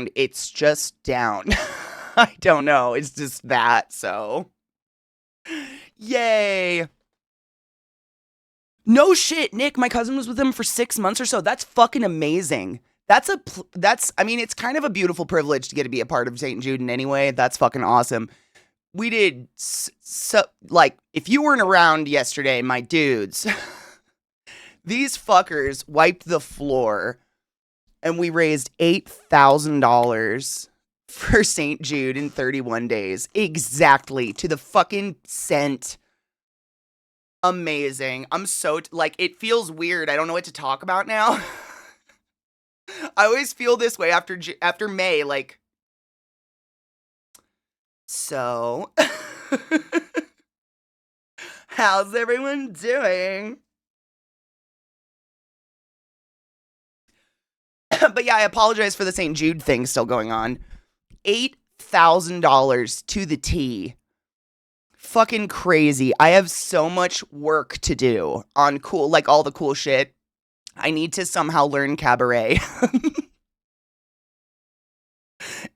and it's just down. I don't know. It's just that, so. Yay. No shit, Nick. My cousin was with him for 6 months or so. That's fucking amazing. I mean, it's kind of a beautiful privilege to get to be a part of St. Jude in any way. That's fucking awesome. We did, so, like, if you weren't around yesterday, my dudes, these fuckers wiped the floor and we raised $8,000 for St. Jude in 31 days. Exactly. To the fucking cent. Amazing. I'm so, like, it feels weird. I don't know what to talk about now. I always feel this way after May, like, so, how's everyone doing? But yeah, I apologize for the St. Jude thing still going on. $8,000 to the T. Fucking crazy. I have so much work to do on cool, like all the cool shit. I need to somehow learn cabaret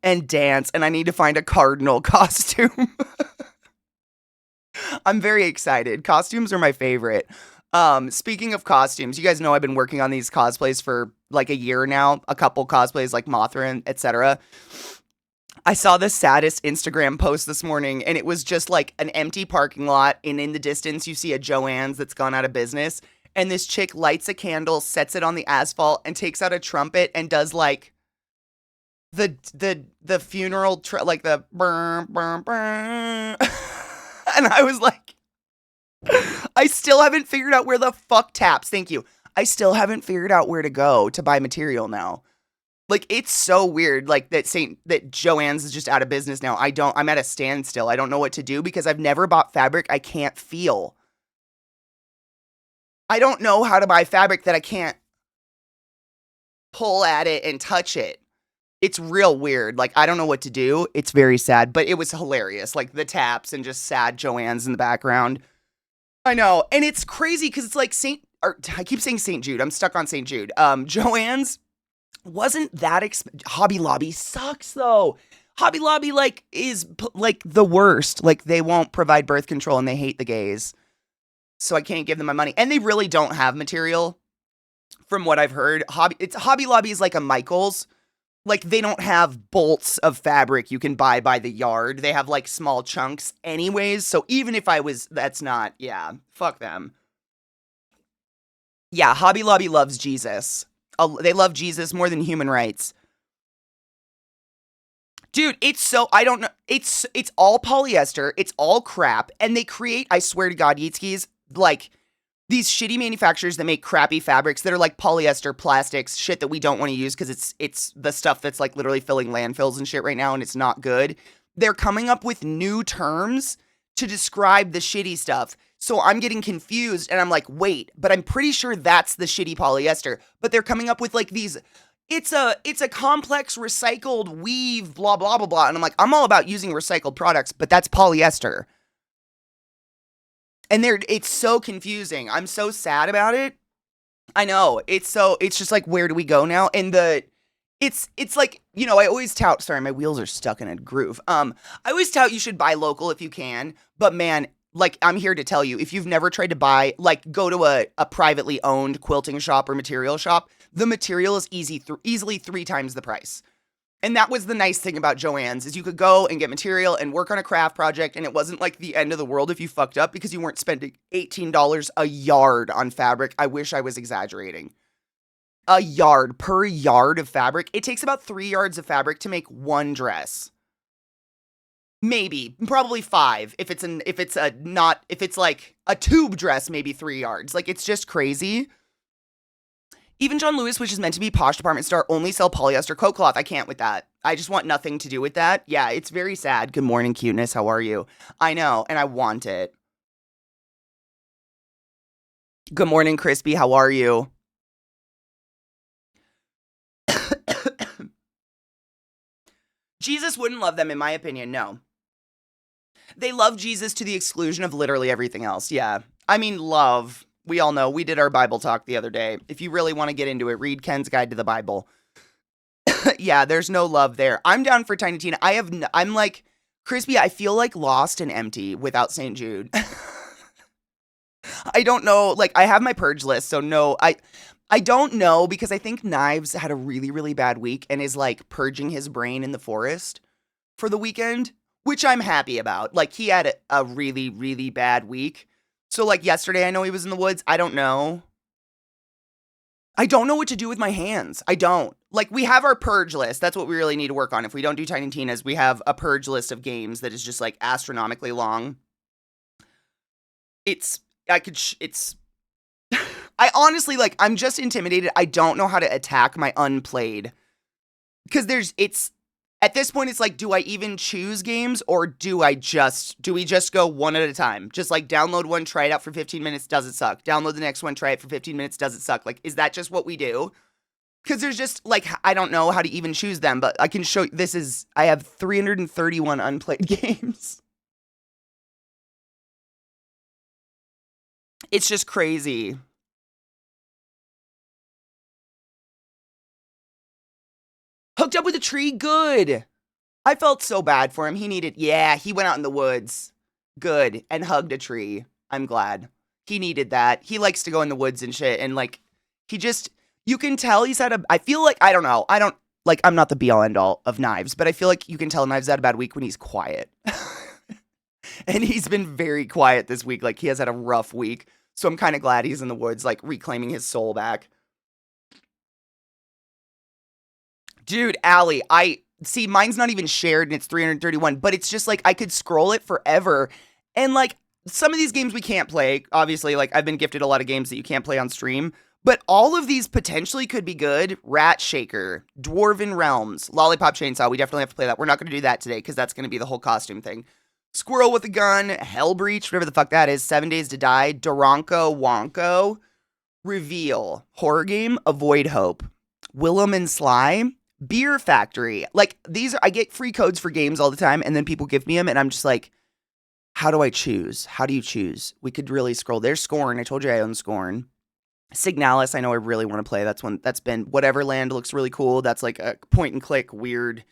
and dance, and I need to find a cardinal costume. I'm very excited. Costumes are my favorite. Speaking of costumes, you guys know I've been working on these cosplays for like a year now, a couple cosplays like Mothra, etc. I saw the saddest Instagram post this morning, and it was just like an empty parking lot, and in the distance you see a Joann's that's gone out of business, and this chick lights a candle, sets it on the asphalt, and takes out a trumpet and does like the funeral like the burr, burr, burr. And I was like, I still haven't figured out where the fuck taps. Thank you. I still haven't figured out where to go to buy material now. Like, it's so weird, like, that Joann's is just out of business now. I'm at a standstill. I don't know what to do because I've never bought fabric I can't feel. I don't know how to buy fabric that I can't pull at it and touch it. It's real weird. Like, I don't know what to do. It's very sad, but it was hilarious. Like, the taps and just sad Joann's in the background. I know. And it's crazy because it's like I keep saying St. Jude. I'm stuck on St. Jude. Joann's wasn't that Hobby Lobby sucks though. Hobby Lobby is like the worst. Like, they won't provide birth control and they hate the gays. So I can't give them my money. And they really don't have material from what I've heard. Hobby Lobby is like a Michael's. Like, they don't have bolts of fabric you can buy by the yard. They have like small chunks anyways. So even if fuck them. Yeah, Hobby Lobby loves Jesus. They love Jesus more than human rights. Dude, I don't know. It's all polyester. It's all crap. And they create, I swear to God, Yeetskis, like, these shitty manufacturers that make crappy fabrics that are like polyester, plastics, shit that we don't want to use because it's the stuff that's like literally filling landfills and shit right now, and it's not good. They're coming up with new terms to describe the shitty stuff. So I'm getting confused and I'm like, wait, but I'm pretty sure that's the shitty polyester. But they're coming up with like these, it's a complex recycled weave, blah, blah, blah, blah. And I'm like, I'm all about using recycled products, but that's polyester. And it's so confusing. I'm so sad about it. I know. It's just like, where do we go now? And it's like, you know, I always tout, sorry, my wheels are stuck in a groove. I always tout you should buy local if you can, but man, like, I'm here to tell you, if you've never tried to buy, like, go to a privately owned quilting shop or material shop, the material is easily 3 times the price. And that was the nice thing about Joann's, is you could go and get material and work on a craft project, and it wasn't like the end of the world if you fucked up because you weren't spending $18 a yard on fabric. I wish I was exaggerating. A yard per yard of fabric. It takes about 3 yards of fabric to make one dress. Maybe, probably 5. If it's like a tube dress, maybe 3 yards. Like, it's just crazy. Even John Lewis, which is meant to be posh department store, only sell polyester coat cloth. I can't with that. I just want nothing to do with that. Yeah, it's very sad. Good morning, cuteness. How are you? I know, and I want it. Good morning, Crispy. How are you? Jesus wouldn't love them, in my opinion, no. They love Jesus to the exclusion of literally everything else, yeah. I mean, love. We all know. We did our Bible talk the other day. If you really want to get into it, read Ken's Guide to the Bible. Yeah, there's no love there. I'm down for Tiny Tina. I'm like, Crispy, I feel like lost and empty without St. Jude. I don't know. Like, I have my purge list, so no, I don't know because I think Knives had a really, really bad week and is like purging his brain in the forest for the weekend, which I'm happy about. Like, he had a really, really bad week. So, like, yesterday, I know he was in the woods. I don't know. I don't know what to do with my hands. I don't. Like, we have our purge list. That's what we really need to work on. If we don't do Tiny Tina's, we have a purge list of games that is just, like, astronomically long. I honestly, like, I'm just intimidated. I don't know how to attack my unplayed. Because at this point, it's like, do I even choose games or do we just go one at a time? Just like download one, try it out for 15 minutes, does it suck? Download the next one, try it for 15 minutes, does it suck? Like, is that just what we do? Because there's just, like, I don't know how to even choose them, but I can show you, I have 331 unplayed games. It's just crazy. Hooked up with a tree, good. I felt so bad for him. He went out in the woods. Good. And hugged a tree. I'm glad. He needed that. He likes to go in the woods and shit. And like, you can tell I feel like, I don't know. I'm not the be all end all of Knives, but I feel like you can tell Knives had a bad week when he's quiet. And he's been very quiet this week. Like, he has had a rough week. So I'm kind of glad he's in the woods, like, reclaiming his soul back. Dude, Allie, see, mine's not even shared and it's 331, but it's just like I could scroll it forever. And like some of these games we can't play. Obviously, like I've been gifted a lot of games that you can't play on stream, but all of these potentially could be good. Rat Shaker, Dwarven Realms, Lollipop Chainsaw. We definitely have to play that. We're not going to do that today because that's going to be the whole costume thing. Squirrel with a Gun, Hell Breach, whatever the fuck that is, 7 Days to Die, Duranko Wonko, Reveal, Horror Game, Avoid Hope, Willem and Sly, Beer Factory. Like, I get free codes for games all the time, and then people give me them, and I'm just like, how do I choose? How do you choose? We could really scroll. There's Scorn. I told you I own Scorn. Signalis, I know I really want to play. That's been Whateverland looks really cool. That's like a point and click, weird,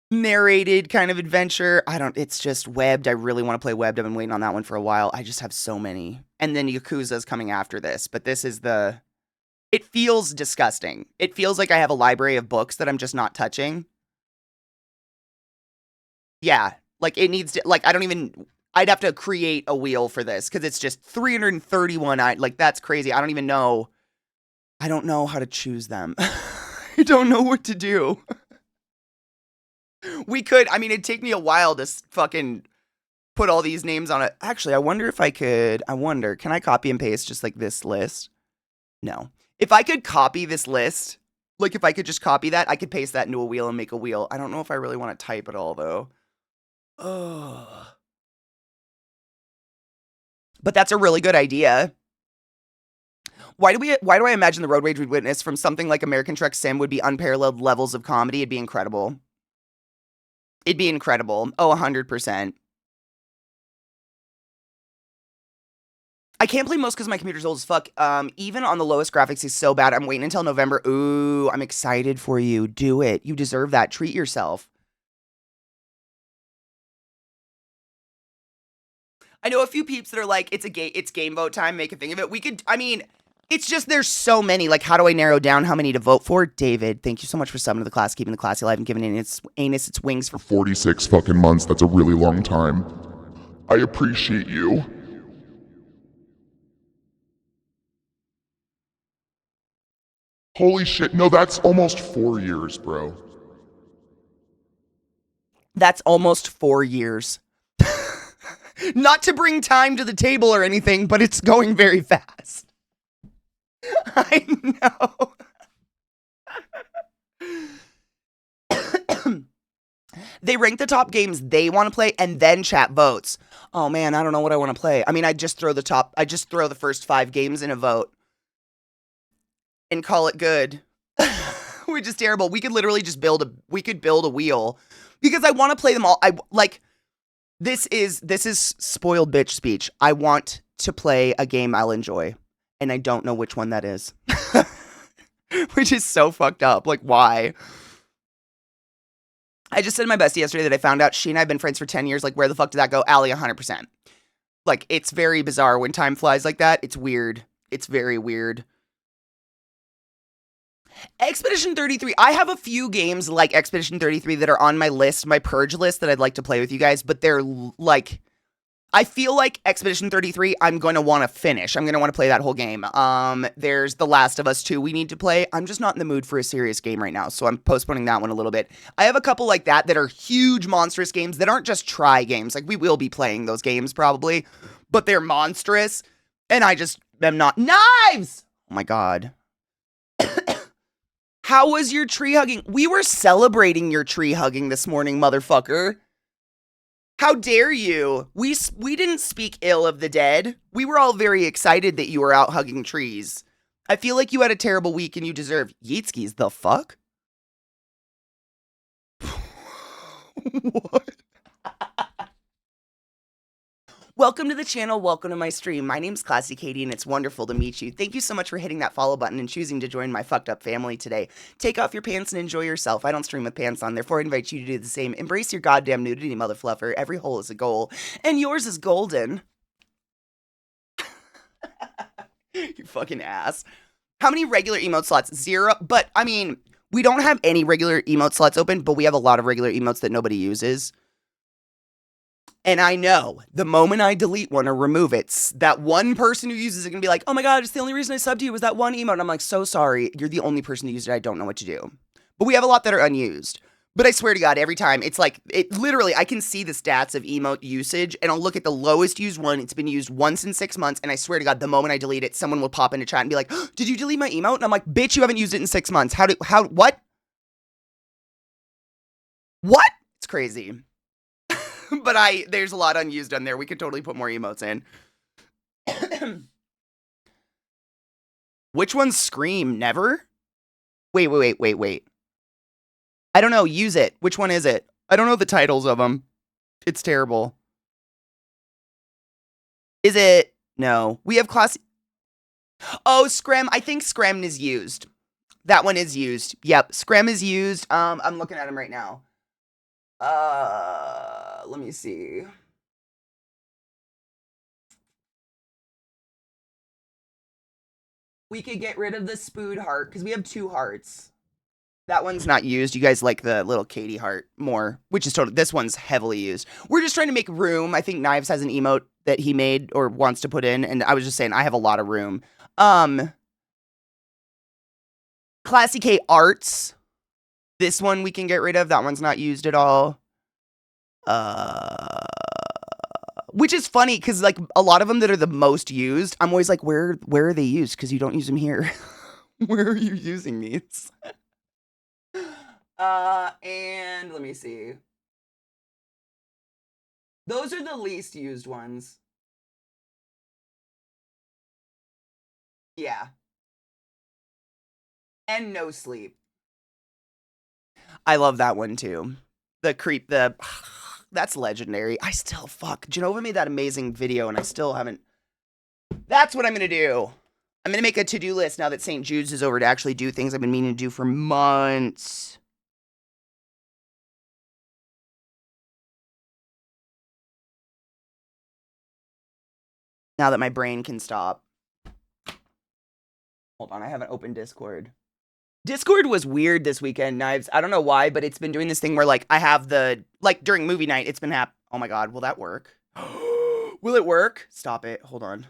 narrated kind of adventure. It's just Webbed. I really want to play Webbed. I've been waiting on that one for a while. I just have so many. And then Yakuza's coming after this, but this is it feels disgusting. It feels like I have a library of books that I'm just not touching. Yeah, like it needs to, like, I'd have to create a wheel for this because it's just 331. Like, that's crazy. I don't know how to choose them. I don't know what to do. It'd take me a while to fucking put all these names on it. Actually, can I copy and paste just like this list? No. If I could copy this list, like if I could just copy that, I could paste that into a wheel and make a wheel. I don't know if I really want to type it all though. Ugh. But that's a really good idea. Why do I imagine the road rage we'd witness from something like American Truck Sim would be unparalleled levels of comedy? It'd be incredible. It'd be incredible. Oh, 100%. I can't play most because my computer's old as fuck. Even on the lowest graphics, it's so bad. I'm waiting until November. Ooh, I'm excited for you. Do it. You deserve that. Treat yourself. I know a few peeps that are like, it's game vote time. Make a thing of it. It's just there's so many. Like, how do I narrow down how many to vote for? David, thank you so much for subbing to the class, keeping the classy alive, and giving its anus its wings for 46 fucking months. That's a really long time. I appreciate you. Holy shit, no, that's almost 4 years, bro. That's almost 4 years. Not to bring time to the table or anything, but it's going very fast. I know. They rank the top games they want to play and then chat votes. Oh man, I don't know what I want to play. I just throw the first 5 games in a vote and call it good. Which is terrible. We could literally just build a wheel because I want to play them all. This is spoiled bitch speech. I want to play a game I'll enjoy, and I don't know which one that is. Which is so fucked up. Like, why? I just said to my bestie yesterday that I found out she and I have been friends for 10 years. Like, where the fuck did that go? Allie, 100%. Like, it's very bizarre when time flies like that. It's weird. It's very weird. Expedition 33. I have a few games like Expedition 33 that are on my list, my purge list, that I'd like to play with you guys, but they're like, I feel like Expedition 33, I'm going to want to finish. I'm going to want to play that whole game. There's The Last of Us 2 we need to play. I'm just not in the mood for a serious game right now, so I'm postponing that one a little bit. I have a couple like that are huge, monstrous games that aren't just try games. Like, we will be playing those games probably, but they're monstrous, and I just am not. Knives! Oh my god. How was your tree hugging? We were celebrating your tree hugging this morning, motherfucker. How dare you? We didn't speak ill of the dead. We were all very excited that you were out hugging trees. I feel like you had a terrible week and you deserve Yeetskis. The fuck? What? Welcome to the channel. Welcome to my stream. My name's ClassyKatie and it's wonderful to meet you. Thank you so much for hitting that follow button and choosing to join my fucked up family today. Take off your pants and enjoy yourself. I don't stream with pants on, therefore I invite you to do the same. Embrace your goddamn nudity, mother fluffer. Every hole is a goal. And yours is golden. You fucking ass. How many regular emote slots? 0. But, I mean, we don't have any regular emote slots open, but we have a lot of regular emotes that nobody uses. And I know the moment I delete one or remove it, that one person who uses it can be like, oh my god, it's the only reason I subbed you was that one emote. And I'm like, so sorry. You're the only person who used it. I don't know what to do. But we have a lot that are unused. But I swear to God, every time, it's like, it literally, I can see the stats of emote usage, and I'll look at the lowest used one. It's been used once in 6 months, and I swear to God, the moment I delete it, someone will pop into chat and be like, oh, did you delete my emote? And I'm like, bitch, you haven't used it in 6 months. What? What? It's crazy. But there's a lot unused on there. We could totally put more emotes in. Which one's Scream? Never? Wait. I don't know. Use it. Which one is it? I don't know the titles of them. It's terrible. Is it? No. We have class. Oh, Screm. I think Screm is used. That one is used. Yep. Screm is used. I'm looking at him right now. Let me see. We could get rid of the Spood heart because we have 2 hearts. That one's not used. You guys like the little Katie heart more, which is totally, this one's heavily used. We're just trying to make room. I think Knives has an emote that he made or wants to put in, and I was just saying I have a lot of room. ClassyKatie Arts. This one we can get rid of. That one's not used at all. Which is funny because like a lot of them that are the most used, I'm always like, where are they used? Because you don't use them here. Where are you using these? And let me see. Those are the least used ones. Yeah. And No Sleep. I love that one too. That's legendary. Genova made that amazing video and I still haven't. That's what I'm going to do. I'm going to make a to-do list now that St. Jude's is over to actually do things I've been meaning to do for months. Now that my brain can stop. Hold on, I haven't opened Discord. Discord was weird this weekend, Knives. I don't know why, but it's been doing this thing where, like, I have during movie night, it's been oh my god, will that work? Will it work? Stop it, hold on.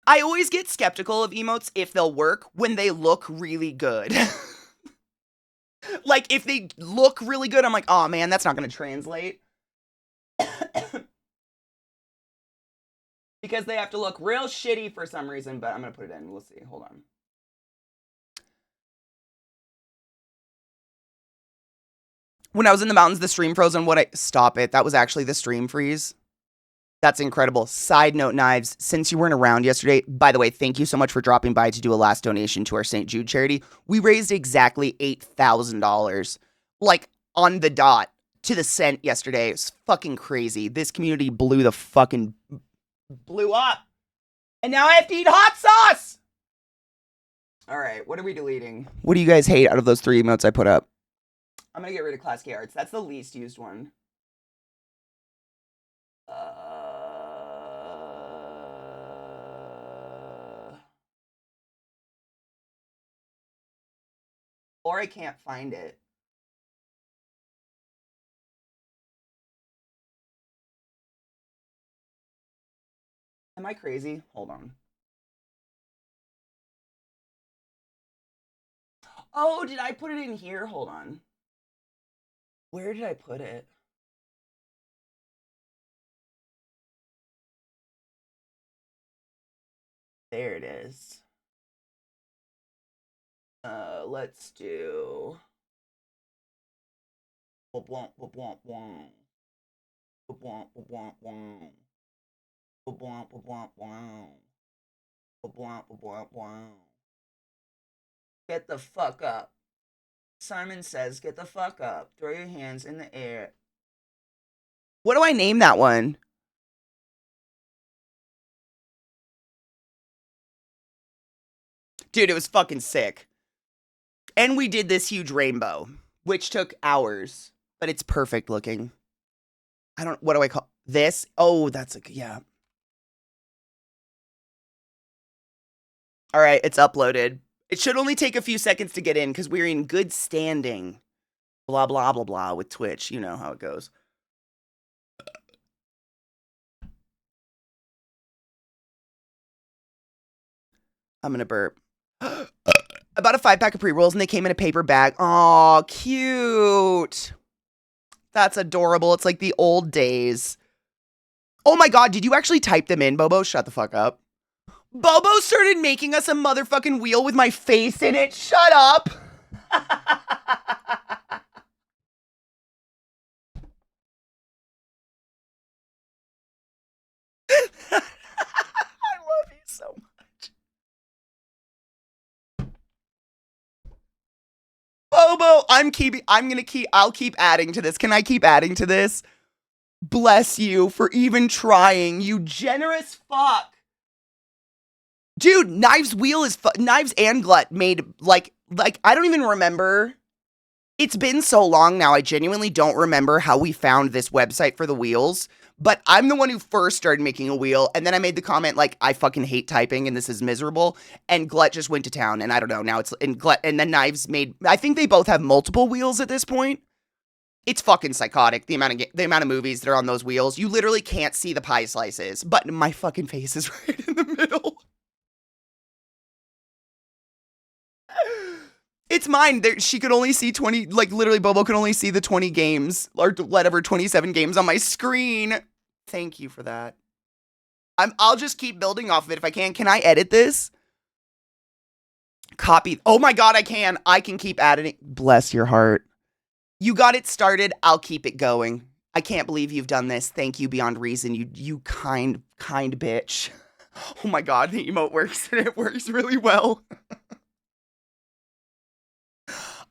I always get skeptical of emotes if they'll work when they look really good. Like, if they look really good, I'm like, oh man, that's not gonna translate. Because they have to look real shitty for some reason, but I'm gonna put it in. We'll see. Hold on. When I was in the mountains, the stream froze on stop it. That was actually the stream freeze. That's incredible. Side note, Knives, since you weren't around yesterday, by the way, thank you so much for dropping by to do a last donation to our St. Jude charity. We raised exactly $8,000, like on the dot, to the cent yesterday. It's fucking crazy. This community blew up. And now I have to eat hot sauce. All right, what are we deleting? What do you guys hate out of those 3 emotes I put up? I'm gonna get rid of Class K Arts. That's the least used one. Or I can't find it. Am I crazy? Hold on. Oh, did I put it in here? Hold on. Where did I put it? There it is. Let's do. Get the fuck up. Simon says, get the fuck up. Throw your hands in the air. What do I name that one? Dude, it was fucking sick. And we did this huge rainbow, which took hours, but it's perfect looking. What do I call this? Oh, that's yeah. All right, it's uploaded. It should only take a few seconds to get in because we're in good standing. Blah, blah, blah, blah with Twitch. You know how it goes. I'm going to burp. I bought a 5-pack of pre-rolls and they came in a paper bag. Aw, cute. That's adorable. It's like the old days. Oh my God, did you actually type them in, Bobo? Shut the fuck up. Bobo started making us a motherfucking wheel with my face in it. Shut up. I love you so much. Bobo, I'll keep adding to this. Can I keep adding to this? Bless you for even trying, you generous fuck. Dude, Knives Wheel is Knives and Glut made like I don't even remember. It's been so long now. I genuinely don't remember how we found this website for the wheels, but I'm the one who first started making a wheel, and then I made the comment like I fucking hate typing and this is miserable, and Glut just went to town, and I don't know, now it's in Glut, and then Knives made, I think they both have multiple wheels at this point. It's fucking psychotic, the amount of movies that are on those wheels. You literally can't see the pie slices, but my fucking face is right in the middle. It's mine. She could only see 20, like literally Bobo could only see the 20 games or whatever, 27 games on my screen. Thank you for that. I'll just keep building off of it if I can. Can I edit this? Copy. Oh my God, I can. I can keep adding it. Bless your heart. You got it started. I'll keep it going. I can't believe you've done this. Thank you beyond reason. You kind bitch. Oh my God, the emote works and it works really well.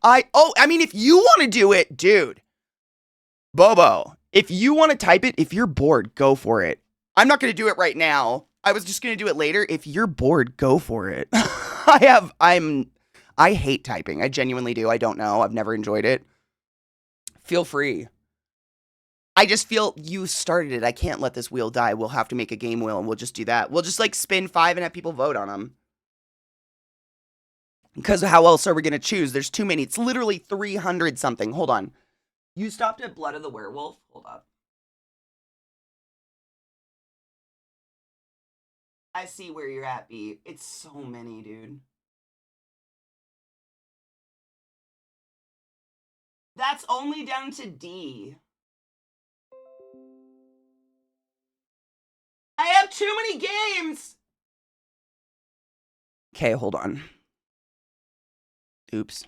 I mean, if you want to do it, dude, Bobo, if you want to type it, if you're bored, go for it. I'm not going to do it right now. I was just going to do it later. If you're bored, go for it. I hate typing. I genuinely do. I don't know. I've never enjoyed it. Feel free. I just feel you started it. I can't let this wheel die. We'll have to make a game wheel and we'll just do that. We'll just like spin 5 and have people vote on them. Because how else are we going to choose? There's too many. It's literally 300 something. Hold on. You stopped at Blood of the Werewolf? Hold up. I see where you're at, B. It's so many, dude. That's only down to D. I have too many games! Okay, hold on. Oops.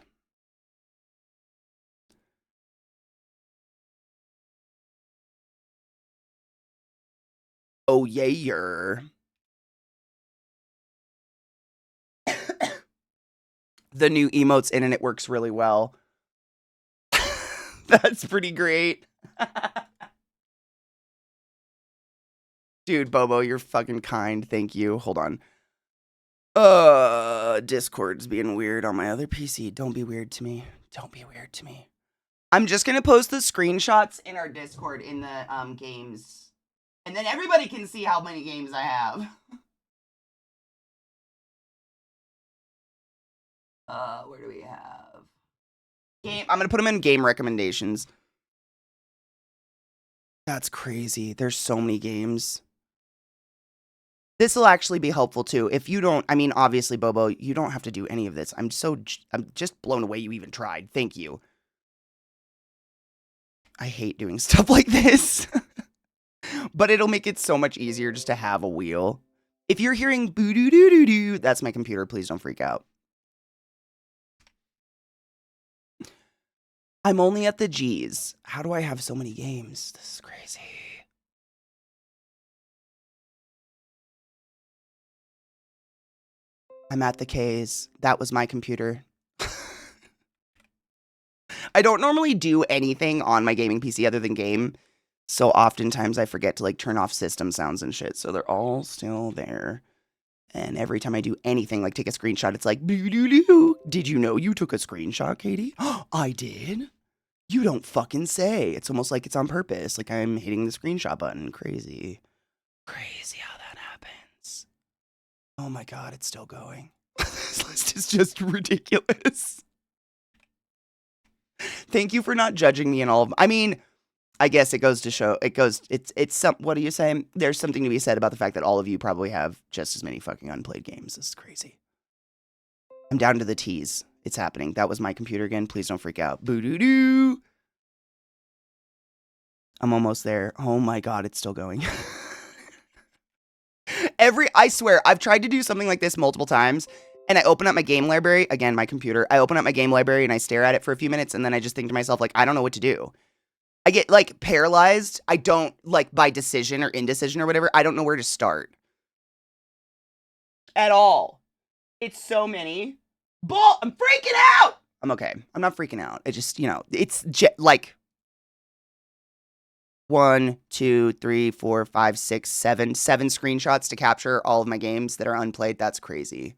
Oh, yeah. The new emotes in and it works really well. That's pretty great. Dude, Bobo, you're fucking kind. Thank you. Hold on. Discord's being weird on my other PC. Don't be weird to me. Don't be weird to me. I'm just gonna post the screenshots in our Discord in the games, and then everybody can see how many games I have. Where do we have game? I'm gonna put them in game recommendations. That's crazy. There's so many games. This will actually be helpful too. If you don't, I mean, obviously, Bobo, you don't have to do any of this. I'm just blown away you even tried. Thank you. I hate doing stuff like this, but it'll make it so much easier just to have a wheel. If you're hearing boo doo doo doo doo, that's my computer. Please don't freak out. I'm only at the G's. How do I have so many games? This is crazy. I'm at the K's. That was my computer. I don't normally do anything on my gaming PC other than game. So oftentimes I forget to like turn off system sounds and shit. So they're all still there. And every time I do anything, like take a screenshot, it's like, boo-doo-doo. Did you know you took a screenshot, Katie? I did? You don't fucking say. It's almost like it's on purpose. Like I'm hitting the screenshot button. Crazy. Crazy how that happens. Oh my God, it's still going. This list is just ridiculous. Thank you for not judging me in all of them. I mean, I guess it goes to show, it's some, what are you saying? There's something to be said about the fact that all of you probably have just as many fucking unplayed games. This is crazy. I'm down to the T's. It's happening. That was my computer again. Please don't freak out. Boo-doo-doo. I'm almost there. Oh my God, it's still going. I swear, I've tried to do something like this multiple times, and I open up my game library, again, my computer, I open up my game library and I stare at it for a few minutes, and then I just think to myself, like, I don't know what to do. I get, like, paralyzed. I don't, like, by decision or indecision or whatever, I don't know where to start. At all. It's so many. I'm freaking out! I'm okay. I'm not freaking out. It just, you know, it's, like, 1, 2, 3, 4, 5, 6, 7 screenshots to capture all of my games that are unplayed. That's crazy.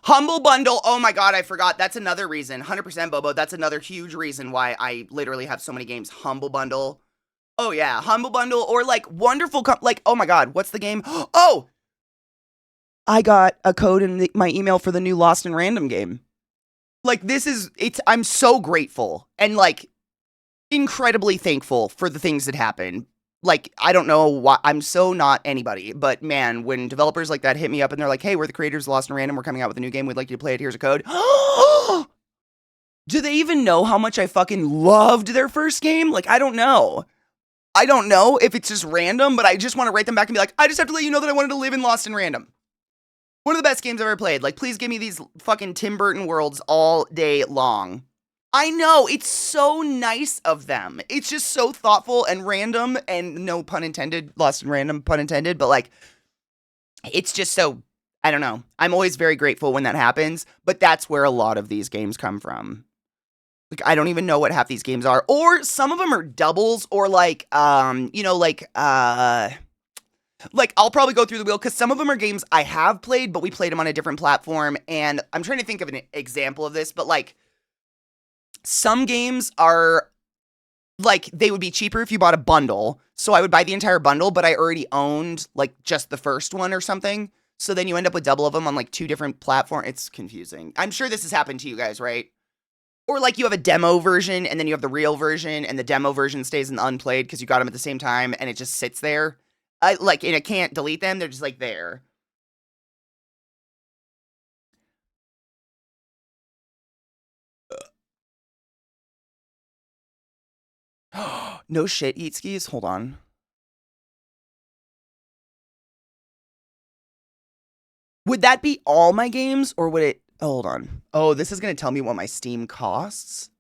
Humble Bundle. Oh my God, I forgot. That's another reason. 100% Bobo. That's another huge reason why I literally have so many games. Humble Bundle. Oh yeah, Humble Bundle or like wonderful, like, oh my God, what's the game? Oh, I got a code in my email for the new Lost in Random game. Like I'm so grateful and like incredibly thankful for the things that happen. Like, I don't know why, I'm so not anybody, but man, when developers like that hit me up and they're like, hey, we're the creators of Lost in Random, we're coming out with a new game, we'd like you to play it, here's a code. Do they even know how much I fucking loved their first game? Like, I don't know. I don't know if it's just random, but I just want to write them back and be like, I just have to let you know that I wanted to live in Lost in Random. One of the best games I've ever played. Like, please give me these fucking Tim Burton worlds all day long. I know, it's so nice of them. It's just so thoughtful and random, and no pun intended, Lost in Random, pun intended, but like, it's just so, I don't know. I'm always very grateful when that happens, but that's where a lot of these games come from. Like, I don't even know what half these games are, or some of them are doubles, or like, you know, like, I'll probably go through the wheel, because some of them are games I have played, but we played them on a different platform, and I'm trying to think of an example of this, but like, some games are, like, they would be cheaper if you bought a bundle, so I would buy the entire bundle, but I already owned, like, just the first one or something, so then you end up with double of them on, like, 2 different platforms. It's confusing. I'm sure this has happened to you guys, right? Or, like, you have a demo version, and then you have the real version, and the demo version stays in the unplayed because you got them at the same time, and it just sits there. And I can't delete them, they're just, like, there. No shit, Eat Skis? Hold on. Would that be all my games, or would it... Oh, hold on. Oh, this is going to tell me what my Steam costs?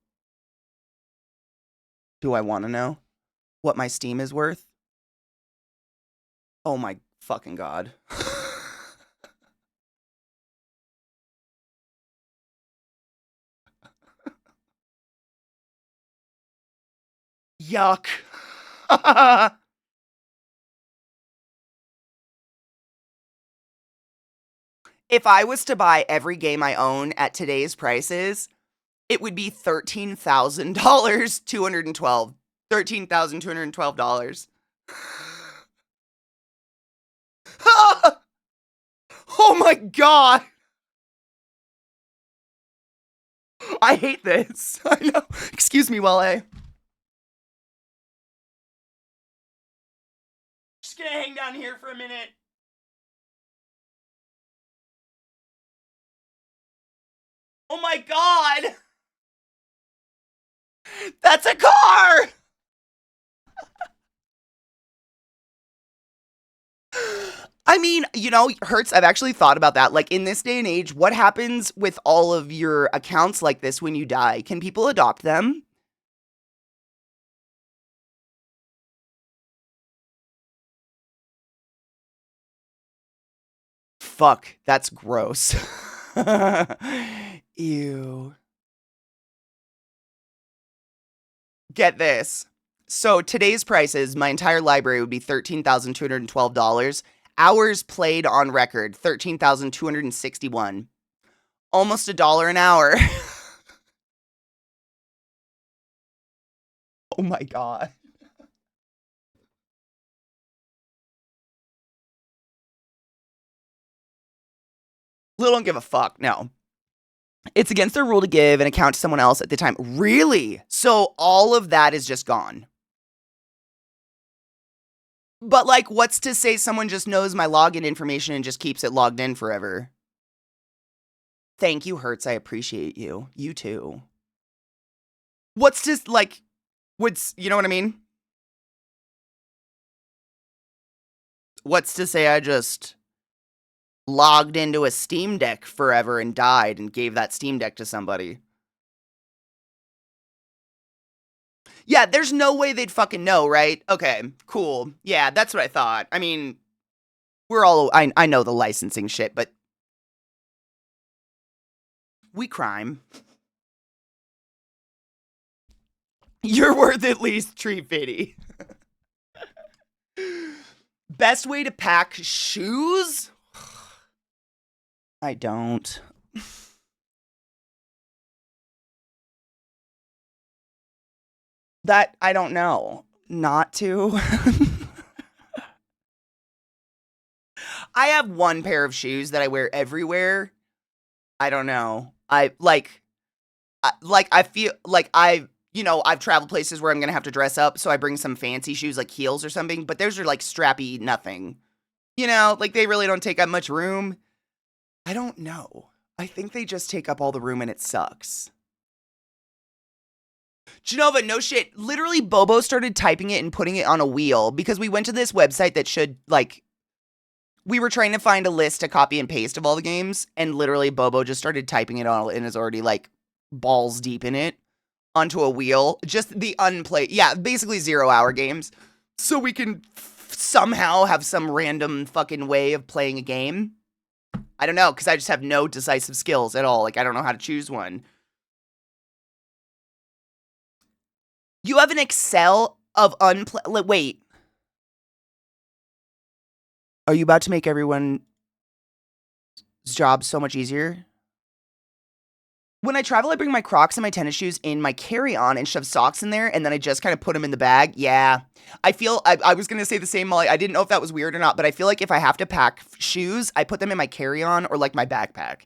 Do I want to know what my Steam is worth? Oh my fucking God. Yuck. If I was to buy every game I own at today's prices, it would be $13,000, 212. $13,212. Oh my god! I hate this. I know. Excuse me, Wale. Just gonna hang down here for a minute. Oh my god! That's a car! I mean, Hertz, I've actually thought about that. Like, in this day and age, what happens with all of your accounts like this when you die? Can people adopt them? Fuck, that's gross. Ew. Get this. So today's prices, my entire library would be $13,212. Hours played on record, 13,261. Almost $1 an hour. Oh my god. Little don't give a fuck, no. It's against their rule to give an account to someone else at the time. Really? So all of that is just gone. But, like, what's to say someone just knows my login information and just keeps it logged in forever? Thank you, Hertz. I appreciate you. You too. What's just, like, you know what I mean? What's to say I just logged into a Steam Deck forever and died and gave that Steam Deck to somebody? Yeah, there's no way they'd fucking know, right? Okay, cool. Yeah, that's what I thought. I mean, I know the licensing shit, but we crime. You're worth at least $350. Best way to pack shoes? I don't. That, I don't know. Not to. I have one pair of shoes that I wear everywhere. I don't know. I feel like I've traveled places where I'm going to have to dress up, so I bring some fancy shoes like heels or something, but those are like strappy nothing. Like they really don't take up much room. I don't know. I think they just take up all the room and it sucks. Genova, no shit. Literally, Bobo started typing it and putting it on a wheel because we went to this website that should, like, we were trying to find a list to copy and paste of all the games, and literally Bobo just started typing it all and is already, like, balls deep in it onto a wheel. Just the unplayed, yeah, basically 0-hour games. So we can somehow have some random fucking way of playing a game. I don't know, because I just have no decisive skills at all. Like, I don't know how to choose one. You have an Excel of wait. Are you about to make everyone's job so much easier? When I travel, I bring my Crocs and my tennis shoes in my carry-on and shove socks in there, and then I just kind of put them in the bag. Yeah. I was going to say the same, Molly. I didn't know if that was weird or not, but I feel like if I have to pack shoes, I put them in my carry-on or, like, my backpack.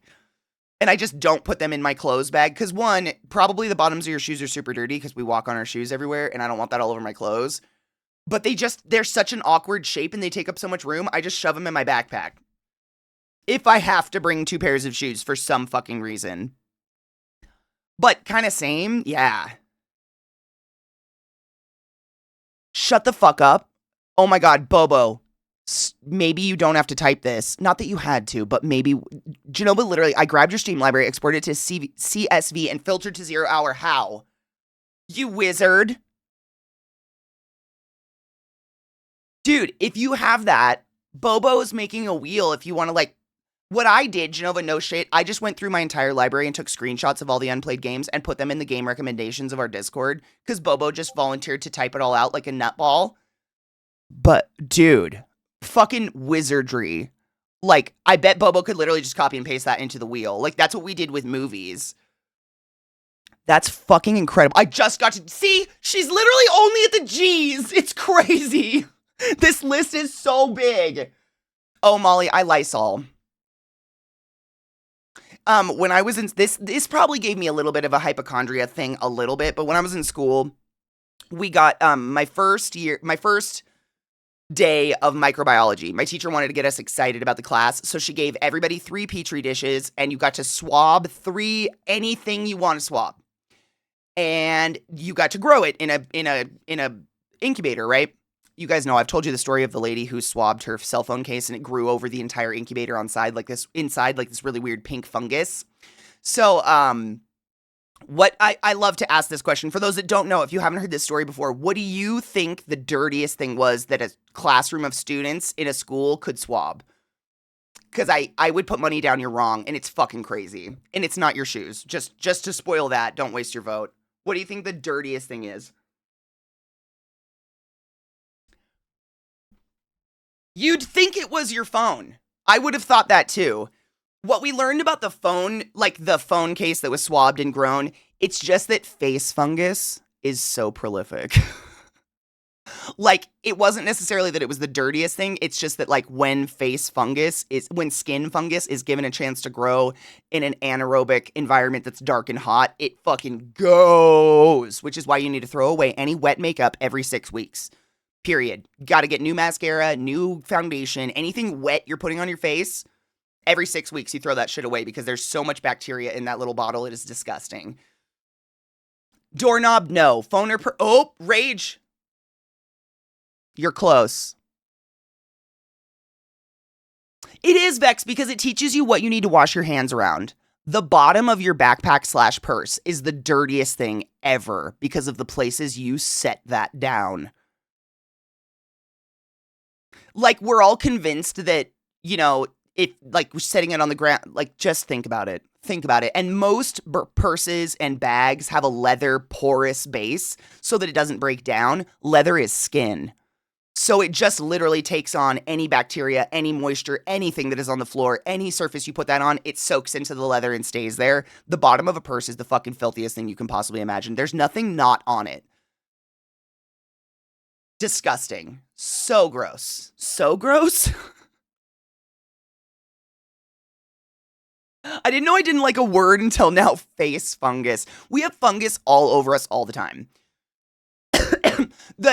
And I just don't put them in my clothes bag. Because, one, probably the bottoms of your shoes are super dirty because we walk on our shoes everywhere, and I don't want that all over my clothes. But they're such an awkward shape and they take up so much room, I just shove them in my backpack. If I have to bring 2 pairs of shoes for some fucking reason. But kind of same, yeah. Shut the fuck up. Oh my god, Bobo. Maybe you don't have to type this. Not that you had to, but maybe. Genova, literally, I grabbed your Steam library, exported it to CSV, and filtered to 0-hour. How? You wizard. Dude, if you have that, Bobo is making a wheel if you want to, like. What I did, Genova, no shit, I just went through my entire library and took screenshots of all the unplayed games and put them in the game recommendations of our Discord, because Bobo just volunteered to type it all out like a nutball. But, dude, fucking wizardry. Like, I bet Bobo could literally just copy and paste that into the wheel. Like, that's what we did with movies. That's fucking incredible. I just got to see, she's literally only at the G's. It's crazy. This list is so big. Oh, Molly, I Lysol. When I was in this probably gave me a little bit of a hypochondria thing a little bit, but when I was in school, we got my first day of microbiology. My teacher wanted to get us excited about the class, so she gave everybody 3 petri dishes and you got to swab 3 anything you want to swab. And you got to grow it in a incubator, right? You guys know I've told you the story of the lady who swabbed her cell phone case and it grew over the entire incubator inside like this really weird pink fungus. So, what I love to ask this question for those that don't know, if you haven't heard this story before, what do you think the dirtiest thing was that a classroom of students in a school could swab? Because I would put money down you're wrong, and it's fucking crazy. And it's not your shoes. Just to spoil that, don't waste your vote. What do you think the dirtiest thing is? You'd think it was your phone. I would have thought that too. What we learned about the phone, like the phone case that was swabbed and grown, it's just that face fungus is so prolific. Like, it wasn't necessarily that it was the dirtiest thing. It's just that, like, when skin fungus is given a chance to grow in an anaerobic environment that's dark and hot, it fucking goes, which is why you need to throw away any wet makeup every 6 weeks. Period. Got to get new mascara, new foundation, anything wet you're putting on your face. Every 6 weeks, you throw that shit away because there's so much bacteria in that little bottle. It is disgusting. Doorknob, no. Phone or rage. You're close. It is, Vex, because it teaches you what you need to wash your hands around. The bottom of your backpack / purse is the dirtiest thing ever because of the places you set that down. Like, we're all convinced that, you know, if, like, we're setting it on the ground, like, just think about it. Think about it. And most purses and bags have a leather porous base so that it doesn't break down. Leather is skin. So it just literally takes on any bacteria, any moisture, anything that is on the floor, any surface you put that on, it soaks into the leather and stays there. The bottom of a purse is the fucking filthiest thing you can possibly imagine. There's nothing not on it. Disgusting. So gross. So gross. I didn't know I didn't like a word until now. Face fungus. We have fungus all over us all the time.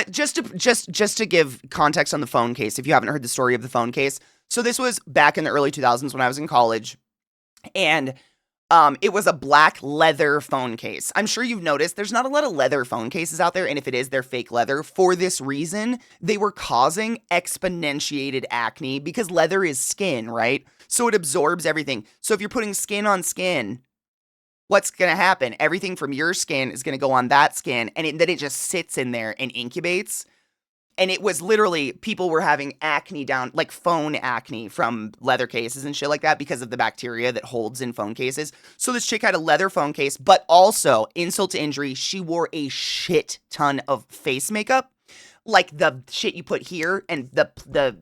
Just to give context on the phone case, if you haven't heard the story of the phone case. So this was back in the early 2000s when I was in college, and it was a black leather phone case. I'm sure you've noticed there's not a lot of leather phone cases out there, and if it is, they're fake leather. For this reason, they were causing exponentiated acne because leather is skin, right? So it absorbs everything. So if you're putting skin on skin, what's going to happen? Everything from your skin is going to go on that skin, and then it just sits in there and incubates. And it was literally, people were having acne down, like phone acne from leather cases and shit like that because of the bacteria that holds in phone cases. So this chick had a leather phone case, but also, insult to injury, she wore a shit ton of face makeup. Like the shit you put here and the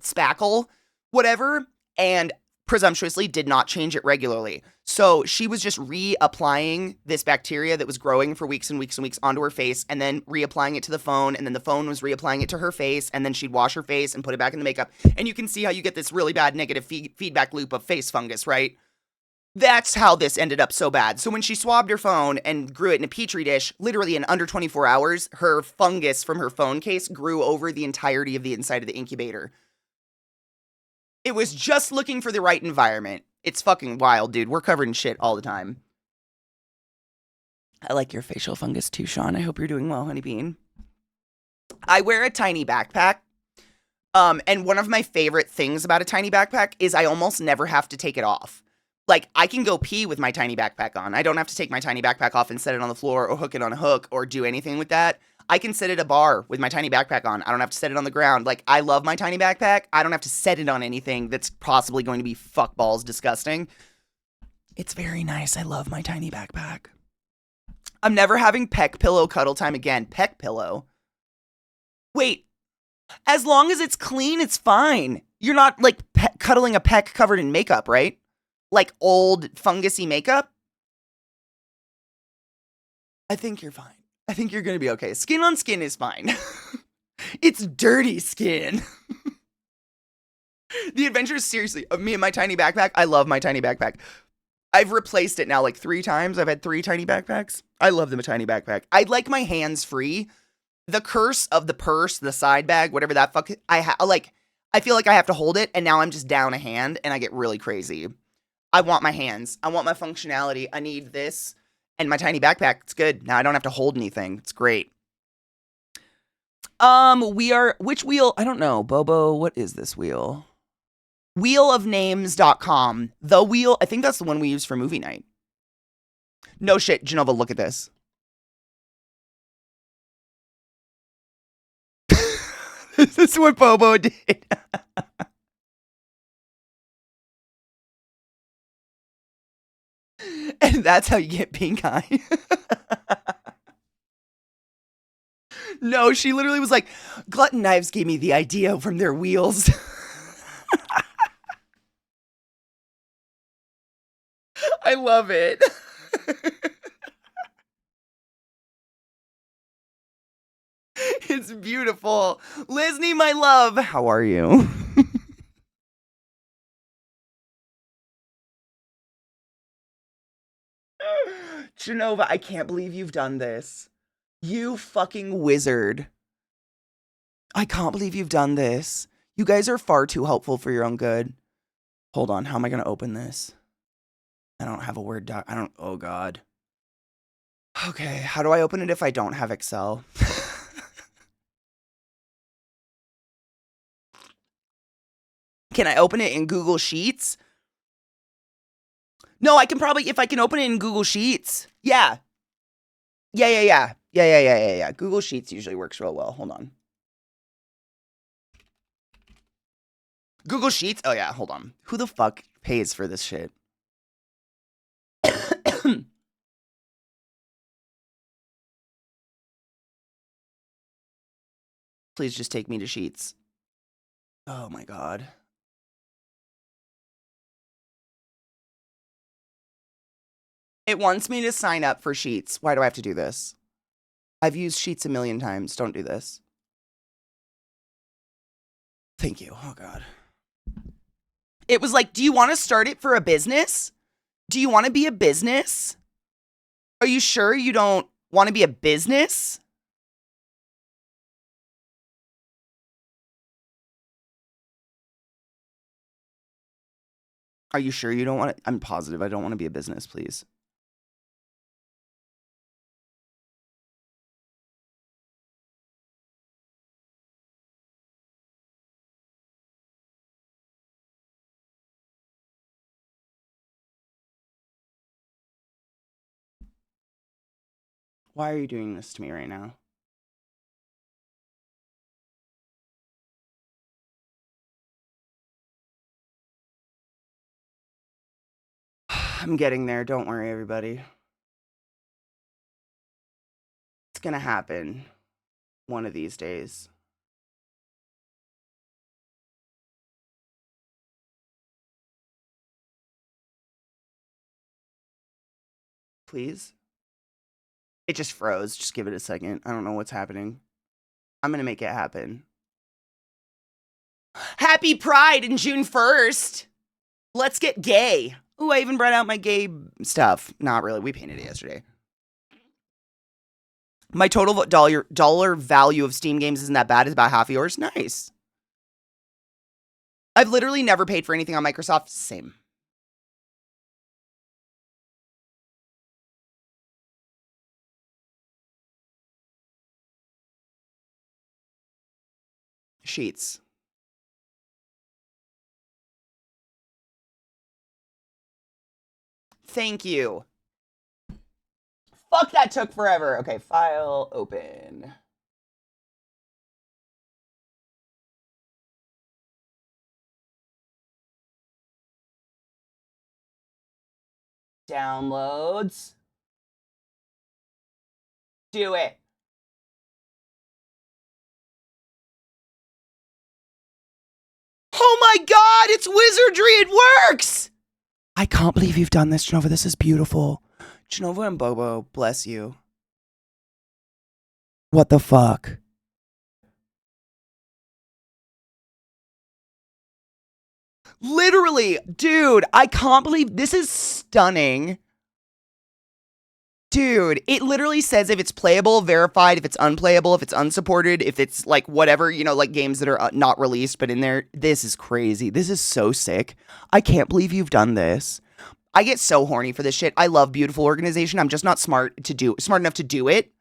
spackle, whatever, and presumptuously did not change it regularly. So she was just reapplying this bacteria that was growing for weeks and weeks and weeks onto her face, and then reapplying it to the phone, and then the phone was reapplying it to her face, and then she'd wash her face and put it back in the makeup. And you can see how you get this really bad negative feedback loop of face fungus, right? That's how this ended up so bad. So when she swabbed her phone and grew it in a petri dish, literally in under 24 hours, her fungus from her phone case grew over the entirety of the inside of the incubator. It was just looking for the right environment. It's fucking wild, dude. We're covered in shit all the time. I like your facial fungus too, Sean. I hope you're doing well, honey bean. I wear a tiny backpack. And one of my favorite things about a tiny backpack is I almost never have to take it off. Like, I can go pee with my tiny backpack on. I don't have to take my tiny backpack off and set it on the floor or hook it on a hook or do anything with that. I can sit at a bar with my tiny backpack on. I don't have to set it on the ground. Like, I love my tiny backpack. I don't have to set it on anything that's possibly going to be fuckballs disgusting. It's very nice. I love my tiny backpack. I'm never having peck pillow cuddle time again. Peck pillow? Wait. As long as it's clean, it's fine. You're not, like, cuddling a peck covered in makeup, right? Like old fungusy makeup. I think you're fine. I think you're gonna be okay. Skin on skin is fine. It's dirty skin. The Adventures, seriously, of me and my tiny backpack. I love my tiny backpack. I've replaced it now like 3 times. I've had 3 tiny backpacks. I love the tiny backpack. I like my hands free. The curse of the purse, the side bag, whatever that fuck, I feel like I have to hold it, and now I'm just down a hand, and I get really crazy. I want my hands. I want my functionality. I need this, and my tiny backpack. It's good. Now I don't have to hold anything. It's great. Which wheel? I don't know. Bobo, what is this wheel? Wheelofnames.com. The wheel, I think that's the one we use for movie night. No shit, Genova, look at this. This is what Bobo did. And that's how you get pink eye. No, she literally was like, Glutton Knives gave me the idea from their wheels. I love it. It's beautiful. Lisney, my love, how are you? Genova, I can't believe you've done this. You fucking wizard. I can't believe you've done this. You guys are far too helpful for your own good. Hold on, how am I going to open this? I don't have a Word doc. Oh God. Okay, how do I open it if I don't have Excel? Can I open it in Google Sheets? No, I can probably, if I can open it in Google Sheets. Yeah. Yeah. Google Sheets usually works real well. Hold on. Google Sheets? Oh yeah, hold on. Who the fuck pays for this shit? Please just take me to Sheets. Oh my God. It wants me to sign up for Sheets. Why do I have to do this? I've used Sheets a million times. Don't do this. Thank you. Oh God. It was like, do you want to start it for a business? Do you want to be a business? Are you sure you don't want to be a business? Are you sure you don't want to? I'm positive I don't want to be a business, please. Why are you doing this to me right now? I'm getting there. Don't worry, everybody. It's gonna happen one of these days. Please? It just froze. Just give it a second. I don't know what's happening. I'm gonna make it happen. Happy Pride in June 1st. Let's get gay. Ooh, I even brought out my gay stuff. Not really. We painted it yesterday. My total dollar value of Steam games isn't that bad. It's about half yours. Nice. I've literally never paid for anything on Microsoft. Same. Sheets. Thank you. Fuck, that took forever. Okay, file, open. Downloads. Do it. Oh my God, it's wizardry. It works. I can't believe you've done this, Genova. This is beautiful. Genova and Bobo, bless you. What the fuck? Literally, dude, I can't believe this is stunning. Dude, it literally says if it's playable, verified, if it's unplayable, if it's unsupported, if it's like whatever, you know, like games that are not released but in there. This is crazy. This is so sick. I can't believe you've done this. I get so horny for this shit. I love beautiful organization. I'm just not smart enough to do it.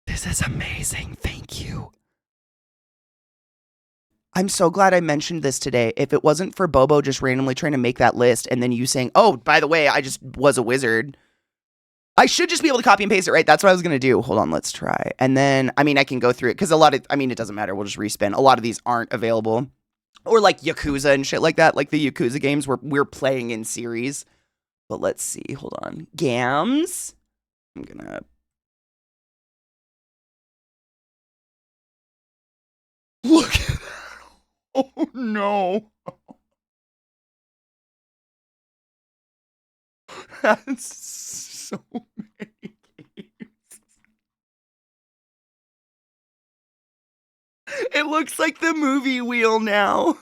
This is amazing. Thank you. I'm so glad I mentioned this today. If it wasn't for Bobo just randomly trying to make that list and then you saying, oh, by the way, I just was a wizard. I should just be able to copy and paste it, right? That's what I was going to do. Hold on, let's try. And then, I mean, I can go through it because it doesn't matter. We'll just respin. A lot of these aren't available. Or like Yakuza and shit like that. Like the Yakuza games we're playing in series. But let's see. Hold on. Gams. I'm going to... Look at that. Oh, no. That's so many games. It looks like the movie wheel now.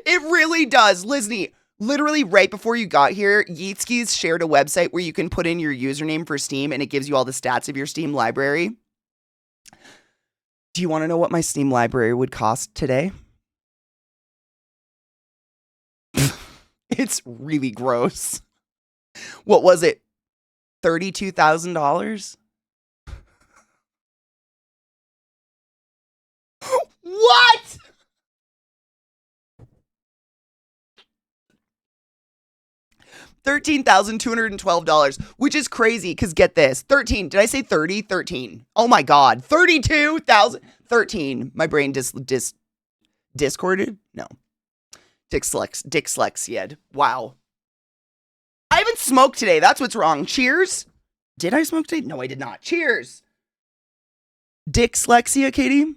It really does. Lizney, literally right before you got here, Yeetskis shared a website where you can put in your username for Steam and it gives you all the stats of your Steam library. Do you want to know what my Steam library would cost today? It's really gross. What was it? $32,000? What? $13,212, which is crazy because get this. 13. Did I say 30? 13. Oh my God. 32,000. 13. My brain discorded? No. Dyslexia. Wow. I haven't smoked today. That's what's wrong. Cheers. Did I smoke today? No, I did not. Cheers. Dyslexia, Katie?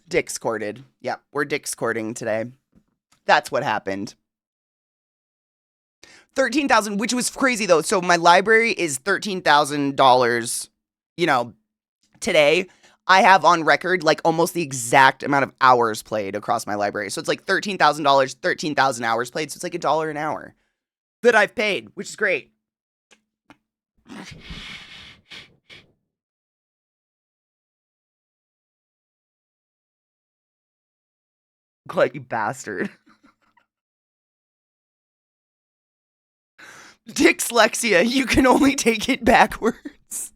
Discorded. Yep, we're discording today. That's what happened. 13,000, which was crazy though. So my library is $13,000. You know, today I have on record like almost the exact amount of hours played across my library. So it's like $13,000, 13,000 hours played. So it's like $1 an hour that I've paid, which is great. Like, you bastard. Dyslexia, you can only take it backwards.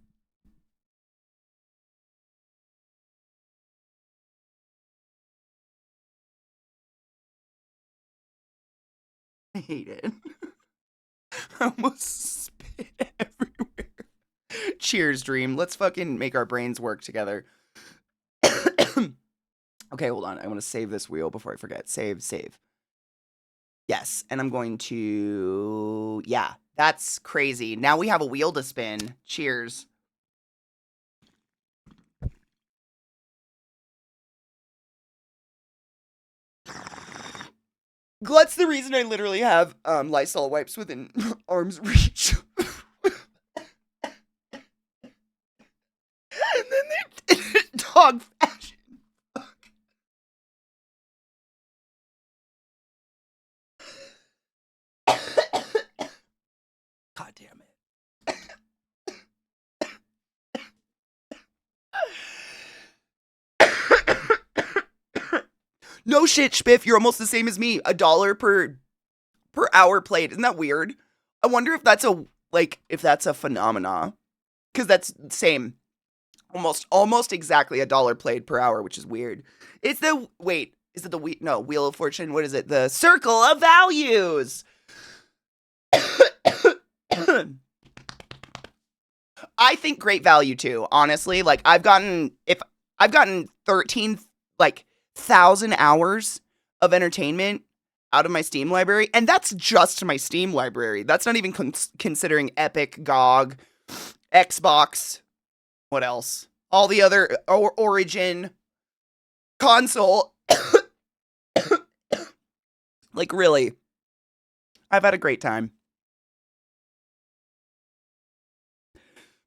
I hate it. I almost spit everywhere. Cheers, Dream. Let's fucking make our brains work together. Okay, hold on. I want to save this wheel before I forget. Save. Yes, and I'm going to... Yeah, that's crazy. Now we have a wheel to spin. Cheers. Glut's the reason I literally have Lysol wipes within arm's reach. And then they did it dog fashion. God damn it. No shit, Spiff, you're almost the same as me. $1 per hour played. Isn't that weird? I wonder if that's a phenomena. Because that's the same. Almost exactly $1 played per hour, which is weird. It's the Wheel of Fortune? What is it? The Circle of Values. I think great value too, honestly. Like I've gotten 13,000 hours of entertainment out of my Steam library, and that's just my Steam library. That's not even considering Epic, GOG, Xbox. What else? All the other Origin, console. Like, really, I've had a great time.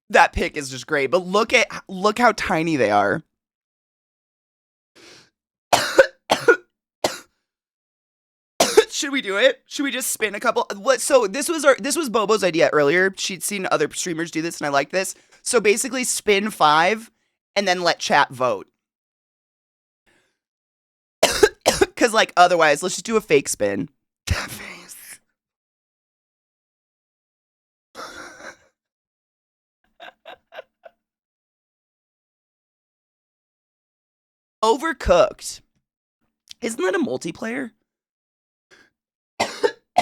That pick is just great, but look how tiny they are. Should we do it? Should we just spin a couple? So this was Bobo's idea earlier. She'd seen other streamers do this, and I like this. So basically, spin 5, and then let chat vote. Because like otherwise, let's just do a fake spin. That face. Overcooked. Isn't that a multiplayer?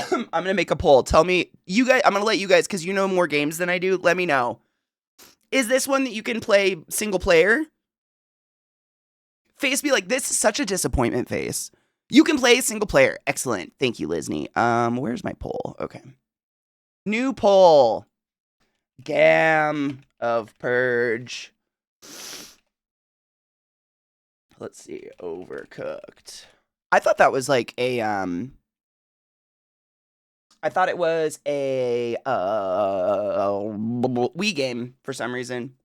I'm gonna make a poll. Tell me, you guys. I'm gonna let you guys, because you know more games than I do. Let me know. Is this one that you can play single player? Face be like, this is such a disappointment, face. You can play single player. Excellent. Thank you, Lizney. Where's my poll? Okay. New poll. Gam of Purge. Let's see. Overcooked. I thought that was like a I thought it was a Wii game for some reason.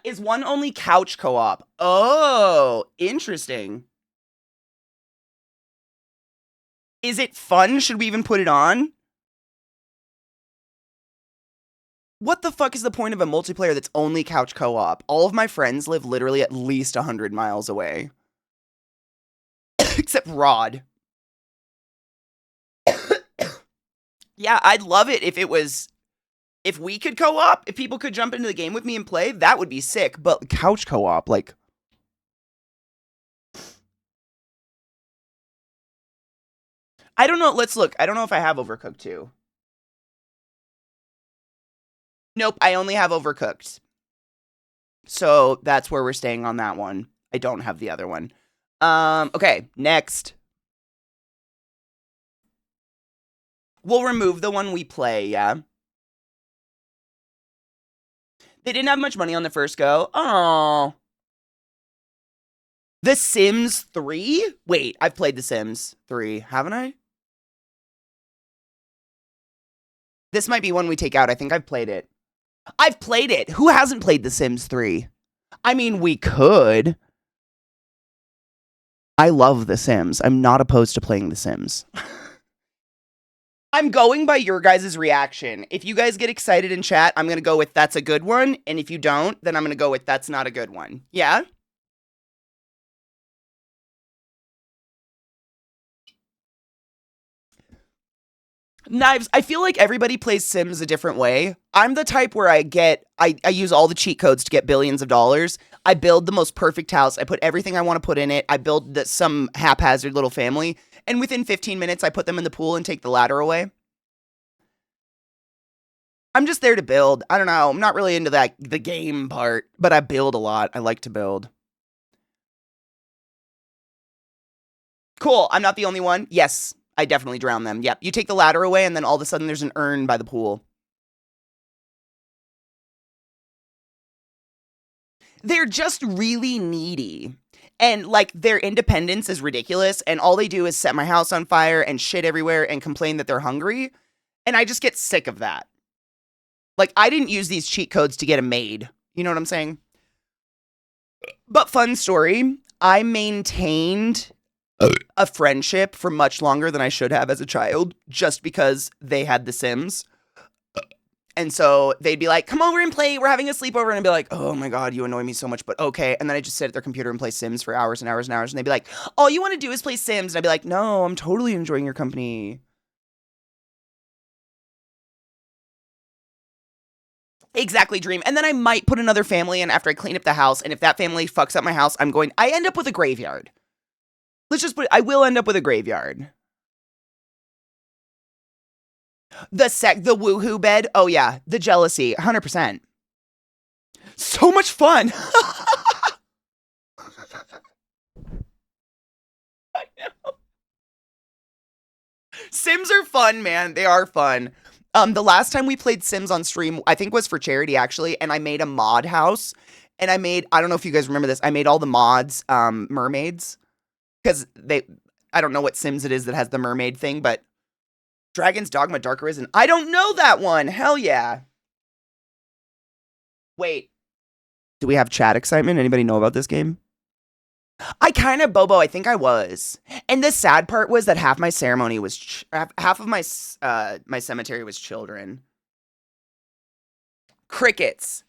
Is one only couch co-op? Oh, interesting. Is it fun? Should we even put it on? What the fuck is the point of a multiplayer that's only couch co-op? All of my friends live literally at least 100 miles away. Except Rod. Yeah, I'd love it if it was... If we could co-op, if people could jump into the game with me and play, that would be sick. But couch co-op, like... I don't know. Let's look. I don't know if I have Overcooked 2. Nope, I only have Overcooked. So that's where we're staying on that one. I don't have the other one. Okay, next. We'll remove the one we play, yeah? They didn't have much money on the first go. Oh. The Sims 3? Wait, I've played The Sims 3, haven't I? This might be one we take out. I think I've played it. I've played it. Who hasn't played The Sims 3? I mean, we could. I love The Sims. I'm not opposed to playing The Sims. I'm going by your guys' reaction. If you guys get excited in chat, I'm going to go with that's a good one. And if you don't, then I'm going to go with that's not a good one. Yeah? Knives, I feel like everybody plays Sims a different way. I'm the type where I use all the cheat codes to get billions of dollars. I build the most perfect house. I put everything I want to put in it. I build some haphazard little family. And within 15 minutes, I put them in the pool and take the ladder away. I'm just there to build. I don't know. I'm not really into the game part, but I build a lot. I like to build. Cool. I'm not the only one. Yes. I definitely drown them. Yep. You take the ladder away, and then all of a sudden there's an urn by the pool. They're just really needy. And, like, their independence is ridiculous, and all they do is set my house on fire and shit everywhere and complain that they're hungry. And I just get sick of that. Like, I didn't use these cheat codes to get a maid. You know what I'm saying? But fun story, I maintained a friendship for much longer than I should have as a child, just because they had The Sims. And so they'd be like, come over and play, we're having a sleepover. And I'd be like, oh my God, you annoy me so much, but okay. And then I just sit at their computer and play Sims for hours and hours and hours. And they'd be like, all you want to do is play Sims. And I'd be like, no, I'm totally enjoying your company. Exactly, Dream. And then I might put another family in after I clean up the house. And if that family fucks up my house, I end up with a graveyard. Let's just put it, I will end up with a graveyard. The woohoo bed. Oh yeah. The jealousy. 100%. So much fun. Sims are fun, man. They are fun. The last time we played Sims on stream, I think was for charity actually, and I made a mod house. And I don't know if you guys remember this, I made all the mods mermaids. Because I don't know what Sims it is that has the mermaid thing, but Dragon's Dogma Dark Arisen. I don't know that one. Hell yeah. Wait. Do we have chat excitement? Anybody know about this game? I kind of, Bobo, I think I was. And the sad part was that half my ceremony was, half of my my cemetery was children. Crickets.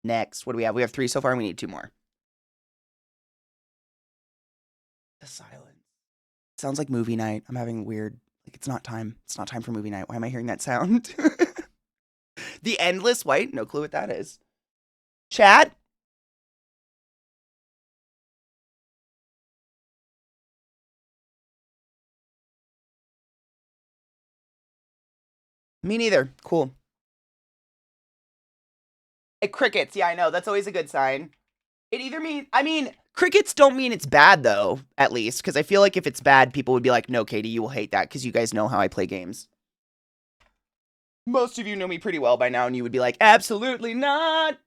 Next, what do we have? We have 3 so far, and we need 2 more. The silence. Sounds like movie night. I'm having weird, like it's not time. It's not time for movie night. Why am I hearing that sound? The Endless White? No clue what that is. Chat? Me neither. Cool. Crickets. Yeah, I know. That's always a good sign. It either means, I mean, crickets don't mean it's bad, though, at least. Because I feel like if it's bad, people would be like, no, Katie, you will hate that. Because you guys know how I play games. Most of you know me pretty well by now, and you would be like, absolutely not.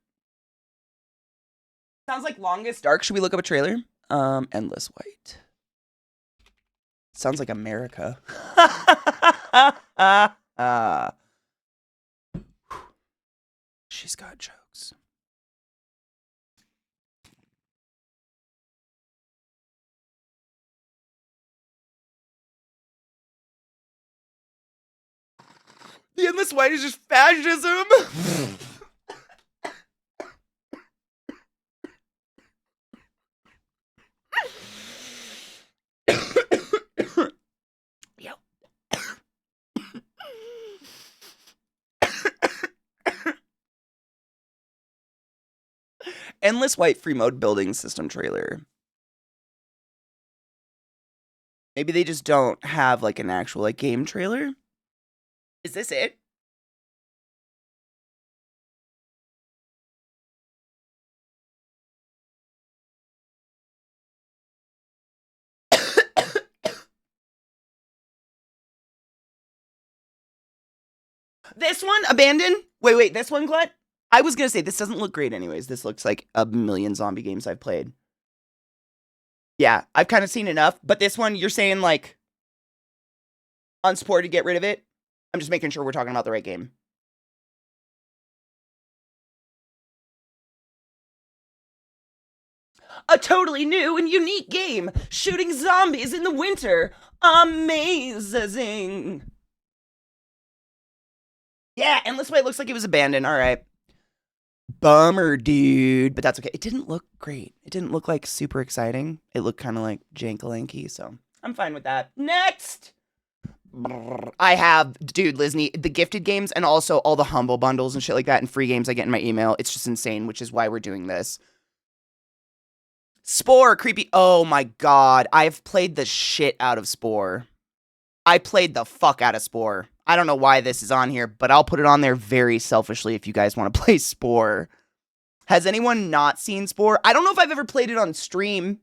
Sounds like Longest Dark. Should we look up a trailer? Endless White. Sounds like America. She's got jokes. The Endless White is just fascism. Endless White free mode building system trailer. Maybe they just don't have like an actual like game trailer. Is this it? This one, Abandoned? Wait, this one, Glut? I was gonna say, this doesn't look great anyways. This looks like a million zombie games I've played. Yeah, I've kind of seen enough. But this one, you're saying, like, on Spore to get rid of it? I'm just making sure we're talking about the right game. A totally new and unique game. Shooting zombies in the winter. Amazing. Yeah, Endless White looks like it was abandoned. All right. Bummer, dude. But that's okay. It didn't look great. It didn't look like super exciting. It looked kind of like jankalanky, so I'm fine with that. Next! I have, dude, Lizney, the gifted games and also all the humble bundles and shit like that and free games I get in my email. It's just insane, which is why we're doing this. Spore, creepy. Oh my god. I've played the shit out of Spore. I played the fuck out of Spore. I don't know why this is on here, but I'll put it on there very selfishly if you guys want to play Spore. Has anyone not seen Spore? I don't know if I've ever played it on stream.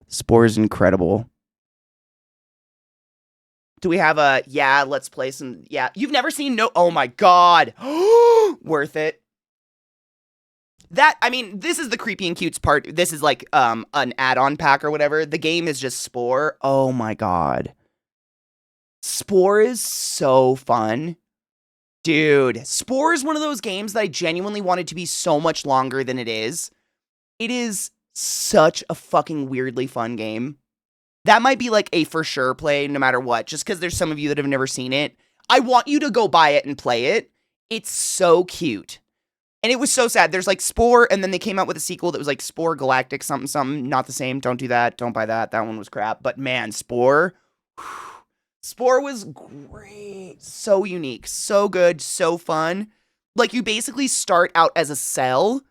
Spore is incredible. Do we have a, yeah, let's play some, yeah. You've never seen no, oh my god. Worth it. That, I mean, this is the creepy and cutes part. This is like an add-on pack or whatever. The game is just Spore. Oh my god. Spore is so fun. Dude, Spore is one of those games that I genuinely wanted to be so much longer than it is. It is such a fucking weirdly fun game. That might be like a for sure play no matter what, just because there's some of you that have never seen it. I want you to go buy it and play it. It's so cute. And it was so sad. There's like Spore, and then they came out with a sequel that was like Spore Galactic something something. Not the same. Don't do that. Don't buy that. That one was crap. But man, Spore. Spore was great. So unique. So good. So fun. Like you basically start out as a cell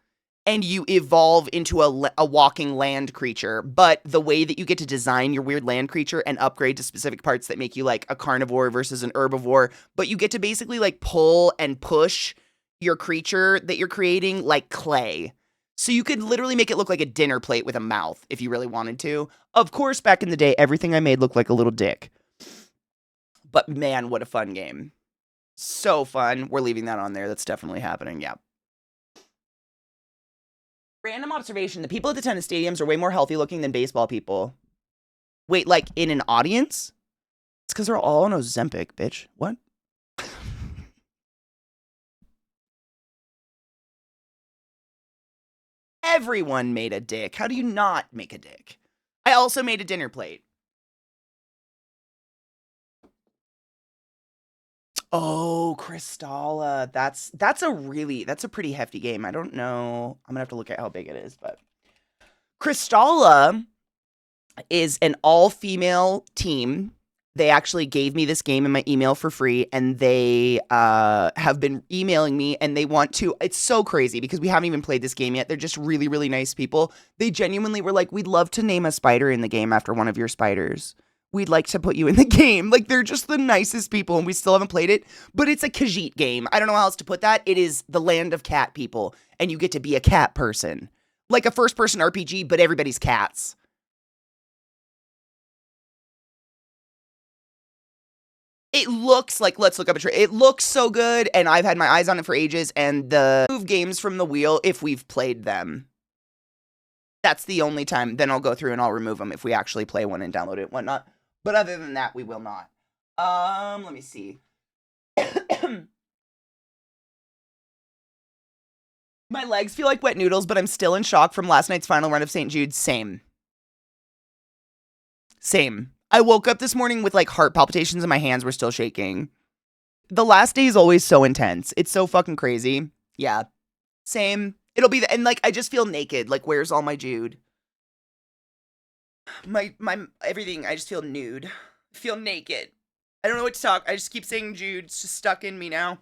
and you evolve into a walking land creature. But the way that you get to design your weird land creature and upgrade to specific parts that make you like a carnivore versus an herbivore. But you get to basically like pull and push your creature that you're creating like clay. So you could literally make it look like a dinner plate with a mouth if you really wanted to. Of course, back in the day, everything I made looked like a little dick. But man, what a fun game. So fun. We're leaving that on there. That's definitely happening. Yeah. Random observation. The people at the tennis stadiums are way more healthy looking than baseball people. Wait, like in an audience? It's because they're all on Ozempic, bitch. What? Everyone made a dick. How do you not make a dick? I also made a dinner plate. Oh, Crystalla. That's a pretty hefty game. I don't know. I'm gonna have to look at how big it is, but Crystalla is an all-female team. They actually gave me this game in my email for free, and they have been emailing me, and they want to. It's so crazy because we haven't even played this game yet. They're just really, really nice people. They genuinely were like, we'd love to name a spider in the game after one of your spiders. We'd like to put you in the game. Like, they're just the nicest people, and we still haven't played it. But it's a Khajiit game. I don't know how else to put that. It is the land of cat people, and you get to be a cat person. Like a first-person RPG, but everybody's cats. It looks like, let's look up a trailer. It looks so good, and I've had my eyes on it for ages, and the move games from the wheel, if we've played them. That's the only time. Then I'll go through and I'll remove them if we actually play one and download it and whatnot. But other than that, we will not. Let me see. My legs feel like wet noodles, but I'm still in shock from last night's final run of St. Jude's. Same. I woke up this morning with like heart palpitations and my hands were still shaking. The last day is always so intense. It's so fucking crazy. Yeah. Same. It'll be and like I just feel naked. Like where's all my Jude? My everything. I just feel nude. I feel naked. I don't know what to talk. I just keep saying Jude. It's just stuck in me now.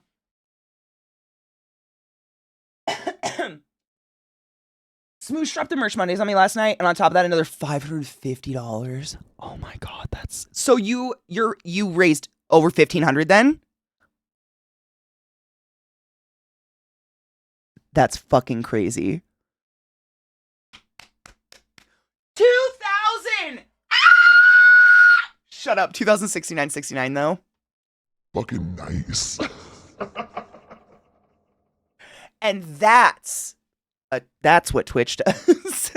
Smoosh dropped the merch Mondays on me last night, and on top of that, another $550. Oh my god, that's so you raised over $1,500 then? That's fucking crazy. 2,000! Ah! Shut up. 2,069.69 though. Fucking nice. And that's what Twitch does.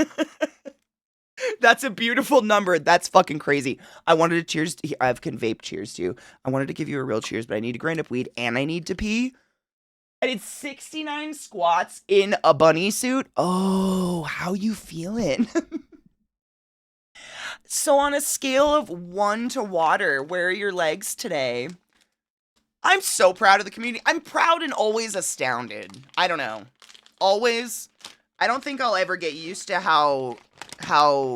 That's a beautiful number. That's fucking crazy. I wanted to cheers. I can vape cheers to you. I wanted to give you a real cheers, but I need to grind up weed and I need to pee. I did 69 squats in a bunny suit. Oh, how you feeling? So on a scale of 1 to water, where are your legs today? I'm so proud of the community. I'm proud and always astounded. I don't know. Always. I don't think I'll ever get used to how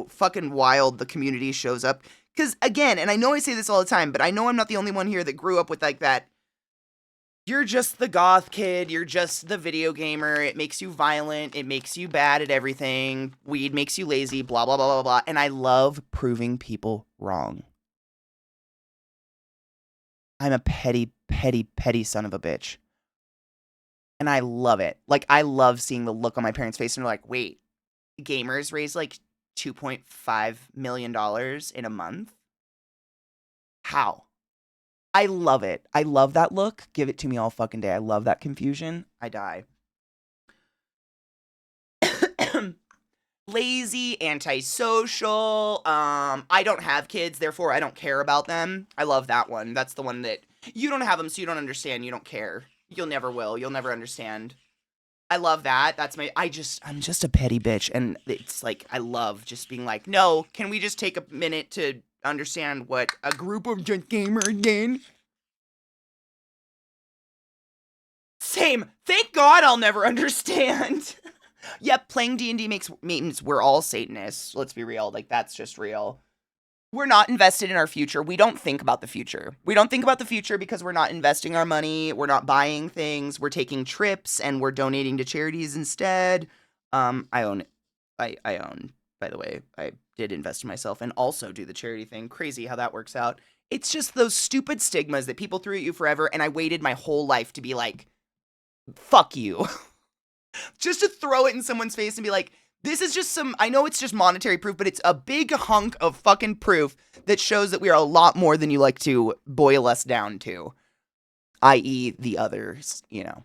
fucking wild the community shows up. Because, again, and I know I say this all the time, but I know I'm not the only one here that grew up with, like, that. You're just the goth kid. You're just the video gamer. It makes you violent. It makes you bad at everything. Weed makes you lazy, blah, blah, blah, blah, blah. And I love proving people wrong. I'm a petty, petty, petty son of a bitch. And I love it. Like, I love seeing the look on my parents' face and they're like, wait, gamers raise like $2.5 million in a month? How? I love it. I love that look. Give it to me all fucking day. I love that confusion. I die. Lazy, antisocial. I don't have kids, therefore I don't care about them. I love that one. That's the one that you don't have them, so you don't understand. You don't care. You'll never will. You'll never understand. I love that. That's my. I'm just a petty bitch, and it's like I love just being like, no. Can we just take a minute to understand what a group of just gamers did? Same. Thank God I'll never understand. Yep, playing D&D means we're all Satanists. Let's be real. Like, that's just real. We're not invested in our future. We don't think about the future. We don't think about the future because we're not investing our money. We're not buying things. We're taking trips and we're donating to charities instead. I own, by the way. I did invest in myself and also do the charity thing. Crazy how that works out. It's just those stupid stigmas that people threw at you forever, and I waited my whole life to be like, fuck you. Just to throw it in someone's face and be like, this is just some, I know it's just monetary proof, but it's a big hunk of fucking proof that shows that we are a lot more than you like to boil us down to. I.e. the others, you know.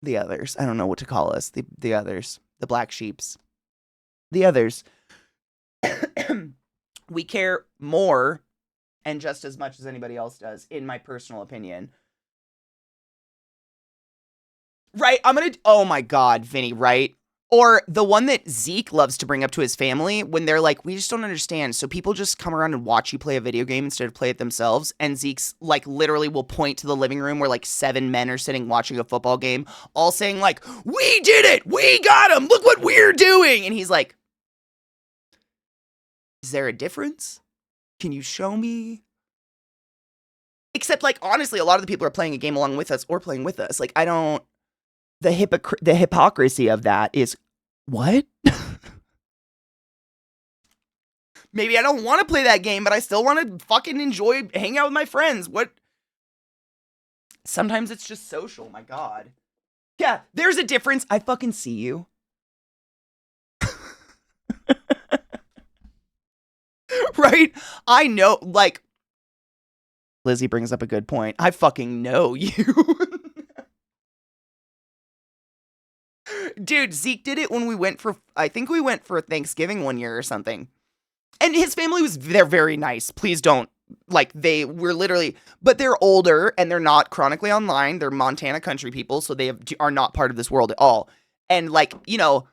The others. I don't know what to call us. The others. The black sheeps. The others. We care more and just as much as anybody else does, in my personal opinion. Right? Oh my God, Vinny, right? Or the one that Zeke loves to bring up to his family when they're like, we just don't understand. So people just come around and watch you play a video game instead of play it themselves. And Zeke's like literally will point to the living room where like 7 men are sitting watching a football game, all saying like, we did it. We got him. Look what we're doing. And he's like, is there a difference? Can you show me? Except like, honestly, a lot of the people are playing a game along with us or playing with us. Like, I don't. The hypocrisy of that is, what? Maybe I don't want to play that game, but I still want to fucking enjoy hanging out with my friends. What? Sometimes it's just social, my God. Yeah, there's a difference. I fucking see you. Right? I know, like, Lizzie brings up a good point. I fucking know you. Dude, Zeke did it when we went for, I think we went for Thanksgiving one year or something. And his family they're very nice. Please don't, like, they were literally, but they're older and they're not chronically online. They're Montana country people, so they are not part of this world at all. And, like, you know,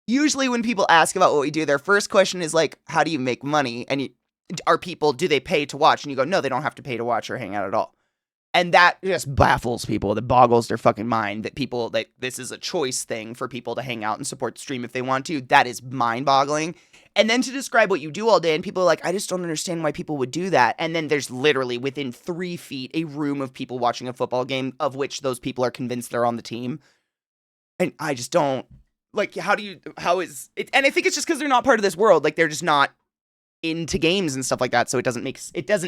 usually when people ask about what we do, their first question is, like, how do you make money? And do they pay to watch? And you go, no, they don't have to pay to watch or hang out at all. And that just baffles people. That boggles their fucking mind that people, like, this is a choice thing for people to hang out and support the stream if they want to. That is mind-boggling. And then to describe what you do all day, and people are like, I just don't understand why people would do that. And then there's literally within 3 feet a room of people watching a football game, of which those people are convinced they're on the team. And I just don't, like, how is it? And I think it's just because they're not part of this world. Like, they're just not into games and stuff like that, so it doesn't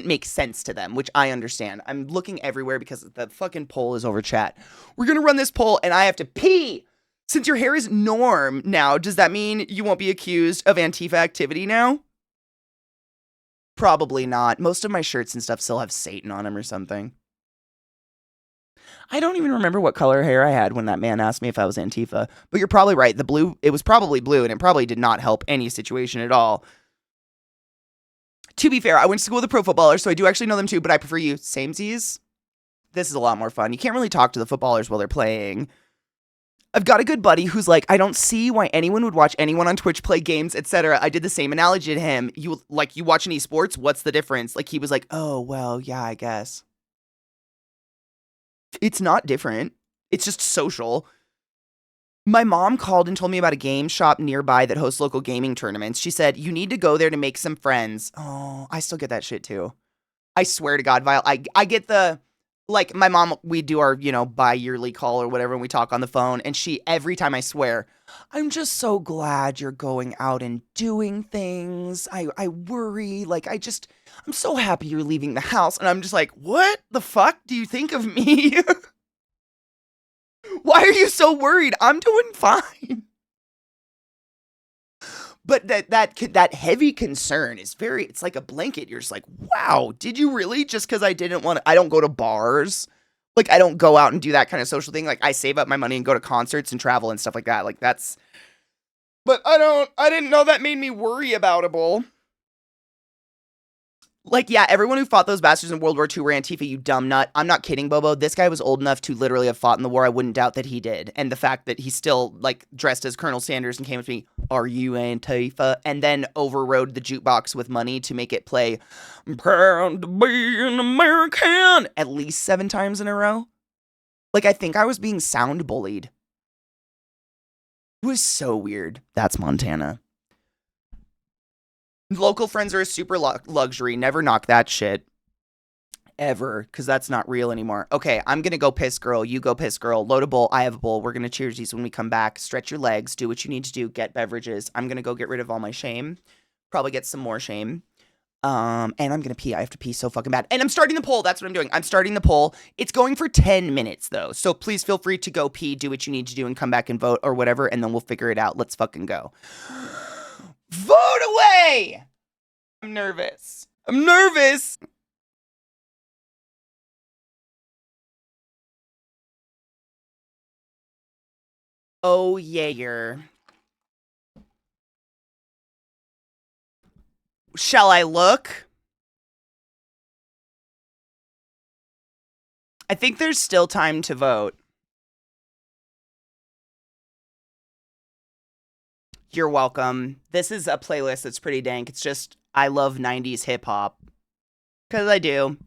make sense to them, which I understand. I'm looking everywhere because the fucking poll is over chat. We're gonna run this poll and I have to pee. Since your hair is norm now, does that mean you won't be accused of Antifa activity now? Probably not. Most of my shirts and stuff still have Satan on them or something. I don't even remember what color hair I had when that man asked me if I was Antifa, but you're probably right. The blue, it was probably blue, and it probably did not help any situation at all. To be fair, I went to school with a pro footballer, so I do actually know them too, but I prefer you. Samesies. This is a lot more fun. You can't really talk to the footballers while they're playing. I've got a good buddy who's like, I don't see why anyone would watch anyone on Twitch play games, etc. I did the same analogy to him. You watch any sports? What's the difference? Like, he was like, oh, well, yeah, I guess. It's not different. It's just social. My mom called and told me about a game shop nearby that hosts local gaming tournaments. She said, you need to go there to make some friends. Oh, I still get that shit too. I swear to God, Vile, I get the, like, my mom, we do our, bi-yearly call or whatever, and we talk on the phone, and she, every time, I swear, I'm just so glad you're going out and doing things. I worry, like, I'm so happy you're leaving the house. And I'm just like, what the fuck do you think of me? Why are you so worried? I'm doing fine. But that heavy concern is it's like a blanket. You're just like, wow, did you really? Just because I don't go to bars. Like, I don't go out and do that kind of social thing. Like, I save up my money and go to concerts and travel and stuff like that. Like, but I didn't know that made me worryable. Like, yeah, everyone who fought those bastards in World War II were Antifa, you dumb nut. I'm not kidding, Bobo. This guy was old enough to literally have fought in the war. I wouldn't doubt that he did. And the fact that he still, like, dressed as Colonel Sanders and came up to me, are you Antifa? And then overrode the jukebox with money to make it play, I'm proud to be an American, at least 7 times in a row. Like, I think I was being sound bullied. It was so weird. That's Montana. Local friends are a super luxury. Never knock that shit. Ever. Because that's not real anymore. Okay, I'm going to go piss, girl. You go piss, girl. Load a bowl. I have a bowl. We're going to cheers these when we come back. Stretch your legs. Do what you need to do. Get beverages. I'm going to go get rid of all my shame. Probably get some more shame. And I'm gonna pee. I have to pee so fucking bad. And I'm starting the poll. That's what I'm doing. I'm starting the poll. It's going for 10 minutes though. So please feel free to go pee, do what you need to do, and come back and vote or whatever, and then we'll figure it out. Let's fucking go. Vote away! I'm nervous. I'm nervous. Oh yeah. Shall I look? I think there's still time to vote. You're welcome. This is a playlist that's pretty dank. It's just, I love 90s hip hop. Because I do.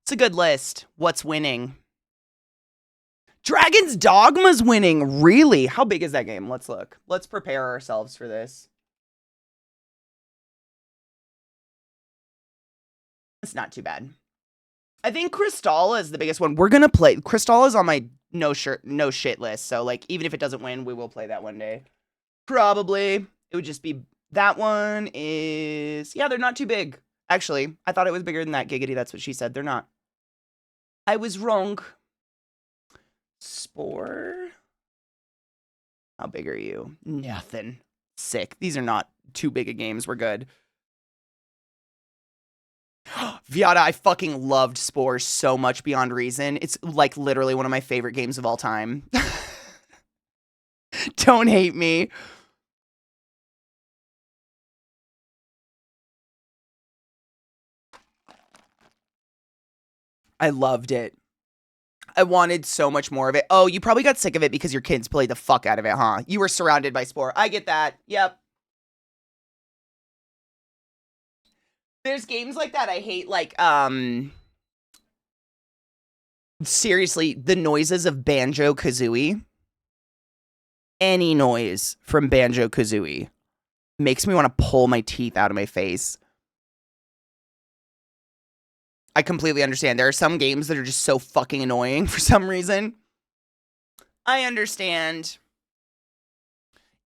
It's a good list. What's winning? Dragon's Dogma's winning. Really? How big is that game? Let's look. Let's prepare ourselves for this. It's not too bad. I think Crystalla is the biggest one. We're gonna play. Crystalla is on my no shit list. So like, even if it doesn't win, we will play that one day. Probably. It would just be, that one is, yeah, they're not too big. Actually, I thought it was bigger than that. Giggity, that's what she said. They're not. I was wrong. Spore? How big are you? Nothing. Sick. These are not too big of games. We're good. Viata, I fucking loved Spore so much beyond reason. It's like literally one of my favorite games of all time. Don't hate me. I loved it. I wanted so much more of it. Oh, you probably got sick of it because your kids played the fuck out of it, huh? You were surrounded by Spore. I get that. Yep. There's games like that I hate, like, seriously, the noises of Banjo-Kazooie. Any noise from Banjo-Kazooie makes me want to pull my teeth out of my face. I completely understand. There are some games that are just so fucking annoying for some reason. I understand.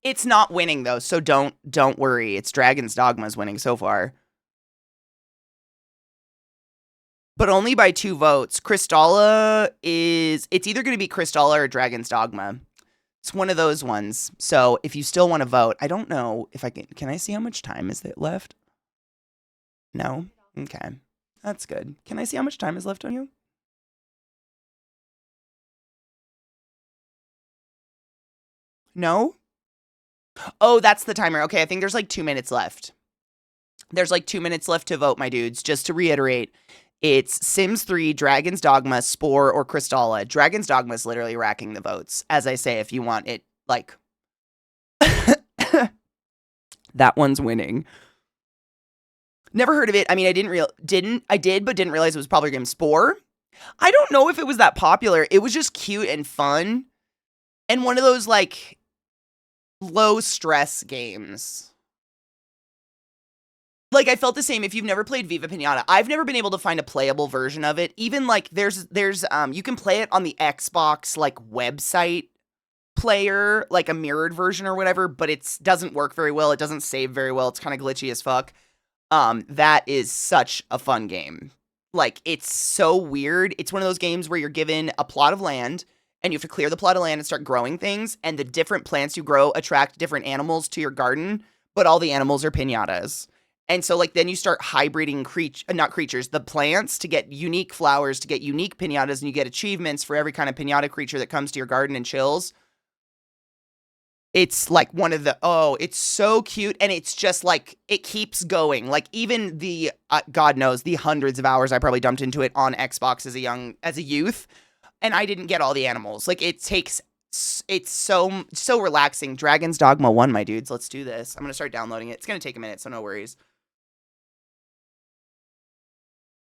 It's not winning though, so don't worry. It's Dragon's Dogma's winning so far. But only by 2 votes. Crystalla is, it's either going to be Crystalla or Dragon's Dogma. It's one of those ones. So if you still want to vote, I don't know if I can I see how much time is it left? No? Okay. That's good. Can I see how much time is left on you? No? Oh, that's the timer. Okay, I think there's like 2 minutes left. There's like 2 minutes left to vote, my dudes. Just to reiterate, it's Sims 3, Dragon's Dogma, Spore, or Crystalla. Dragon's Dogma is literally racking the votes. As I say, if you want it, like... that one's winning. Never heard of it. I mean, I did, but didn't realize it was probably game Spore. I don't know if it was that popular. It was just cute and fun. And one of those, like, low-stress games. Like, I felt the same if you've never played Viva Pinata. I've never been able to find a playable version of it. Even, like, there's you can play it on the Xbox, like, website player, like a mirrored version or whatever, but it doesn't work very well. It doesn't save very well. It's kind of glitchy as fuck. That is such a fun game. Like, it's so weird. It's one of those games where you're given a plot of land, and you have to clear the plot of land and start growing things, and the different plants you grow attract different animals to your garden, but all the animals are pinatas. And so, like, then you start hybriding the plants to get unique flowers, to get unique pinatas, and you get achievements for every kind of pinata creature that comes to your garden and chills. It's like one of the, oh, it's so cute. And it's just like, it keeps going. Like even the, God knows, the hundreds of hours I probably dumped into it on Xbox as a youth. And I didn't get all the animals. Like it takes, it's so relaxing. Dragon's Dogma 1, my dudes. Let's do this. I'm going to start downloading it. It's going to take a minute, so no worries.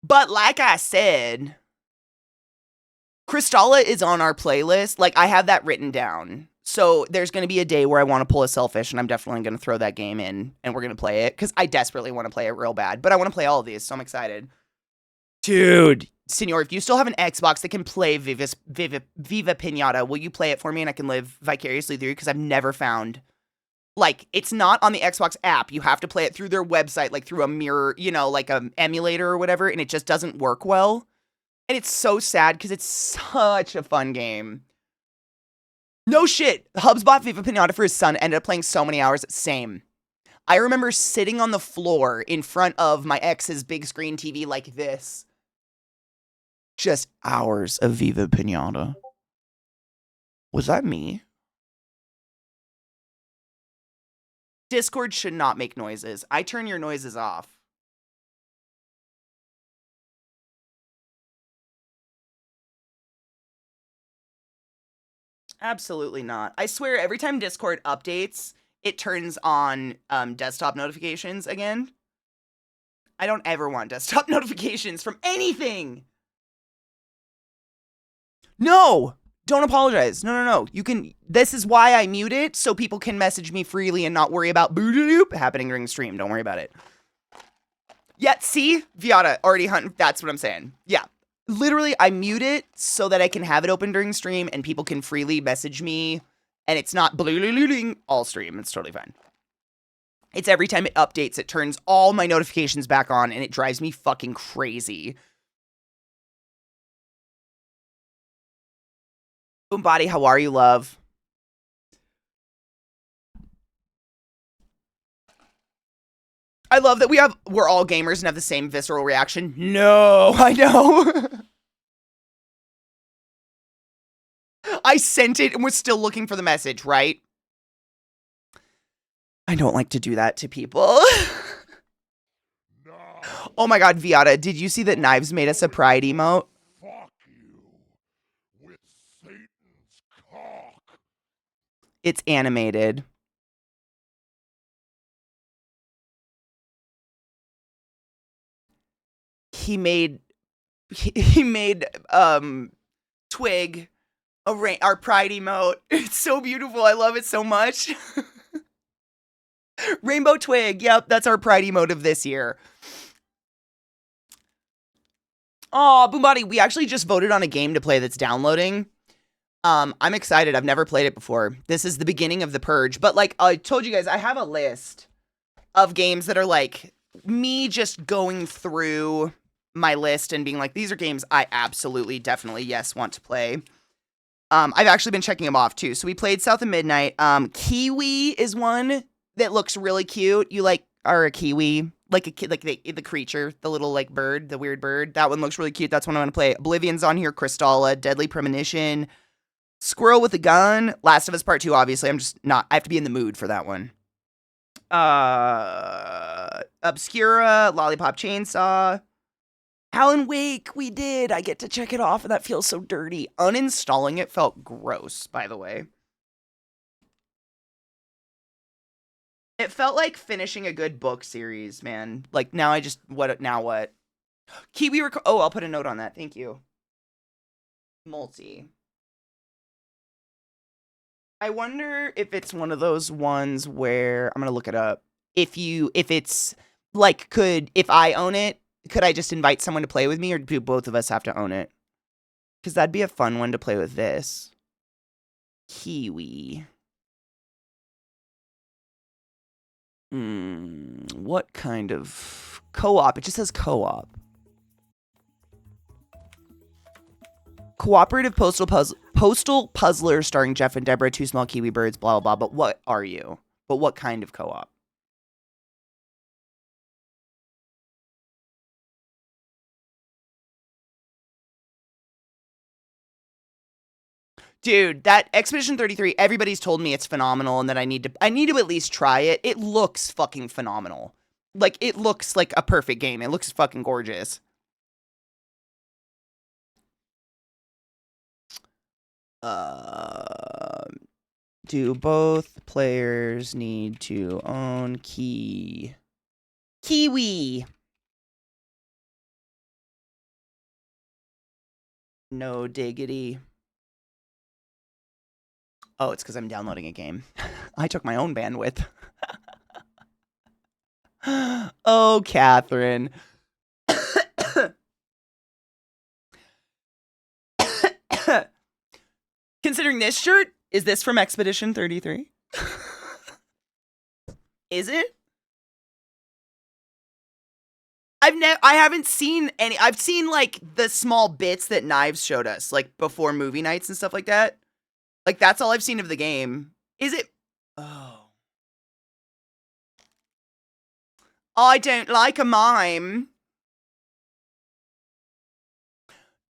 But like I said, Crystalla is on our playlist. Like I have that written down. So there's going to be a day where I want to pull a Selfish, and I'm definitely going to throw that game in, and we're going to play it, because I desperately want to play it real bad. But I want to play all of these, so I'm excited. Dude, Senor, if you still have an Xbox that can play Viva Pinata, will you play it for me, and I can live vicariously through you? Because I've never found Like, it's not on the Xbox app. You have to play it through their website, like through a mirror, you know, like an emulator or whatever, and it just doesn't work well. And it's so sad because it's such a fun game. No shit. Hubs bought Viva Pinata for his son, ended up playing so many hours. Same. I remember sitting on the floor in front of my ex's big screen TV like this. Just hours of Viva Pinata. Was that me? Discord should not make noises. I turn your noises off. Absolutely not. I swear, every time Discord updates, it turns on desktop notifications again. I don't ever want desktop notifications from anything. No! Don't apologize. No. You can. This is why I mute it, so people can message me freely and not worry about boo-doop happening during stream. Don't worry about it. Yeah, see? Viata already hunting. That's what I'm saying. Yeah. Literally, I mute it so that I can have it open during stream and people can freely message me and it's not all stream. It's totally fine. It's every time it updates, it turns all my notifications back on and it drives me fucking crazy. Boom Body, how are you, love? I love that we're all gamers and have the same visceral reaction. No, I know. I sent it and was still looking for the message, right? I don't like to do that to people. No. Oh my god, Viata, did you see that Knives made us a pride emote? Fuck you with Satan's cock. It's animated. He made Twig our pride emote. It's so beautiful. I love it so much. Rainbow Twig. Yep, that's our pride emote of this year. Oh, Boombody, we actually just voted on a game to play that's downloading. I'm excited. I've never played it before. This is the beginning of the purge. But like I told you guys, I have a list of games that are like me just going through my list and being like, these are games I absolutely, definitely, yes, want to play. I've actually been checking them off too. So we played South of Midnight. Kiwi is one that looks really cute. You like are a kiwi, like a kid, like the creature, the little like bird, the weird bird. That one looks really cute. That's one I want to play. Oblivion's on here. Crystalla, Deadly Premonition, Squirrel with a Gun, Last of Us Part 2. Obviously, I'm just not. I have to be in the mood for that one. Obscura, Lollipop Chainsaw. Alan Wake, we did. I get to check it off, and that feels so dirty. Uninstalling it felt gross, by the way. It felt like finishing a good book series, man. Like, now I just, now what? Kiwi, oh, I'll put a note on that. Thank you. Multi. I wonder if it's one of those ones where, I'm going to look it up. If it's, like, if I own it, could I just invite someone to play with me, or do both of us have to own it? Because that'd be a fun one to play with this. Kiwi. What kind of co-op? It just says co-op. Cooperative postal puzzler starring Jeff and Deborah, two small kiwi birds, blah, blah, blah. But what are you? But what kind of co-op? Dude, that Expedition 33, everybody's told me it's phenomenal and that I need to at least try it. It looks fucking phenomenal. Like, it looks like a perfect game. It looks fucking gorgeous. Do both players need to own Kiwi? No diggity. Oh, it's because I'm downloading a game. I took my own bandwidth. Oh, Catherine. Considering this shirt, is this from Expedition 33? Is it? I haven't seen any. I've seen like the small bits that Knives showed us, like before movie nights and stuff like that. Like that's all I've seen of the game. Is it? Oh. I don't like a mime.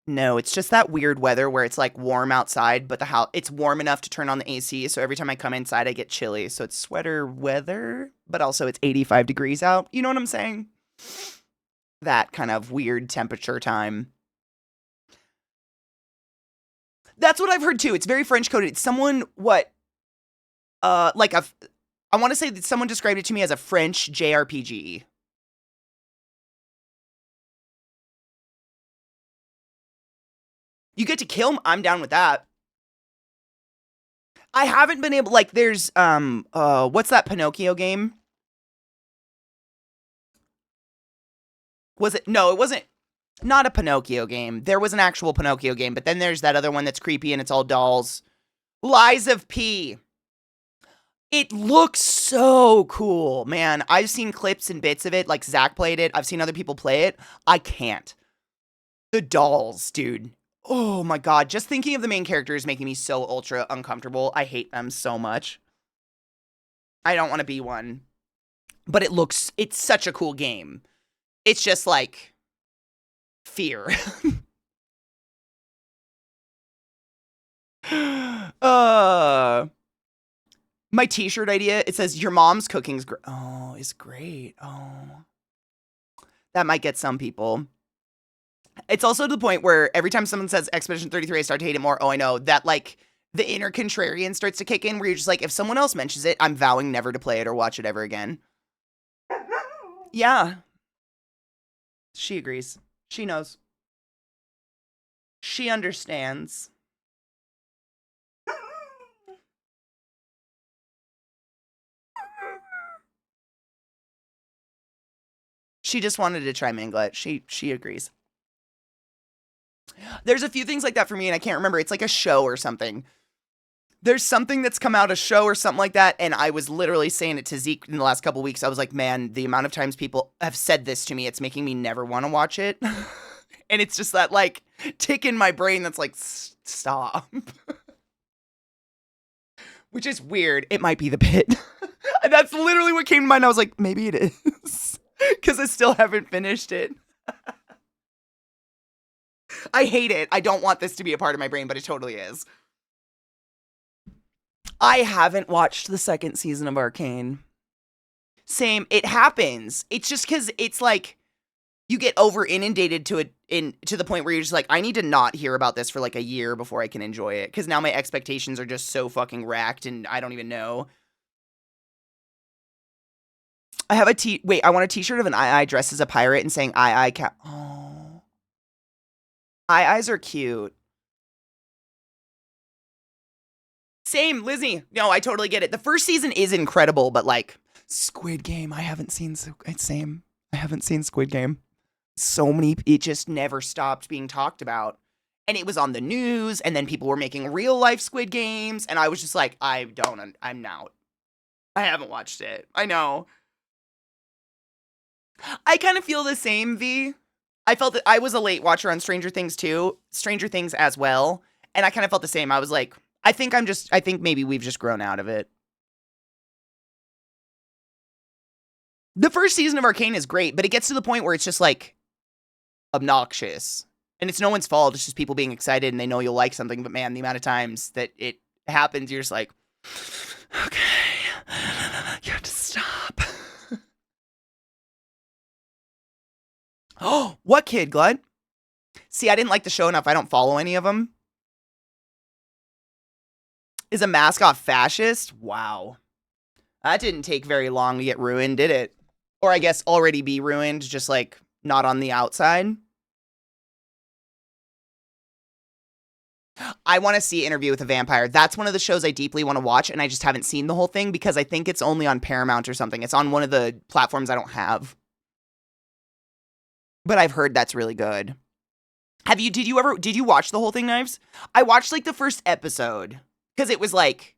No, it's just that weird weather where it's like warm outside, but the house it's warm enough to turn on the AC. So every time I come inside, I get chilly. So it's sweater weather, but also it's 85 degrees out. You know what I'm saying? That kind of weird temperature time. That's what I've heard too. It's very French coded. It's someone what like a I want to say that someone described it to me as a French JRPG. You get to kill 'em, I'm down with that. I haven't been able like there's what's that Pinocchio game? Was it? No, it wasn't. Not a Pinocchio game. There was an actual Pinocchio game, but then there's that other one that's creepy and it's all dolls. Lies of P. It looks so cool, man. I've seen clips and bits of it, like Zach played it. I've seen other people play it. I can't. The dolls, dude. Oh my god. Just thinking of the main character is making me so ultra uncomfortable. I hate them so much. I don't want to be one. But it's such a cool game. It's just like fear. My t-shirt idea, it says your mom's cooking's is great. Oh. That might get some people. It's also to the point where every time someone says Expedition 33, I start to hate it more. Oh, I know. That like the inner contrarian starts to kick in where you're just like, if someone else mentions it, I'm vowing never to play it or watch it ever again. Yeah. She agrees. She knows. She understands. She just wanted to try Manglet. She agrees. There's a few things like that for me, and I can't remember. It's like a show or something. There's something that's come out, a show or something like that, and I was literally saying it to Zeke in the last couple weeks. I was like, man, the amount of times people have said this to me, it's making me never want to watch it. And it's just that, like, tick in my brain that's like, stop. Which is weird. It might be The Pit. That's literally what came to mind. I was like, maybe it is. Because I still haven't finished it. I hate it. I don't want this to be a part of my brain, but it totally is. I haven't watched the second season of Arcane. Same. It happens. It's just because it's like you get over inundated to it to the point where you're just like, I need to not hear about this for like a year before I can enjoy it. Because now my expectations are just so fucking racked and I don't even know. I have I want a t-shirt of an II dressed as a pirate and saying II cap. Oh. IIs are cute. Same, Lizzie. No, I totally get it. The first season is incredible, but like Squid Game, I haven't seen. Same. I haven't seen Squid Game. So many, it just never stopped being talked about. And it was on the news, and then people were making real life Squid Games, and I was just like, I'm out. I haven't watched it. I know. I kind of feel the same, V. I felt that I was a late watcher on Stranger Things too. Stranger Things as well. And I kind of felt the same. I was like, I think maybe we've just grown out of it. The first season of Arcane is great, but it gets to the point where it's just like obnoxious. And it's no one's fault. It's just people being excited and they know you'll like something. But man, the amount of times that it happens, you're just like, okay, you have to stop. Oh, what kid, Glut? See, I didn't like the show enough. I don't follow any of them. Is a mascot fascist? Wow. That didn't take very long to get ruined, did it? Or I guess already be ruined, just like not on the outside. I want to see Interview with a Vampire. That's one of the shows I deeply want to watch, and I just haven't seen the whole thing because I think it's only on Paramount or something. It's on one of the platforms I don't have. But I've heard that's really good. Did you watch the whole thing, Knives? I watched like the first episode because it was like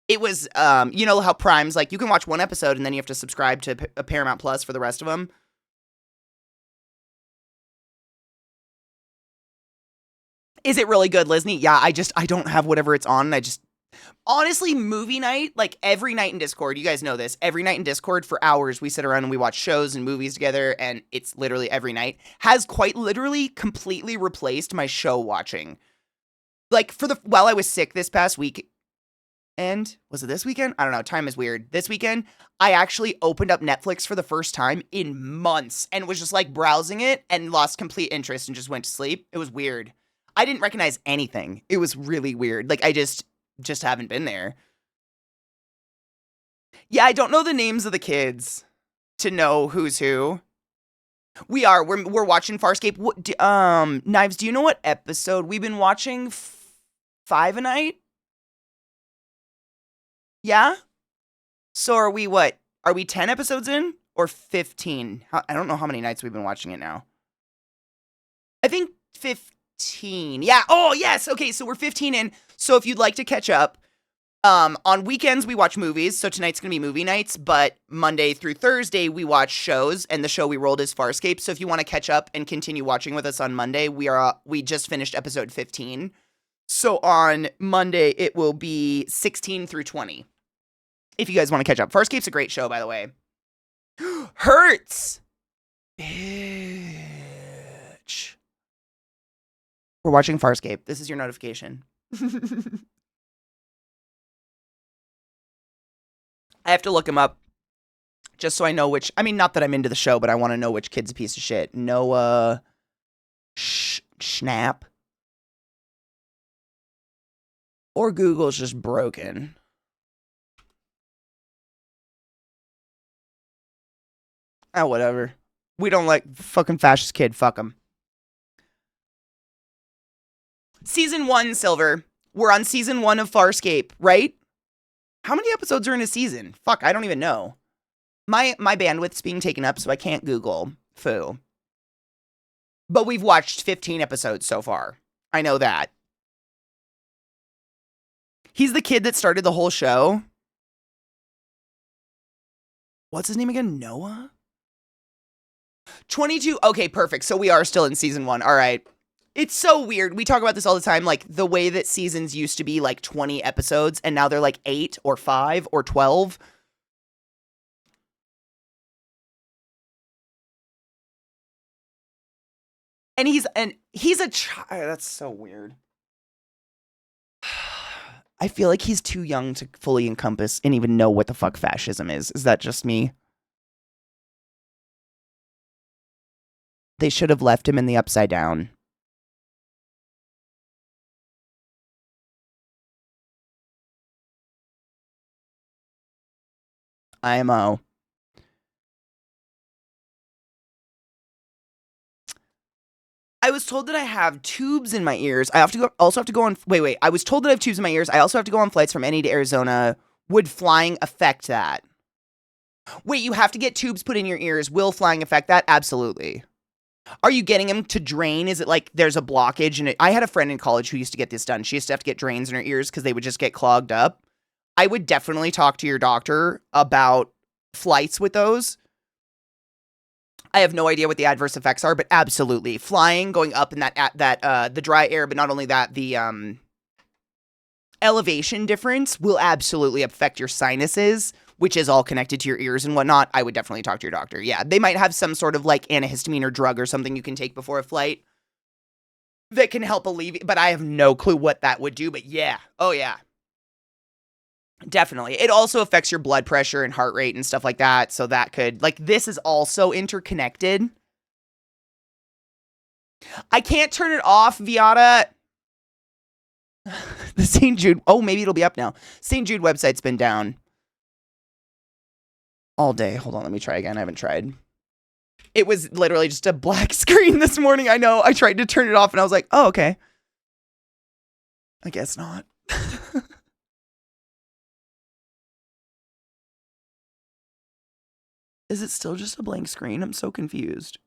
It was, you know how Prime's like, you can watch one episode and then you have to subscribe to Paramount Plus for the rest of them? Is it really good, Lisney? Yeah, I don't have whatever it's on, and honestly, movie night, like every night in Discord, you guys know this, every night in Discord for hours, we sit around and we watch shows and movies together, and it's literally every night, has quite literally completely replaced my show watching. Like, while I was sick this past week, and was it this weekend? I don't know. Time is weird. This weekend, I actually opened up Netflix for the first time in months and was just like browsing it and lost complete interest and just went to sleep. It was weird. I didn't recognize anything. It was really weird. Like I just haven't been there. Yeah, I don't know the names of the kids to know who's who. We're watching Farscape. Knives, do you know what episode we've been watching? 5 a night? Yeah? So are we what? Are we 10 episodes in or 15? I don't know how many nights we've been watching it now. I think 15. Yeah. Oh, yes. Okay, so we're 15 in. So if you'd like to catch up, on weekends we watch movies. So tonight's going to be movie nights, but Monday through Thursday we watch shows, and the show we rolled is Farscape. So if you want to catch up and continue watching with us on Monday, we just finished episode 15. So on Monday it will be 16 through 20. If you guys want to catch up. Farscape's a great show, by the way. Hurts! Bitch. We're watching Farscape. This is your notification. I have to look him up just so I know which. I mean, not that I'm into the show, but I want to know which kid's a piece of shit. Noah Schnapp. Or Google's just broken. Oh, whatever. We don't like fucking fascist kid. Fuck him. Season 1, Silver. We're on season 1 of Farscape, right? How many episodes are in a season? Fuck, I don't even know. My bandwidth's being taken up, so I can't Google. Foo. But we've watched 15 episodes so far. I know that. He's the kid that started the whole show. What's his name again? Noah? 22. Okay, perfect. So we are still in season 1. All right. It's so weird. We talk about this all the time. Like the way that seasons used to be like 20 episodes and now they're like 8 or 5 or 12. And he's a child. That's so weird. I feel like he's too young to fully encompass and even know what the fuck fascism is. Is that just me? They should have left him in the upside down. IMO. I was told that I have tubes in my ears. I have to also have to go on. Wait. I was told that I have tubes in my ears. I also have to go on flights from NA to Arizona. Would flying affect that? Wait, you have to get tubes put in your ears. Will flying affect that? Absolutely. Are you getting them to drain? Is it like there's a blockage? And I had a friend in college who used to get this done. She used to have to get drains in her ears because they would just get clogged up. I would definitely talk to your doctor about flights with those. I have no idea what the adverse effects are, but absolutely. Flying, going up in the dry air, but not only that, the elevation difference will absolutely affect your sinuses, which is all connected to your ears and whatnot. I would definitely talk to your doctor. Yeah, they might have some sort of like antihistamine or drug or something you can take before a flight that can help alleviate, but I have no clue what that would do. But yeah, oh yeah. Definitely. It also affects your blood pressure and heart rate and stuff like that. So that could, like, this is also interconnected. I can't turn it off, Viata. The St. Jude. Oh, maybe it'll be up now. St. Jude website's been down all day. Hold on, let me try again. I haven't tried. It was literally just a black screen this morning. I know. I tried to turn it off and I was like, oh, okay. I guess not. Is it still just a blank screen? I'm so confused.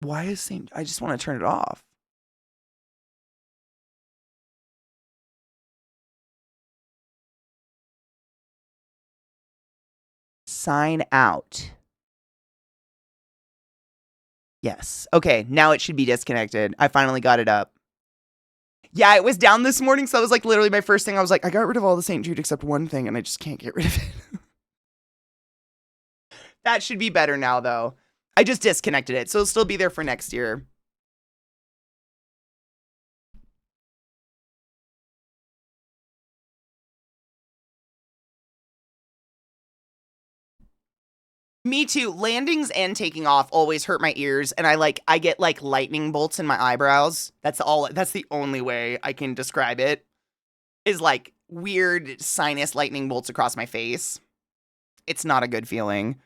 Why is St. I just want to turn it off. Sign out. Yes. Okay, now it should be disconnected. I finally got it up. Yeah, it was down this morning, so it was like literally my first thing. I was like, I got rid of all the St. Jude except one thing, and I just can't get rid of it. That should be better now, though. I just disconnected it, so it'll still be there for next year. Me too. Landings and taking off always hurt my ears, and I get like lightning bolts in my eyebrows. That's the only way I can describe it. Is like weird sinus lightning bolts across my face. It's not a good feeling.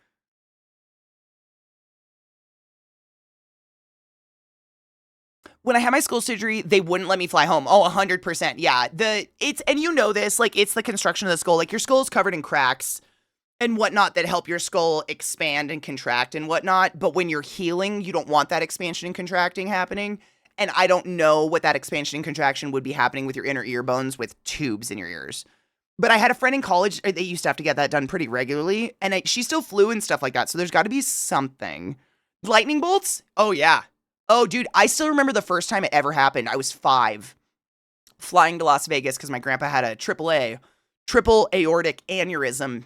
When I had my skull surgery, they wouldn't let me fly home. Oh, 100%. Yeah. And you know this, like it's the construction of the skull. Like your skull is covered in cracks and whatnot that help your skull expand and contract and whatnot. But when you're healing, you don't want that expansion and contracting happening. And I don't know what that expansion and contraction would be happening with your inner ear bones with tubes in your ears. But I had a friend in college, they used to have to get that done pretty regularly. And she still flew and stuff like that. So there's got to be something. Lightning bolts? Oh, yeah. Oh, dude, I still remember the first time it ever happened. I was 5, flying to Las Vegas because my grandpa had a triple aortic aneurysm.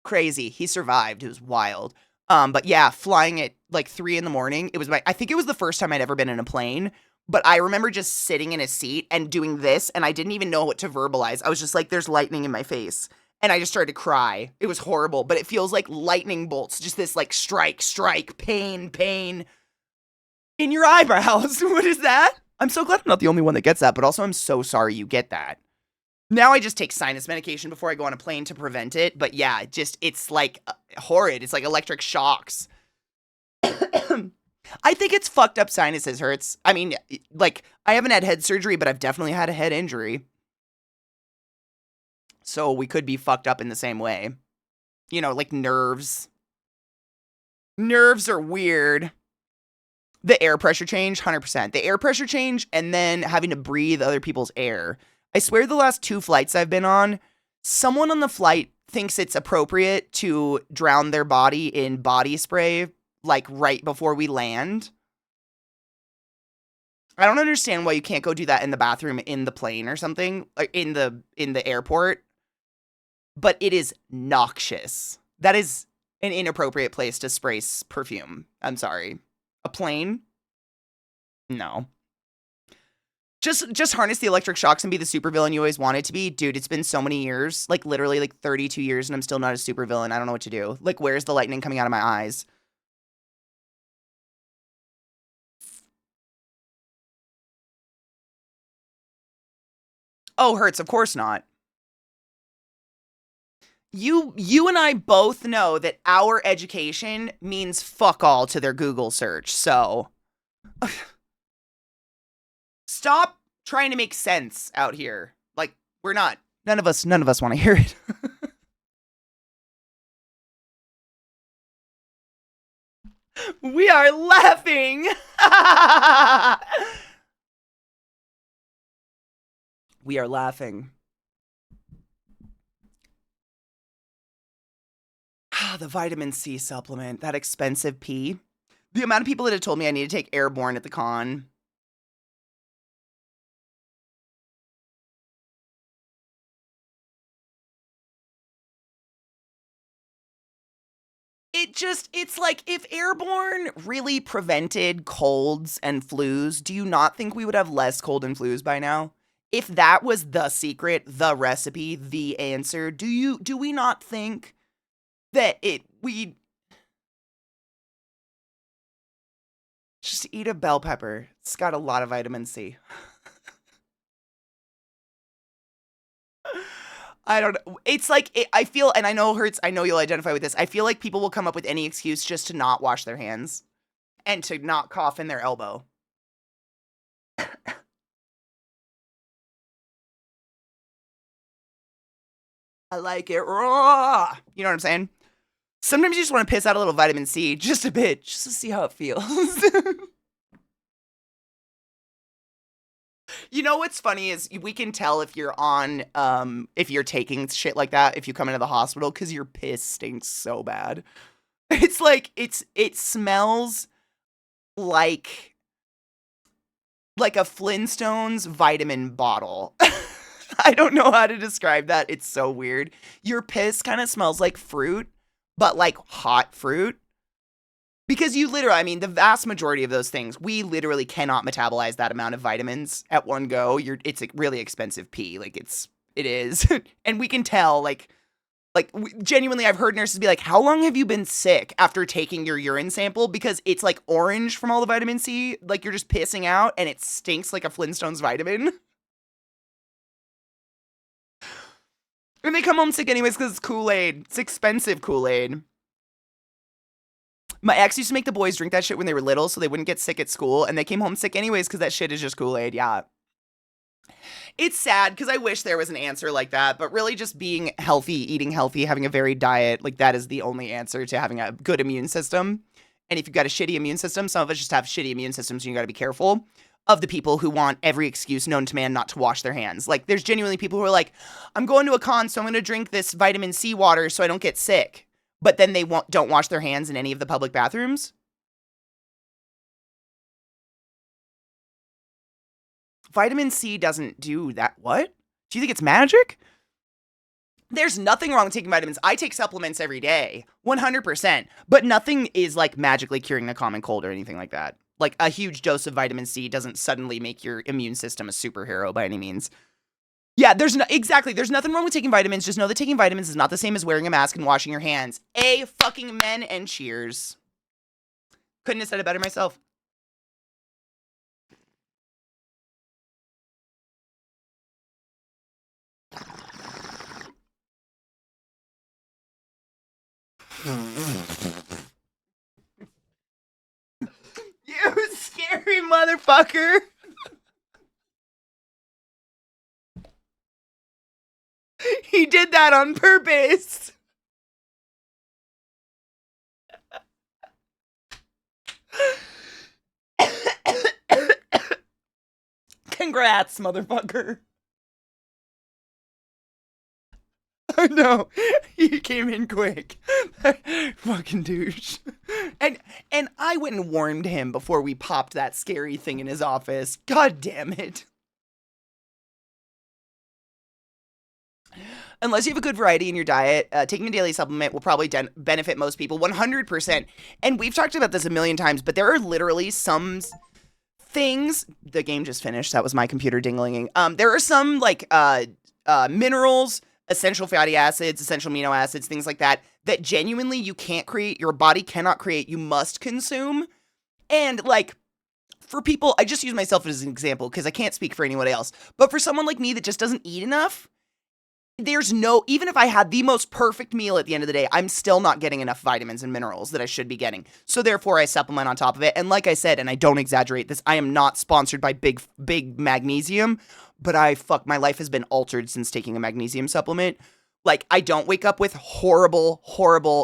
Crazy. He survived. It was wild. But yeah, flying at like 3 in the morning. I think it was the first time I'd ever been in a plane. But I remember just sitting in a seat and doing this, and I didn't even know what to verbalize. I was just like, there's lightning in my face. And I just started to cry. It was horrible, but it feels like lightning bolts. Just this like strike, pain in your eyebrows. What is that? I'm so glad I'm not the only one that gets that, but also I'm so sorry you get that. Now I just take sinus medication before I go on a plane to prevent it. But yeah, it's like horrid. It's like electric shocks. I think it's fucked up sinuses hurts. I mean, like, I haven't had head surgery, but I've definitely had a head injury. So we could be fucked up in the same way. You know, like nerves. Nerves are weird. The air pressure change, 100%. The air pressure change and then having to breathe other people's air. I swear the last 2 flights I've been on, someone on the flight thinks it's appropriate to drown their body in body spray, like right before we land. I don't understand why you can't go do that in the bathroom in the plane or something, like in the airport. But it is noxious. That is an inappropriate place to spray perfume. I'm sorry. A plane? No. Just harness the electric shocks and be the supervillain you always wanted to be. Dude, it's been so many years, like literally like 32 years, and I'm still not a supervillain. I don't know what to do. Like, where's the lightning coming out of my eyes? Oh, hurts, of course not. You and I both know that our education means fuck all to their Google search, so stop trying to make sense out here. Like, we're not. None of us want to hear it. We are laughing. We are laughing. The vitamin C supplement, that expensive pee. The amount of people that have told me I need to take Airborne at the con. It's like if Airborne really prevented colds and flus, do you not think we would have less cold and flus by now? If that was the secret, the recipe, the answer, do we not think that we just eat a bell pepper? It's got a lot of vitamin C. I don't know. It's like, I feel, and I know it hurts, I know you'll identify with this. I feel like people will come up with any excuse just to not wash their hands and to not cough in their elbow. I like it raw. You know what I'm saying? Sometimes you just want to piss out a little vitamin C, just a bit, just to see how it feels. You know what's funny is we can tell if you're on if you're taking shit like that if you come into the hospital cuz your piss stinks so bad. It's like it smells like like a Flintstones vitamin bottle. I don't know how to describe that. It's so weird. Your piss kind of smells like fruit, but like hot fruit. Because you literally, I mean, the vast majority of those things, we literally cannot metabolize that amount of vitamins at one go. It's a really expensive pee. Like it is. And we can tell, genuinely, I've heard nurses be like, how long have you been sick after taking your urine sample? Because it's like orange from all the vitamin C. Like you're just pissing out and it stinks like a Flintstones vitamin. And they come home sick anyways because it's Kool-Aid. It's expensive Kool-Aid. My ex used to make the boys drink that shit when they were little so they wouldn't get sick at school, and they came home sick anyways because that shit is just Kool-Aid, yeah. It's sad because I wish there was an answer like that, but really just being healthy, eating healthy, having a varied diet, like that is the only answer to having a good immune system. And if you've got a shitty immune system, some of us just have shitty immune systems and you gotta be careful of the people who want every excuse known to man not to wash their hands. Like there's genuinely people who are like, I'm going to a con, so I'm gonna drink this vitamin C water so I don't get sick. But then they don't wash their hands in any of the public bathrooms. Vitamin C doesn't do that. What? Do you think it's magic? There's nothing wrong with taking vitamins. I take supplements every day, 100%. But nothing is like magically curing a common cold or anything like that. Like a huge dose of vitamin C doesn't suddenly make your immune system a superhero by any means. Yeah, there's nothing wrong with taking vitamins. Just know that taking vitamins is not the same as wearing a mask and washing your hands. Fucking men and cheers. Couldn't have said it better myself. You scary motherfucker. He did that on purpose. Congrats, motherfucker. I know. He came in quick. Fucking douche. And I went and warned him before we popped that scary thing in his office. God damn it. Unless you have a good variety in your diet, taking a daily supplement will probably benefit most people 100%. And we've talked about this a million times, but there are literally some things. The game just finished. That was my computer ding-linging. There are some like minerals, essential fatty acids, essential amino acids, things like that genuinely you can't create, your body cannot create, you must consume. And like for people, I just use myself as an example because I can't speak for anyone else, but for someone like me that just doesn't eat enough, even if I had the most perfect meal at the end of the day, I'm still not getting enough vitamins and minerals that I should be getting. So therefore I supplement on top of it. And like I said, and I don't exaggerate this, I am not sponsored by big magnesium, but my life has been altered since taking a magnesium supplement. Like, I don't wake up with horrible,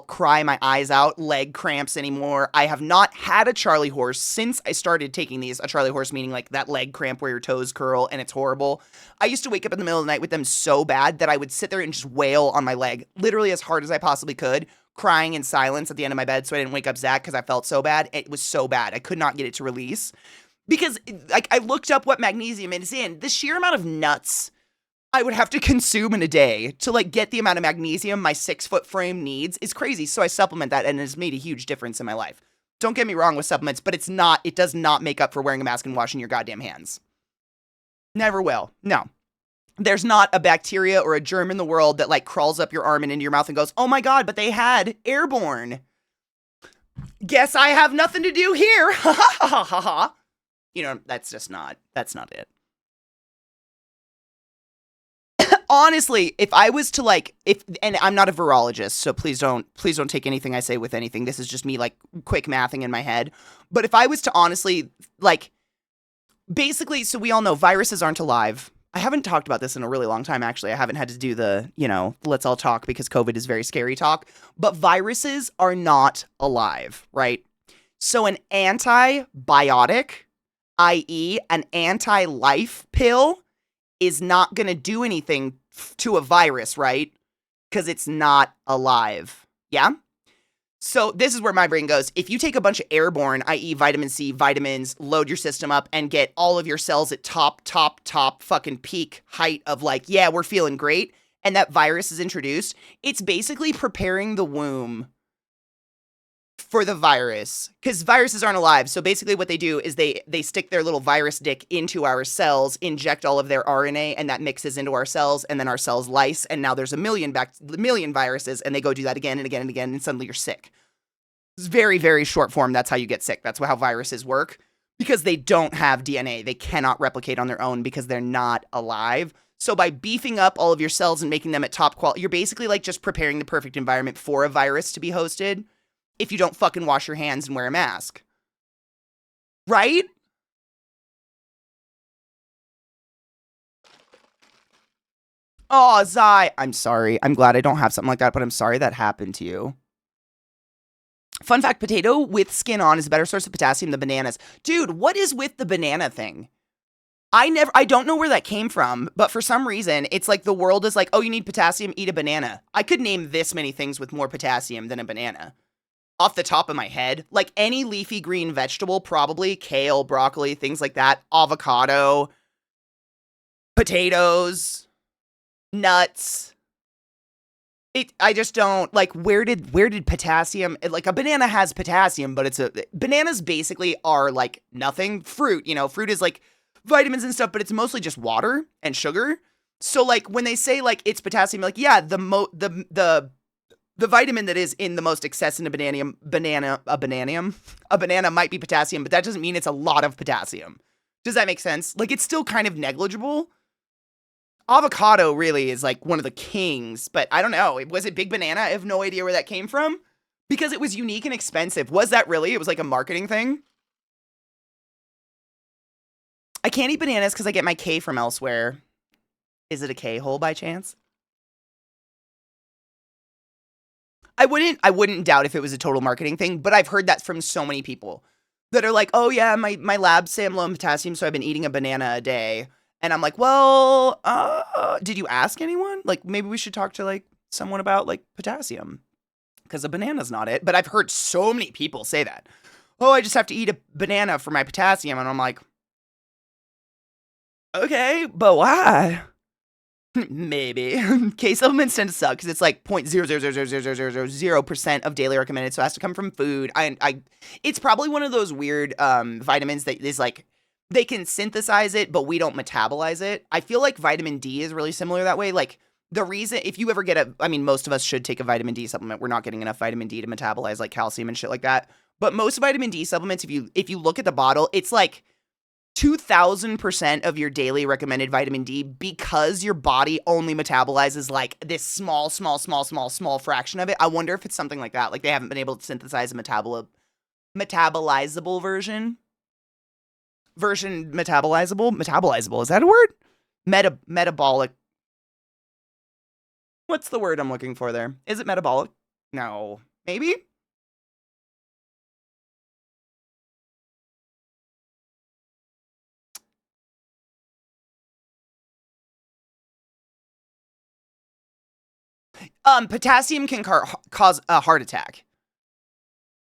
cry my eyes out, leg cramps anymore. I have not had a Charlie horse since I started taking these. A Charlie horse meaning like that leg cramp where your toes curl and it's horrible. I used to wake up in the middle of the night with them so bad that I would sit there and just wail on my leg, literally as hard as I possibly could, crying in silence at the end of my bed so I didn't wake up Zach because I felt so bad. It was so bad. I could not get it to release. Because, like, I looked up what magnesium is in. The sheer amount of nuts I would have to consume in a day to, like, get the amount of magnesium my 6-foot frame needs is crazy. So I supplement that, and it has made a huge difference in my life. Don't get me wrong with supplements, but it does not make up for wearing a mask and washing your goddamn hands. Never will. No. There's not a bacteria or a germ in the world that, like, crawls up your arm and into your mouth and goes, oh my god, but they had airborne. Guess I have nothing to do here. Ha ha ha ha ha. You know, that's not it. Honestly, if I was to and I'm not a virologist, so please don't take anything I say with anything. This is just me like quick mathing in my head. But if I was to honestly, like, basically, so we all know viruses aren't alive. I haven't talked about this in a really long time, actually. I haven't had to do the, let's all talk because COVID is very scary talk. But viruses are not alive, right? So an antibiotic i.e., an anti-life pill is not going to do anything to a virus, right? Because it's not alive. Yeah? So this is where my brain goes. If you take a bunch of airborne, i.e. vitamin C, vitamins, load your system up and get all of your cells at top fucking peak height of like, yeah, we're feeling great, and that virus is introduced, it's basically preparing the womb for the virus, because viruses aren't alive. So basically what they do is they stick their little virus dick into our cells, inject all of their RNA, and that mixes into our cells, and then our cells lyse, and now there's a million viruses, and they go do that again and again and again, and suddenly you're sick. It's very, very short form. That's how you get sick. That's how viruses work, because they don't have DNA. They cannot replicate on their own because they're not alive. So by beefing up all of your cells and making them at top quality, you're basically like just preparing the perfect environment for a virus to be hosted if you don't fucking wash your hands and wear a mask. Right? Oh, Zai. I'm sorry. I'm glad I don't have something like that, but I'm sorry that happened to you. Fun fact, potato with skin on is a better source of potassium than bananas. Dude, what is with the banana thing? I don't know where that came from, but for some reason, it's like the world is like, oh, you need potassium, eat a banana. I could name this many things with more potassium than a banana. Off the top of my head, like any leafy green vegetable, probably kale, broccoli, things like that, avocado, potatoes, nuts. I just don't like, where did potassium, like a banana has potassium, but bananas basically are like nothing. Fruit, fruit is like vitamins and stuff, but it's mostly just water and sugar. So like when they say like it's potassium, like, yeah, the vitamin that is in the most excess in a banana might be potassium, but that doesn't mean it's a lot of potassium. Does that make sense? Like, it's still kind of negligible. Avocado really is like one of the kings, but I don't know. Was it big banana? I have no idea where that came from because it was unique and expensive. Was that really? It was like a marketing thing. I can't eat bananas because I get my K from elsewhere. Is it a K-hole by chance? I wouldn't doubt if it was a total marketing thing, but I've heard that from so many people that are like, oh yeah, my labs say I'm low in potassium, so I've been eating a banana a day. And I'm like, well, did you ask anyone? Like, maybe we should talk to like someone about like potassium, because a banana's not it. But I've heard so many people say that. Oh, I just have to eat a banana for my potassium. And I'm like, okay, but why? Maybe. K supplements tend to suck because it's like 0.0000000% of daily recommended, so it has to come from food. It's probably one of those weird vitamins that is like, they can synthesize it, but we don't metabolize it. I feel like vitamin D is really similar that way. Like, the reason, if you ever get most of us should take a vitamin D supplement. We're not getting enough vitamin D to metabolize like calcium and shit like that. But most vitamin D supplements, if you look at the bottle, it's like 2,000% of your daily recommended vitamin D, because your body only metabolizes like this small fraction of it. I wonder if it's something like that. Like, they haven't been able to synthesize a metabolizable version. Metabolizable, is that a word? Metabolic. What's the word I'm looking for there? Is it metabolic? No. Maybe? Potassium can cause a heart attack.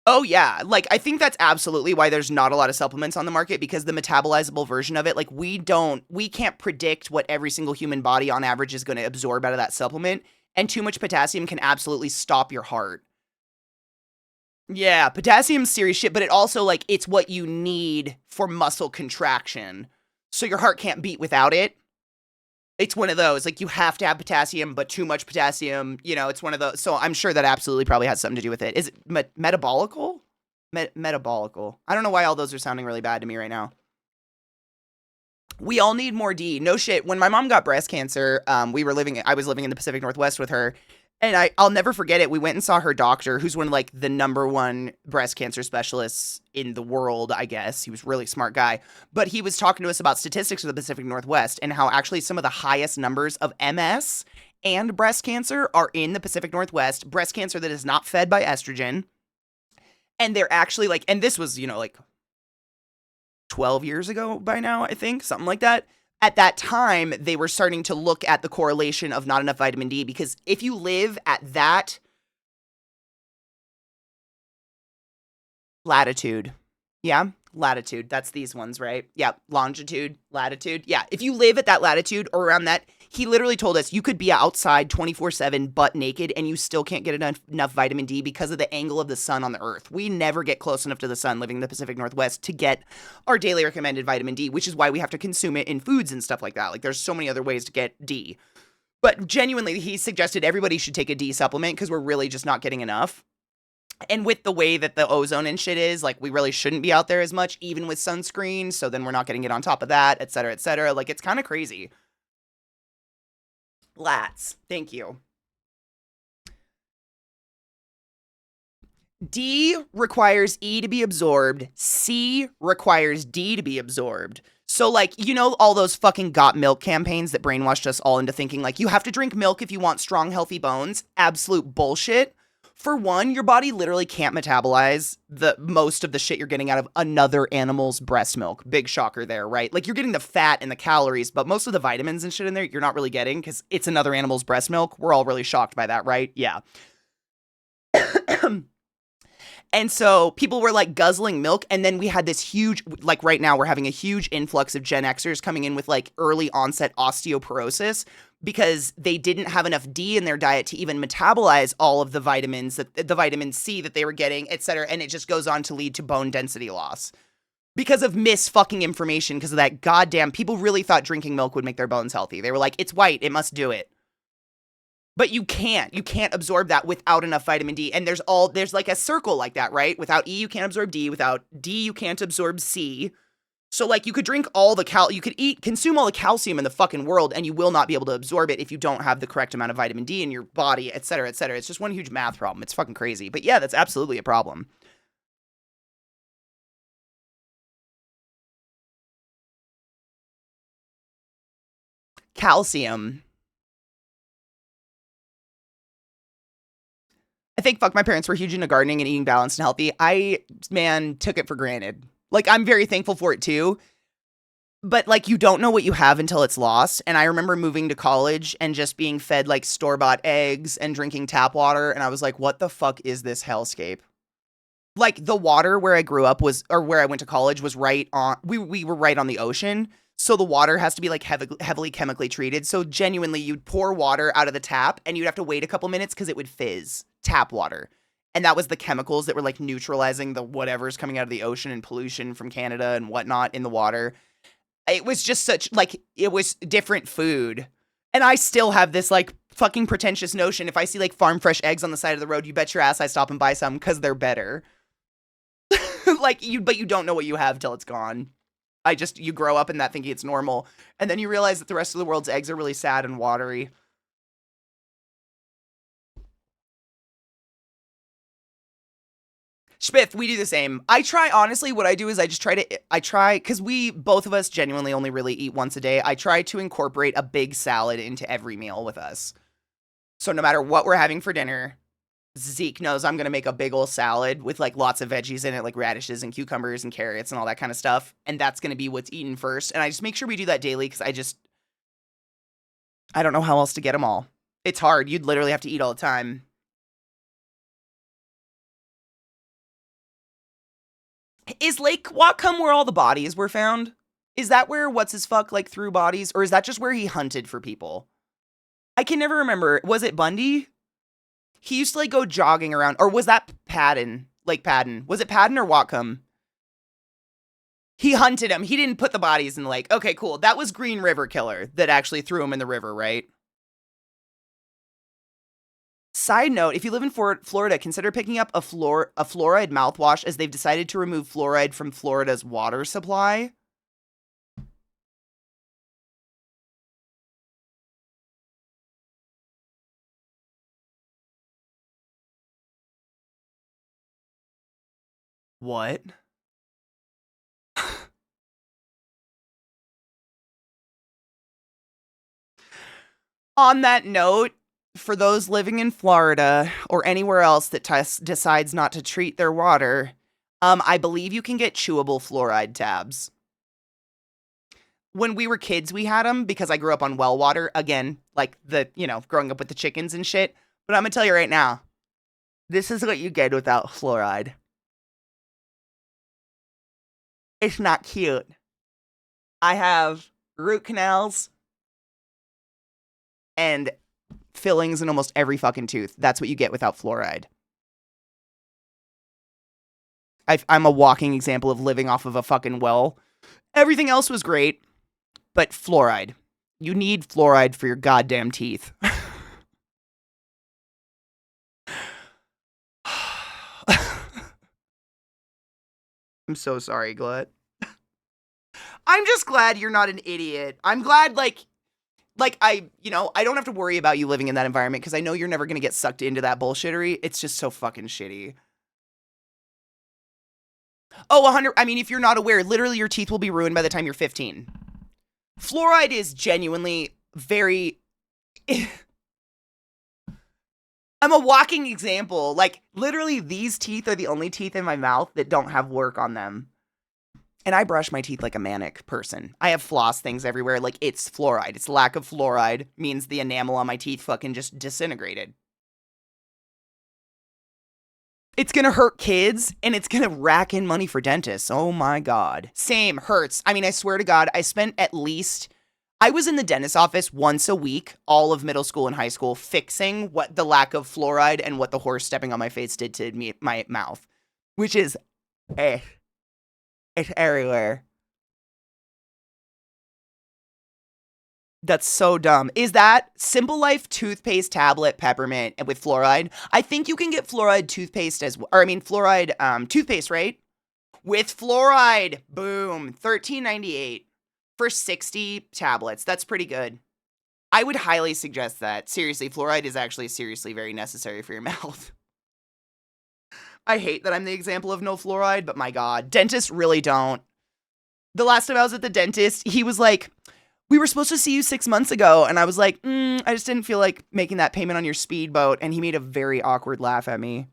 Oh yeah, like I think that's absolutely why there's not a lot of supplements on the market, because the metabolizable version of it, like we can't predict what every single human body on average is going to absorb out of that supplement, and too much potassium can absolutely stop your heart. Yeah, potassium's serious shit, but it also like it's what you need for muscle contraction. So your heart can't beat without it. It's one of those, like, you have to have potassium, but too much potassium, it's one of those. So I'm sure that absolutely probably has something to do with it. Is it metabolical? Metabolical. I don't know why all those are sounding really bad to me right now. We all need more D. No shit. When my mom got breast cancer, I was living in the Pacific Northwest with her, and I'll never forget it. We went and saw her doctor, who's one of like the #1 breast cancer specialists in the world, I guess. He was a really smart guy. But he was talking to us about statistics of the Pacific Northwest and how actually some of the highest numbers of MS and breast cancer are in the Pacific Northwest. Breast cancer that is not fed by estrogen. And they're actually like, and this was, like 12 years ago by now, I think, something like that. At that time, they were starting to look at the correlation of not enough vitamin D, because if you live at that latitude, yeah, latitude, that's these ones, right? Yeah, longitude, latitude. Yeah, if you live at that latitude or around that, he literally told us you could be outside 24/7 butt naked and you still can't get enough vitamin D because of the angle of the sun on the earth. We never get close enough to the sun living in the Pacific Northwest to get our daily recommended vitamin D, which is why we have to consume it in foods and stuff like that. Like, there's so many other ways to get D. But genuinely, he suggested everybody should take a D supplement because we're really just not getting enough. And with the way that the ozone and shit is, like, we really shouldn't be out there as much, even with sunscreen. So then we're not getting it on top of that, et cetera, et cetera. Like, it's kind of crazy. Lats. Thank you. D requires E to be absorbed. C requires D to be absorbed. So, like, you know, all those fucking got milk campaigns that brainwashed us all into thinking, like, you have to drink milk if you want strong, healthy bones. Absolute bullshit. For one, your body literally can't metabolize the most of the shit you're getting out of another animal's breast milk. Big shocker there, right? Like, you're getting the fat and the calories, but most of the vitamins and shit in there you're not really getting because it's another animal's breast milk. We're all really shocked by that, right? Yeah. And so people were like guzzling milk, and then we had this huge, like right now we're having a huge influx of Gen Xers coming in with like early onset osteoporosis because they didn't have enough D in their diet to even metabolize all of the vitamins, that the vitamin C that they were getting, et cetera. And it just goes on to lead to bone density loss because of fucking information, because of that goddamn, people really thought drinking milk would make their bones healthy. They were like, it's white, it must do it. But you can't absorb that without enough vitamin D. And there's like a circle like that, right? Without E, you can't absorb D. Without D, you can't absorb C. So like you could drink all the you could consume all the calcium in the fucking world and you will not be able to absorb it if you don't have the correct amount of vitamin D in your body, et cetera, et cetera. It's just one huge math problem. It's fucking crazy. But yeah, that's absolutely a problem. Calcium. I think fuck my parents were huge into gardening and eating balanced and healthy. I, man, took it for granted. Like, I'm very thankful for it too. But like, you don't know what you have until it's lost. And I remember moving to college and just being fed like store-bought eggs and drinking tap water. And I was like, what the fuck is this hellscape? Like, the water where I grew up or where I went to college was right on, we were right on the ocean. So the water has to be like heavily chemically treated. So genuinely, you'd pour water out of the tap and you'd have to wait a couple minutes because it would fizz. Tap water. And that was the chemicals that were like neutralizing the whatever's coming out of the ocean and pollution from Canada and whatnot in the water. It was just it was different food. And I still have this like fucking pretentious notion. If I see like farm fresh eggs on the side of the road, you bet your ass I stop and buy some because they're better. But you don't know what you have till it's gone. You grow up in that thinking it's normal. And then you realize that the rest of the world's eggs are really sad and watery. Smith, we do the same. Honestly, what I do is because both of us genuinely only really eat once a day. I try to incorporate a big salad into every meal with us. So no matter what we're having for dinner, Zeke knows I'm going to make a big old salad with like lots of veggies in it, like radishes and cucumbers and carrots and all that kind of stuff. And that's going to be what's eaten first. And I just make sure we do that daily because I don't know how else to get them all. It's hard. You'd literally have to eat all the time. Is Lake Whatcom where all the bodies were found? Is that where what's his fuck like threw bodies? Or is that just where he hunted for people? I can never remember. Was it Bundy? He used to like go jogging around. Or was that Padden? Lake Padden. Was it Padden or Whatcom? He hunted him. He didn't put the bodies in the lake. Okay, cool. That was Green River Killer that actually threw him in the river, right? Side note, if you live in Florida, consider picking up a fluoride mouthwash as they've decided to remove fluoride from Florida's water supply. What? On that note, for those living in Florida or anywhere else that decides not to treat their water, I believe you can get chewable fluoride tabs. when we were kids, we had them because I grew up on well water. Again, like growing up with the chickens and shit. But I'm going to tell you right now, this is what you get without fluoride. It's not cute. I have root canals and fillings in almost every fucking tooth. That's what you get without fluoride. I'm a walking example of living off of a fucking well. Everything else was great, but fluoride. You need fluoride for your goddamn teeth. I'm so sorry, Glut. I'm just glad you're not an idiot. I'm glad, I don't have to worry about you living in that environment because I know you're never going to get sucked into that bullshittery. It's just so fucking shitty. Oh, 100. I mean, if you're not aware, literally your teeth will be ruined by the time you're 15. Fluoride is genuinely very... I'm a walking example. Like, literally, these teeth are the only teeth in my mouth that don't have work on them. And I brush my teeth like a manic person. I have floss things everywhere. Like, it's fluoride. It's lack of fluoride means the enamel on my teeth fucking just disintegrated. It's gonna hurt kids, and it's gonna rack in money for dentists. Oh my God. Same, hurts. I mean, I swear to God, I was in the dentist's office once a week, all of middle school and high school, fixing what the lack of fluoride and what the horse stepping on my face did to my mouth. Which is, it's everywhere. That's so dumb. Is that Simple Life toothpaste tablet peppermint with fluoride? I think you can get fluoride toothpaste fluoride toothpaste, right? With fluoride. Boom. $13.98 for 60 tablets. That's pretty good. I would highly suggest that. Seriously, fluoride is actually seriously very necessary for your mouth. I hate that I'm the example of no fluoride, but my God, dentists really don't. The last time I was at the dentist, he was like, we were supposed to see you 6 months ago. And I was like, I just didn't feel like making that payment on your speedboat. And he made a very awkward laugh at me.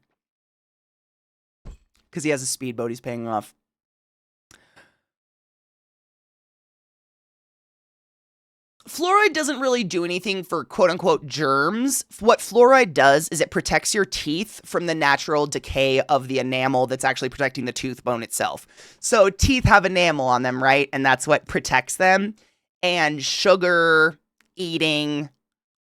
Because he has a speedboat he's paying off. Fluoride doesn't really do anything for quote-unquote germs. What fluoride does is it protects your teeth from the natural decay of the enamel that's actually protecting the tooth bone itself. So teeth have enamel on them, right? And that's what protects them. And sugar, eating,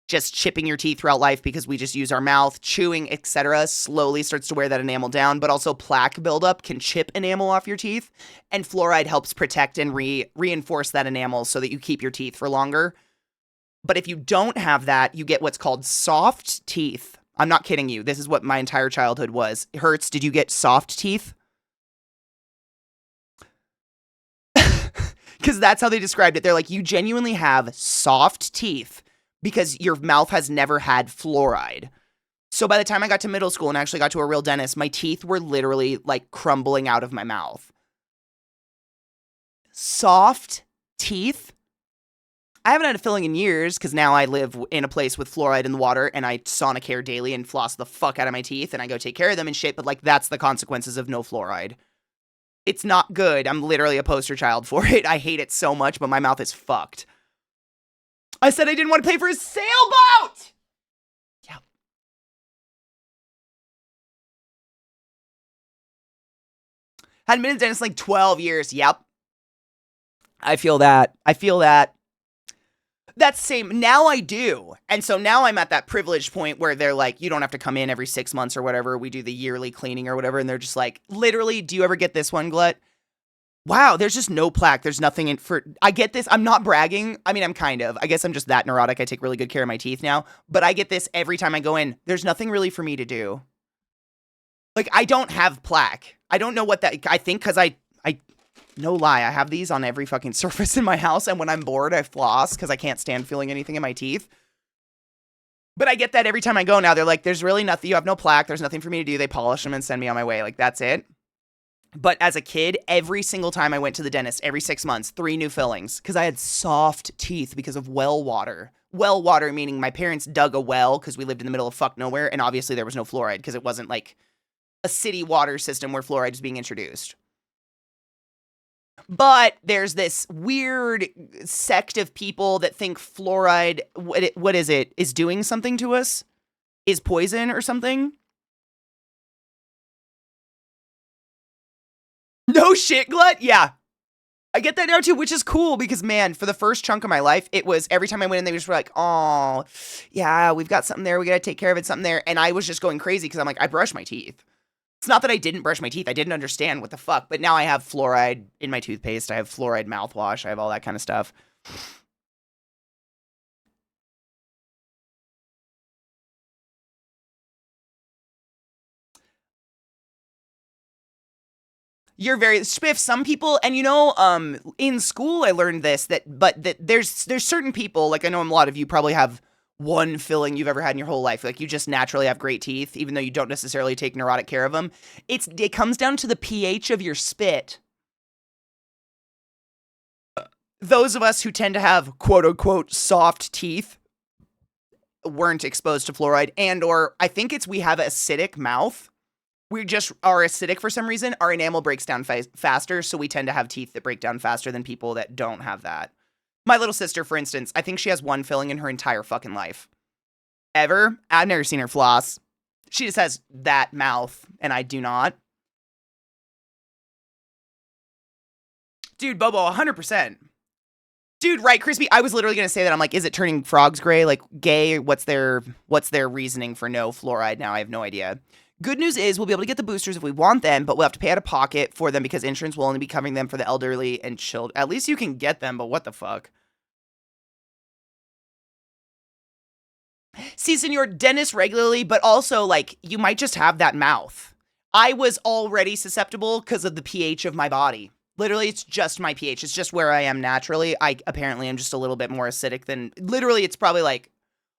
just chipping your teeth throughout life because we just use our mouth, chewing, etc. slowly starts to wear that enamel down, but also plaque buildup can chip enamel off your teeth, and fluoride helps protect and reinforce that enamel so that you keep your teeth for longer. But if you don't have that, you get what's called soft teeth. I'm not kidding you. This is what my entire childhood was. Hertz, did you get soft teeth? Because that's how they described it. They're like, you genuinely have soft teeth because your mouth has never had fluoride. So by the time I got to middle school and actually got to a real dentist, my teeth were literally like crumbling out of my mouth. Soft teeth? I haven't had a filling in years because now I live in a place with fluoride in the water and I Sonicare daily and floss the fuck out of my teeth and I go take care of them and shit, but like that's the consequences of no fluoride. It's not good. I'm literally a poster child for it. I hate it so much, but my mouth is fucked. I said I didn't want to pay for a sailboat! Yeah. Hadn't been to the dentist in like 12 years. Yep. I feel that. That's the same. Now I do. And so now I'm at that privileged point where they're like, you don't have to come in every 6 months or whatever. We do the yearly cleaning or whatever. And they're just like, literally, do you ever get this one, Glut? Wow, there's just no plaque. There's nothing in for... I get this. I'm not bragging. I mean, I'm kind of. I guess I'm just that neurotic. I take really good care of my teeth now. But I get this every time I go in. There's nothing really for me to do. Like, I don't have plaque. I don't know what that... I think because I no lie, I have these on every fucking surface in my house, and when I'm bored, I floss because I can't stand feeling anything in my teeth. But I get that every time I go now. They're like, there's really nothing, you have no plaque, there's nothing for me to do. They polish them and send me on my way. Like, that's it. But as a kid, every single time I went to the dentist, every 6 months, 3 new fillings, because I had soft teeth because of well water. Well water meaning my parents dug a well because we lived in the middle of fuck nowhere, and obviously there was no fluoride because it wasn't like a city water system where fluoride is being introduced. But there's this weird sect of people that think fluoride, what is it, is doing something to us? Is poison or something? No shit, Glut? Yeah. I get that now too, which is cool because, man, for the first chunk of my life, it was every time I went in, they just were like, oh, yeah, we've got something there. We got to take care of it, something there. And I was just going crazy because I'm like, I brush my teeth. It's not that I didn't brush my teeth. I didn't understand what the fuck. But now I have fluoride in my toothpaste. I have fluoride mouthwash. I have all that kind of stuff. You're very spiff. Some people, and in school I learned this but there's certain people, like I know a lot of you probably have one filling you've ever had in your whole life. Like you just naturally have great teeth, even though you don't necessarily take neurotic care of them. It comes down to the pH of your spit. Those of us who tend to have quote unquote soft teeth weren't exposed to fluoride, and or I think we have acidic mouth. We just are acidic for some reason. Our enamel breaks down faster, so we tend to have teeth that break down faster than people that don't have that. My little sister, for instance, I think she has one filling in her entire fucking life. Ever. I've never seen her floss. She just has that mouth, and I do not. Dude, Bobo, 100%. Dude, right, Crispy, I was literally going to say that. I'm like, is it turning frogs gray? Like, gay? What's their reasoning for no fluoride now? I have no idea. Good news is we'll be able to get the boosters if we want them, but we'll have to pay out of pocket for them because insurance will only be covering them for the elderly and children. At least you can get them, but what the fuck? See, senor, dentist regularly, but also, like, you might just have that mouth. I was already susceptible because of the pH of my body. Literally, it's just my pH. It's just where I am naturally. I apparently am just a little bit more acidic than... Literally, it's probably like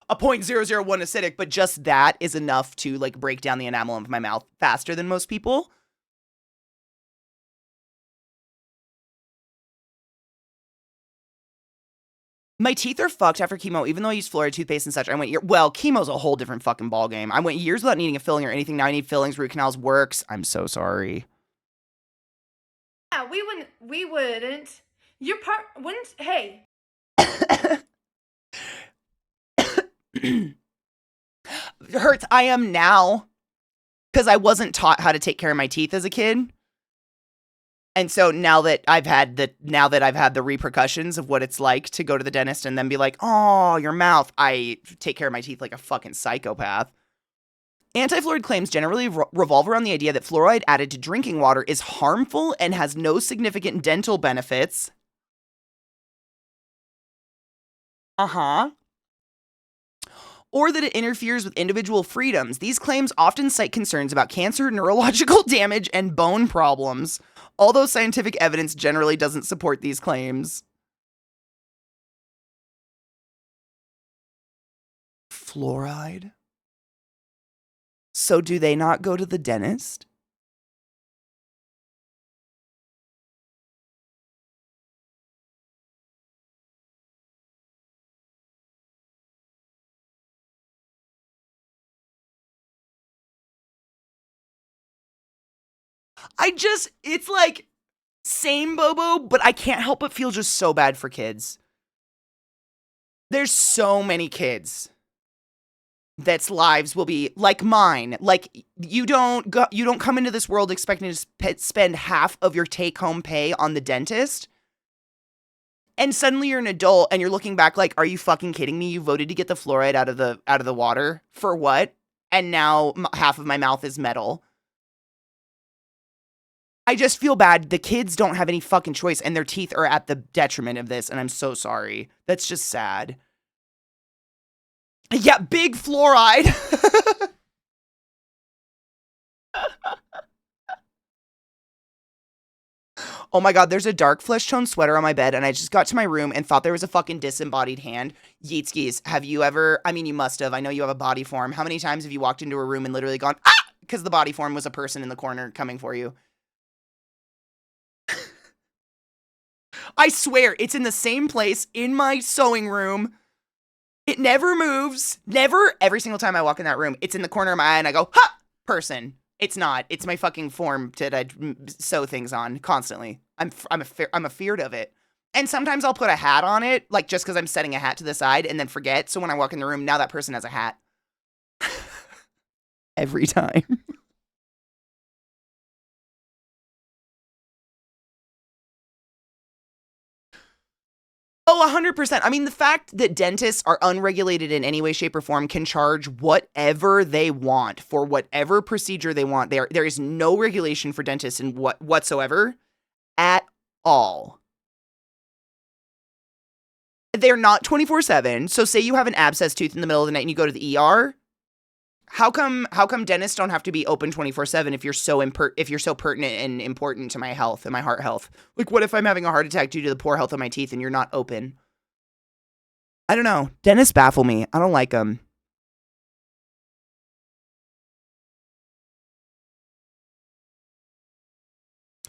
a 0.001 acidic, but just that is enough to like break down the enamel of my mouth faster than most people. My teeth are fucked after chemo, even though I use fluoride toothpaste and such. Well, chemo's a whole different fucking ballgame. I went years without needing a filling or anything. Now I need fillings, root canals, works. I'm so sorry. Yeah, we wouldn't. Your part wouldn't, hey. Hurts. I am now because I wasn't taught how to take care of my teeth as a kid. And so now that I've had the repercussions of what it's like to go to the dentist and then be like, oh, your mouth, I take care of my teeth like a fucking psychopath. Anti-fluoride claims generally revolve around the idea that fluoride added to drinking water is harmful and has no significant dental benefits. Uh-huh. Or that it interferes with individual freedoms. These claims often cite concerns about cancer, neurological damage, and bone problems, although scientific evidence generally doesn't support these claims. Fluoride? So do they not go to the dentist? It's like, same Bobo, but I can't help but feel just so bad for kids. There's so many kids that's lives will be like mine. Like, you don't come into this world expecting to spend half of your take-home pay on the dentist. And suddenly you're an adult and you're looking back like, are you fucking kidding me? You voted to get the fluoride out of the water for what? And now half of my mouth is metal. I just feel bad. The kids don't have any fucking choice and their teeth are at the detriment of this. And I'm so sorry. That's just sad. Yeah, big fluoride. Oh my god, there's a dark flesh tone sweater on my bed, and I just got to my room and thought there was a fucking disembodied hand. Yeetskis, have you ever, I mean, you must have. I know you have a body form. How many times have you walked into a room and literally gone, ah, because the body form was a person in the corner coming for you? I swear, it's in the same place in my sewing room. It never moves. Never. Every single time I walk in that room, it's in the corner of my eye and I go, ha, person. It's not. It's my fucking form that I sew things on constantly. I'm afeared of it. And sometimes I'll put a hat on it, like just because I'm setting a hat to the side and then forget. So when I walk in the room, now that person has a hat. Every time. Oh, 100%. I mean, the fact that dentists are unregulated in any way, shape, or form can charge whatever they want for whatever procedure they want. There is no regulation for dentists in whatsoever at all. They're not 24/7. So say you have an abscess tooth in the middle of the night and you go to the ER. How come dentists don't have to be open 24/7 if you're so pertinent and important to my health and my heart health? Like, what if I'm having a heart attack due to the poor health of my teeth and you're not open? I don't know. Dentists baffle me. I don't like them.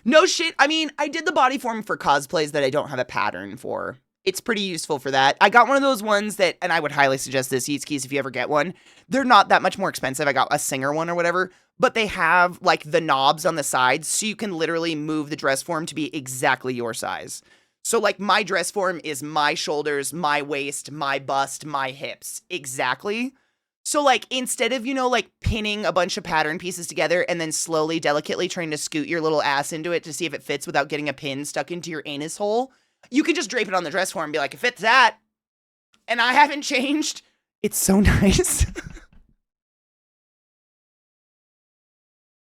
No shit. I mean, I did the body form for cosplays that I don't have a pattern for. It's pretty useful for that. I got one of those ones that, and I would highly suggest this, Eats Keys, if you ever get one. They're not that much more expensive. I got a Singer one or whatever, but they have like the knobs on the sides so you can literally move the dress form to be exactly your size. So like my dress form is my shoulders, my waist, my bust, my hips. Exactly. So like instead of, like pinning a bunch of pattern pieces together and then slowly, delicately trying to scoot your little ass into it to see if it fits without getting a pin stuck into your anus hole, you can just drape it on the dress form and be like, it fits that. And I haven't changed. It's so nice.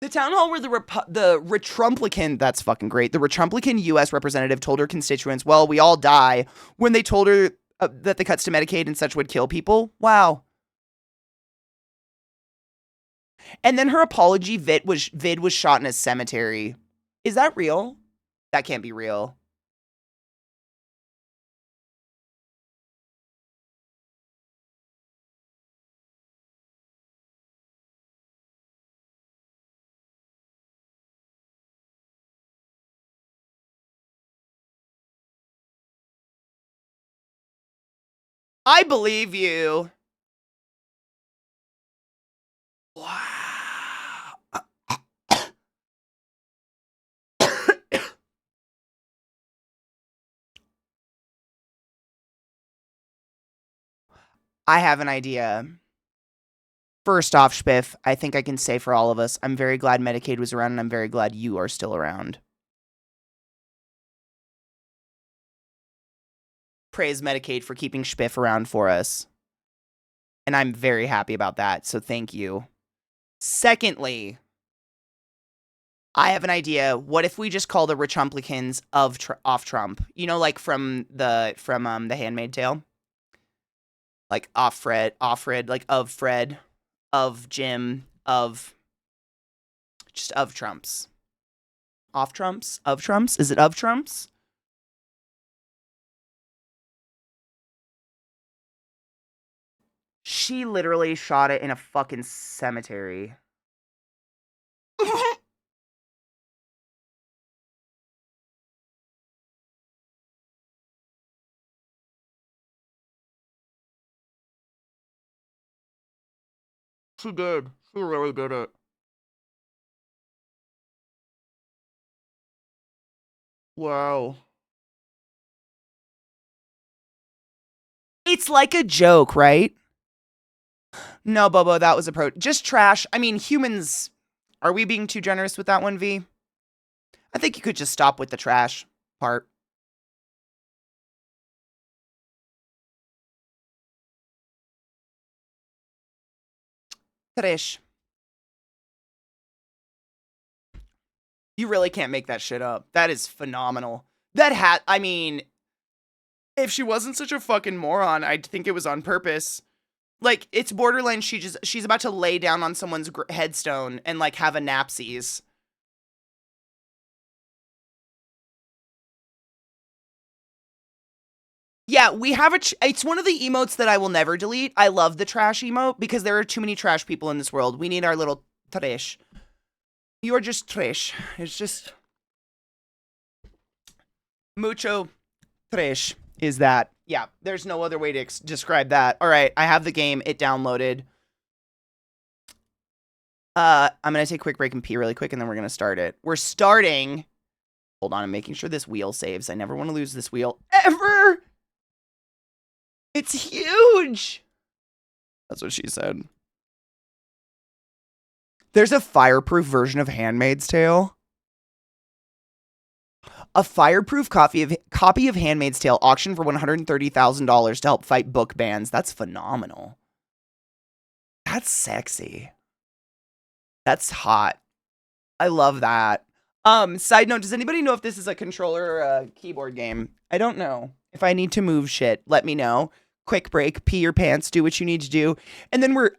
The town hall where the Retrumplican, that's fucking great. The Retrumplican U.S. representative told her constituents, well, we all die, when they told her that the cuts to Medicaid and such would kill people. Wow. And then her apology vid was shot in a cemetery. Is that real? That can't be real. I believe you. Wow. I have an idea. First off, Spiff, I think I can say for all of us, I'm very glad Medicaid was around and I'm very glad you are still around. Praise Medicaid for keeping Spiff around for us. And I'm very happy about that, so thank you. Secondly, I have an idea. What if we just call the Rechumplicans off Trump? Like from the Handmaid's Tale? Like off Fred, like of Fred, of Jim, of Trumps. Off Trumps? Of Trumps? Is it of Trumps? She literally shot it in a fucking cemetery. She did. She really did it. Wow. It's like a joke, right? No, Bobo, that was just trash. I mean, humans, are we being too generous with that one, V? I think you could just stop with the trash part. Trash. You really can't make that shit up. That is phenomenal. I mean, if she wasn't such a fucking moron, I'd think it was on purpose. Like, it's borderline, she's about to lay down on someone's headstone and, like, have a napsies. Yeah, we have it's one of the emotes that I will never delete. I love the trash emote because there are too many trash people in this world. We need our little trash. You are just trash. It's just mucho trash is that. Yeah, there's no other way to describe that. All right, I have the game. It downloaded. I'm gonna take a quick break and pee really quick, and then we're gonna start it. We're starting. Hold on, I'm making sure this wheel saves. I never want to lose this wheel ever. It's huge. That's what she said. There's a fireproof version of Handmaid's Tale. A fireproof copy of Handmaid's Tale auctioned for $130,000 to help fight book bans. That's phenomenal. That's sexy. That's hot. I love that. Side note, does anybody know if this is a controller or a keyboard game? I don't know. If I need to move shit, let me know. Quick break, pee your pants, do what you need to do. And then we're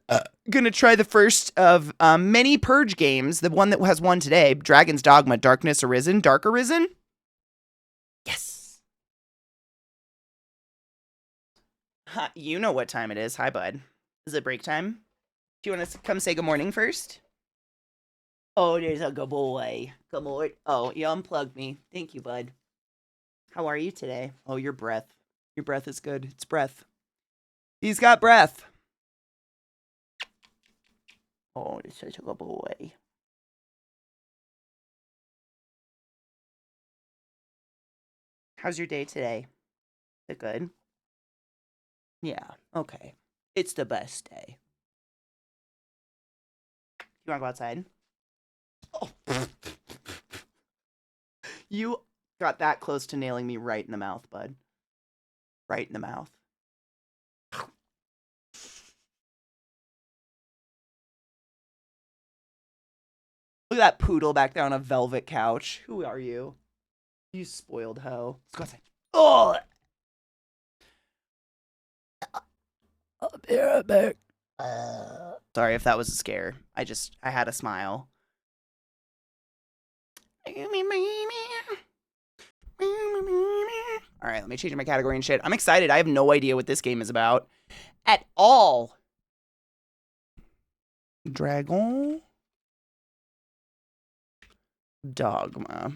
gonna try the first of many Purge games. The one that has one today, Dragon's Dogma, Dark Arisen. Yes. You know what time it is. Hi, bud. Is it break time? Do you want to come say good morning first? Oh, there's a good boy. Good morning. Oh, you unplugged me. Thank you, bud. How are you today? Oh, your breath. Your breath is good. It's breath. He's got breath. Oh, this is such a good boy. How's your day today? Is it good? Yeah, okay. It's the best day. You want to go outside? Oh. You got that close to nailing me right in the mouth, bud. Right in the mouth. Look at that poodle back there on a velvet couch. Who are you? You spoiled hoe. Let's go outside. Oh! I'll be right back. Sorry if that was a scare. I had a smile. Alright, let me change my category and shit. I'm excited. I have no idea what this game is about. At all. Dragon. Dogma.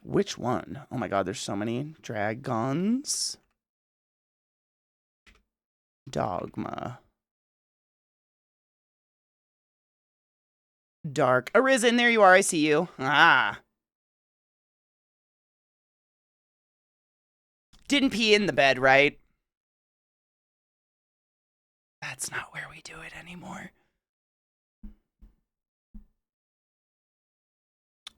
Which one? Oh my god, there's so many. Dragons. Dogma. Dark Arisen. There you are. I see you. Ah. Didn't pee in the bed, right? That's not where we do it anymore.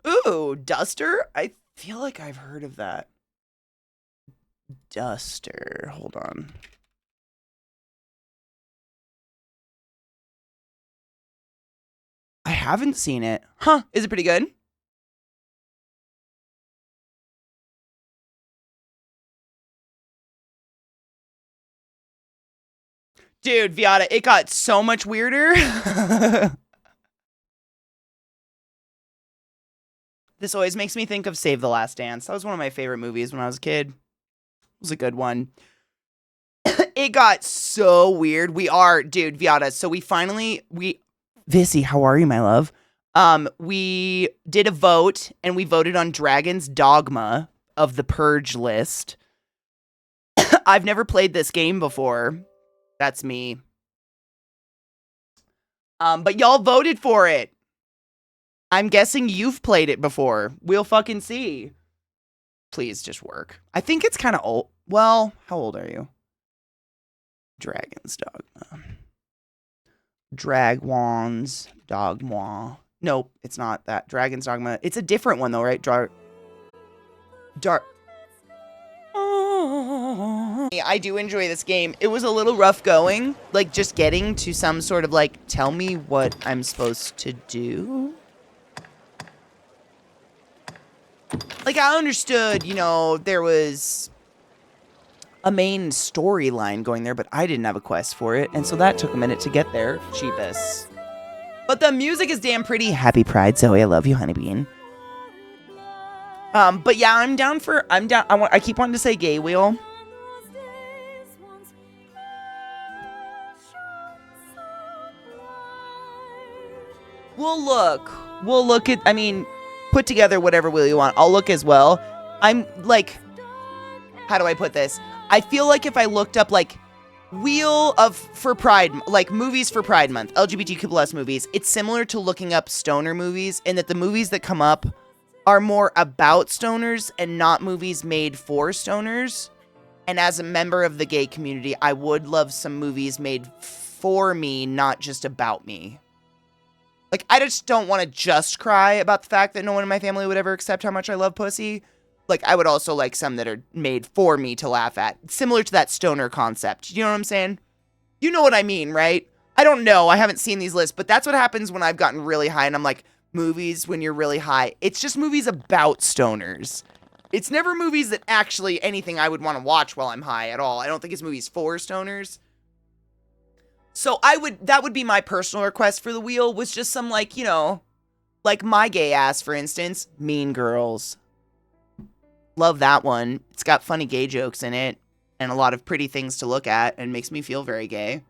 Ooh, Duster? I feel like I've heard of that. Duster. Hold on. I haven't seen it. Huh, is it pretty good? Dude, Viata, it got so much weirder. This always makes me think of Save the Last Dance. That was one of my favorite movies when I was a kid. It was a good one. It got so weird. Dude, Viata, so Vissy, how are you, my love? We did a vote, and we voted on Dragon's Dogma of the Purge list. I've never played this game before. That's me. But y'all voted for it. I'm guessing you've played it before. We'll fucking see. Please just work. I think it's kind of old. Well, how old are you? Dragon's Dogma. Dragons Dogma. Nope, it's not that. Dragon's Dogma. It's a different one though, right? I do enjoy this game. It was a little rough going, like just getting to some sort of like, tell me what I'm supposed to do. Like I understood, you know, there was a main storyline going there, but I didn't have a quest for it, and so that took a minute to get there. Cheapest. But the music is damn pretty. Happy Pride, Zoe. I love you, honeybean. But yeah, I'm down. I keep wanting to say gay wheel. We'll look at, I mean, put together whatever wheel you want. I'll look as well. I'm like, how do I put this? I feel like if I looked up like wheel of for Pride, like movies for Pride Month, LGBTQ plus movies. It's similar to looking up stoner movies in that the movies that come up are more about stoners and not movies made for stoners. And as a member of the gay community, I would love some movies made for me, not just about me. Like, I just don't want to just cry about the fact that no one in my family would ever accept how much I love pussy. Like, I would also like some that are made for me to laugh at. Similar to that stoner concept. You know what I'm saying? You know what I mean, right? I don't know. I haven't seen these lists, but that's what happens when I've gotten really high and I'm like, movies when you're really high. It's just movies about stoners. It's never movies that actually anything I would want to watch while I'm high at all. I don't think it's movies for stoners. So that would be my personal request for the wheel, was just some, like, you know, like My Gay Ass, for instance, Mean Girls. Love that one. It's got funny gay jokes in it and a lot of pretty things to look at and makes me feel very gay.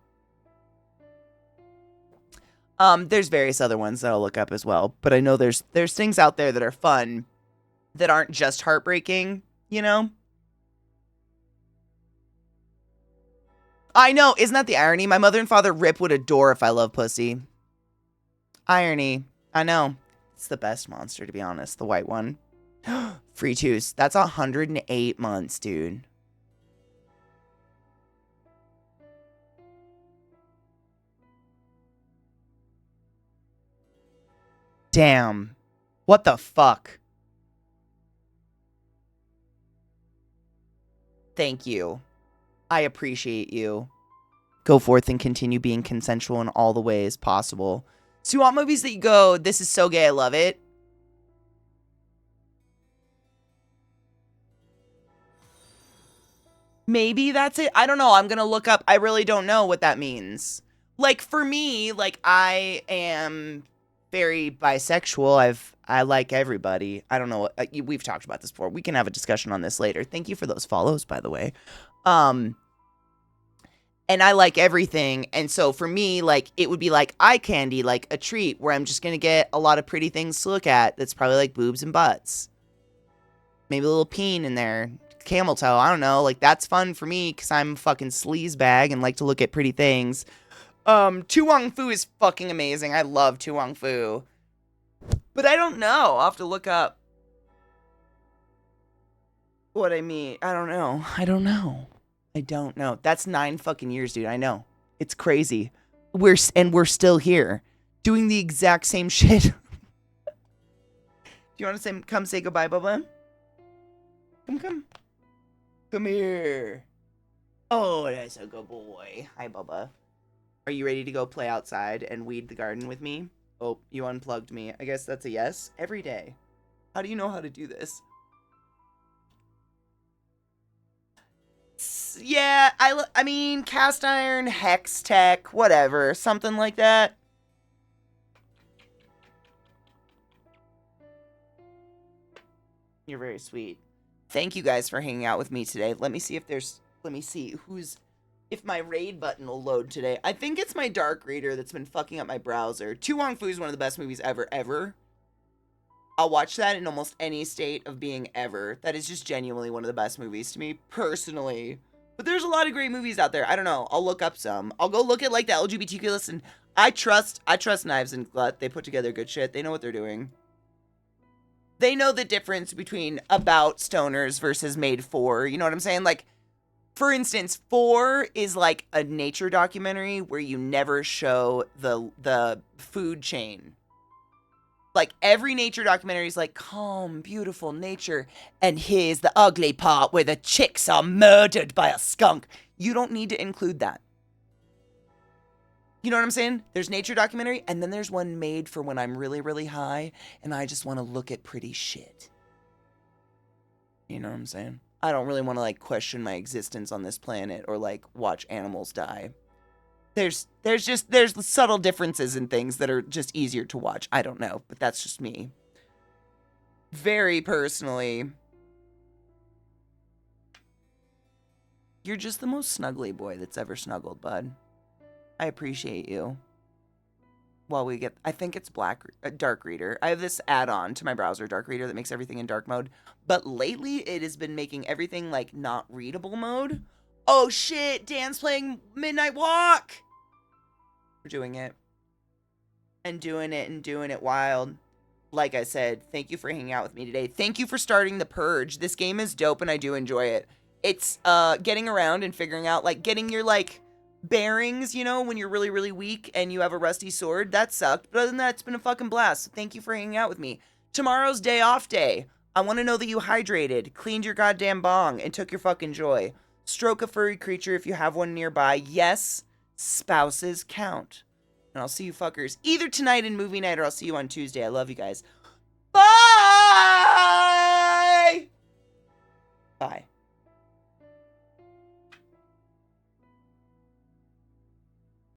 There's various other ones that I'll look up as well, but I know there's things out there that are fun that aren't just heartbreaking, you know? I know, isn't that the irony? My mother and father Rip would adore if I love pussy. Irony. I know. It's the best monster, to be honest, the white one. Free Tooth. That's 108 months, dude. Damn. What the fuck? Thank you. I appreciate you. Go forth and continue being consensual in all the ways possible. So you want movies that you go, this is so gay, I love it? Maybe that's it. I don't know. I'm going to look up. I really don't know what that means. Like, for me, like, I am very bisexual. I like everybody. I don't know. We've talked about this before. We can have a discussion on this later. Thank you for those follows, by the way. And I like everything. And so for me, like, it would be like eye candy, like a treat where I'm just going to get a lot of pretty things to look at. That's probably like boobs and butts. Maybe a little peen in there. Camel toe. I don't know. Like, that's fun for me because I'm a fucking sleaze bag and like to look at pretty things. Tu Wong Fu is fucking amazing. I love Tu Wong Fu. But I don't know. I'll have to look up what I mean. I don't know. I don't know. That's 9 fucking years, dude. I know. It's crazy. We're still here doing the exact same shit. Do you want to come say goodbye, Bubba? Come here. Oh, that's a good boy. Hi, Bubba. Are you ready to go play outside and weed the garden with me? Oh, you unplugged me. I guess that's a yes. Every day. How do you know how to do this? Yeah, I mean, cast iron, hex tech, whatever. Something like that. You're very sweet. Thank you guys for hanging out with me today. Let me see if my raid button will load today. I think it's my dark reader that's been fucking up my browser. Tu Wong Fu is one of the best movies ever. I'll watch that in almost any state of being ever. That is just genuinely one of the best movies to me, personally. But there's a lot of great movies out there. I don't know. I'll look up some. I'll go look at, like, the LGBTQ list, and I trust Knives and Glut. They put together good shit. They know what they're doing. They know the difference between about stoners versus made for. You know what I'm saying? Like, for instance, 4 is like a nature documentary where you never show the food chain. Like, every nature documentary is like, calm, beautiful nature, and here's the ugly part where the chicks are murdered by a skunk. You don't need to include that. You know what I'm saying? There's nature documentary, and then there's one made for when I'm really, really high, and I just want to look at pretty shit. You know what I'm saying? I don't really want to, like, question my existence on this planet or, like, watch animals die. There's subtle differences in things that are just easier to watch. I don't know, but that's just me. Very personally. You're just the most snuggly boy that's ever snuggled, bud. I appreciate you. While we get, I think it's Dark Reader. I have this add-on to my browser, Dark Reader, that makes everything in dark mode. But lately, it has been making everything, like, not readable mode Oh shit, Dan's playing Midnight Walk. We're doing it. And doing it wild. Like I said, thank you for hanging out with me today. Thank you for starting The Purge. This game is dope and I do enjoy it. It's getting around and figuring out, like, getting your, like, bearings, you know, when you're really, really weak and you have a rusty sword. That sucked. But other than that, it's been a fucking blast. So thank you for hanging out with me. Tomorrow's day off day. I want to know that you hydrated, cleaned your goddamn bong, and took your fucking joy. Stroke a furry creature if you have one nearby. Yes, spouses count. And I'll see you fuckers either tonight in movie night or I'll see you on Tuesday. I love you guys. Bye! Bye.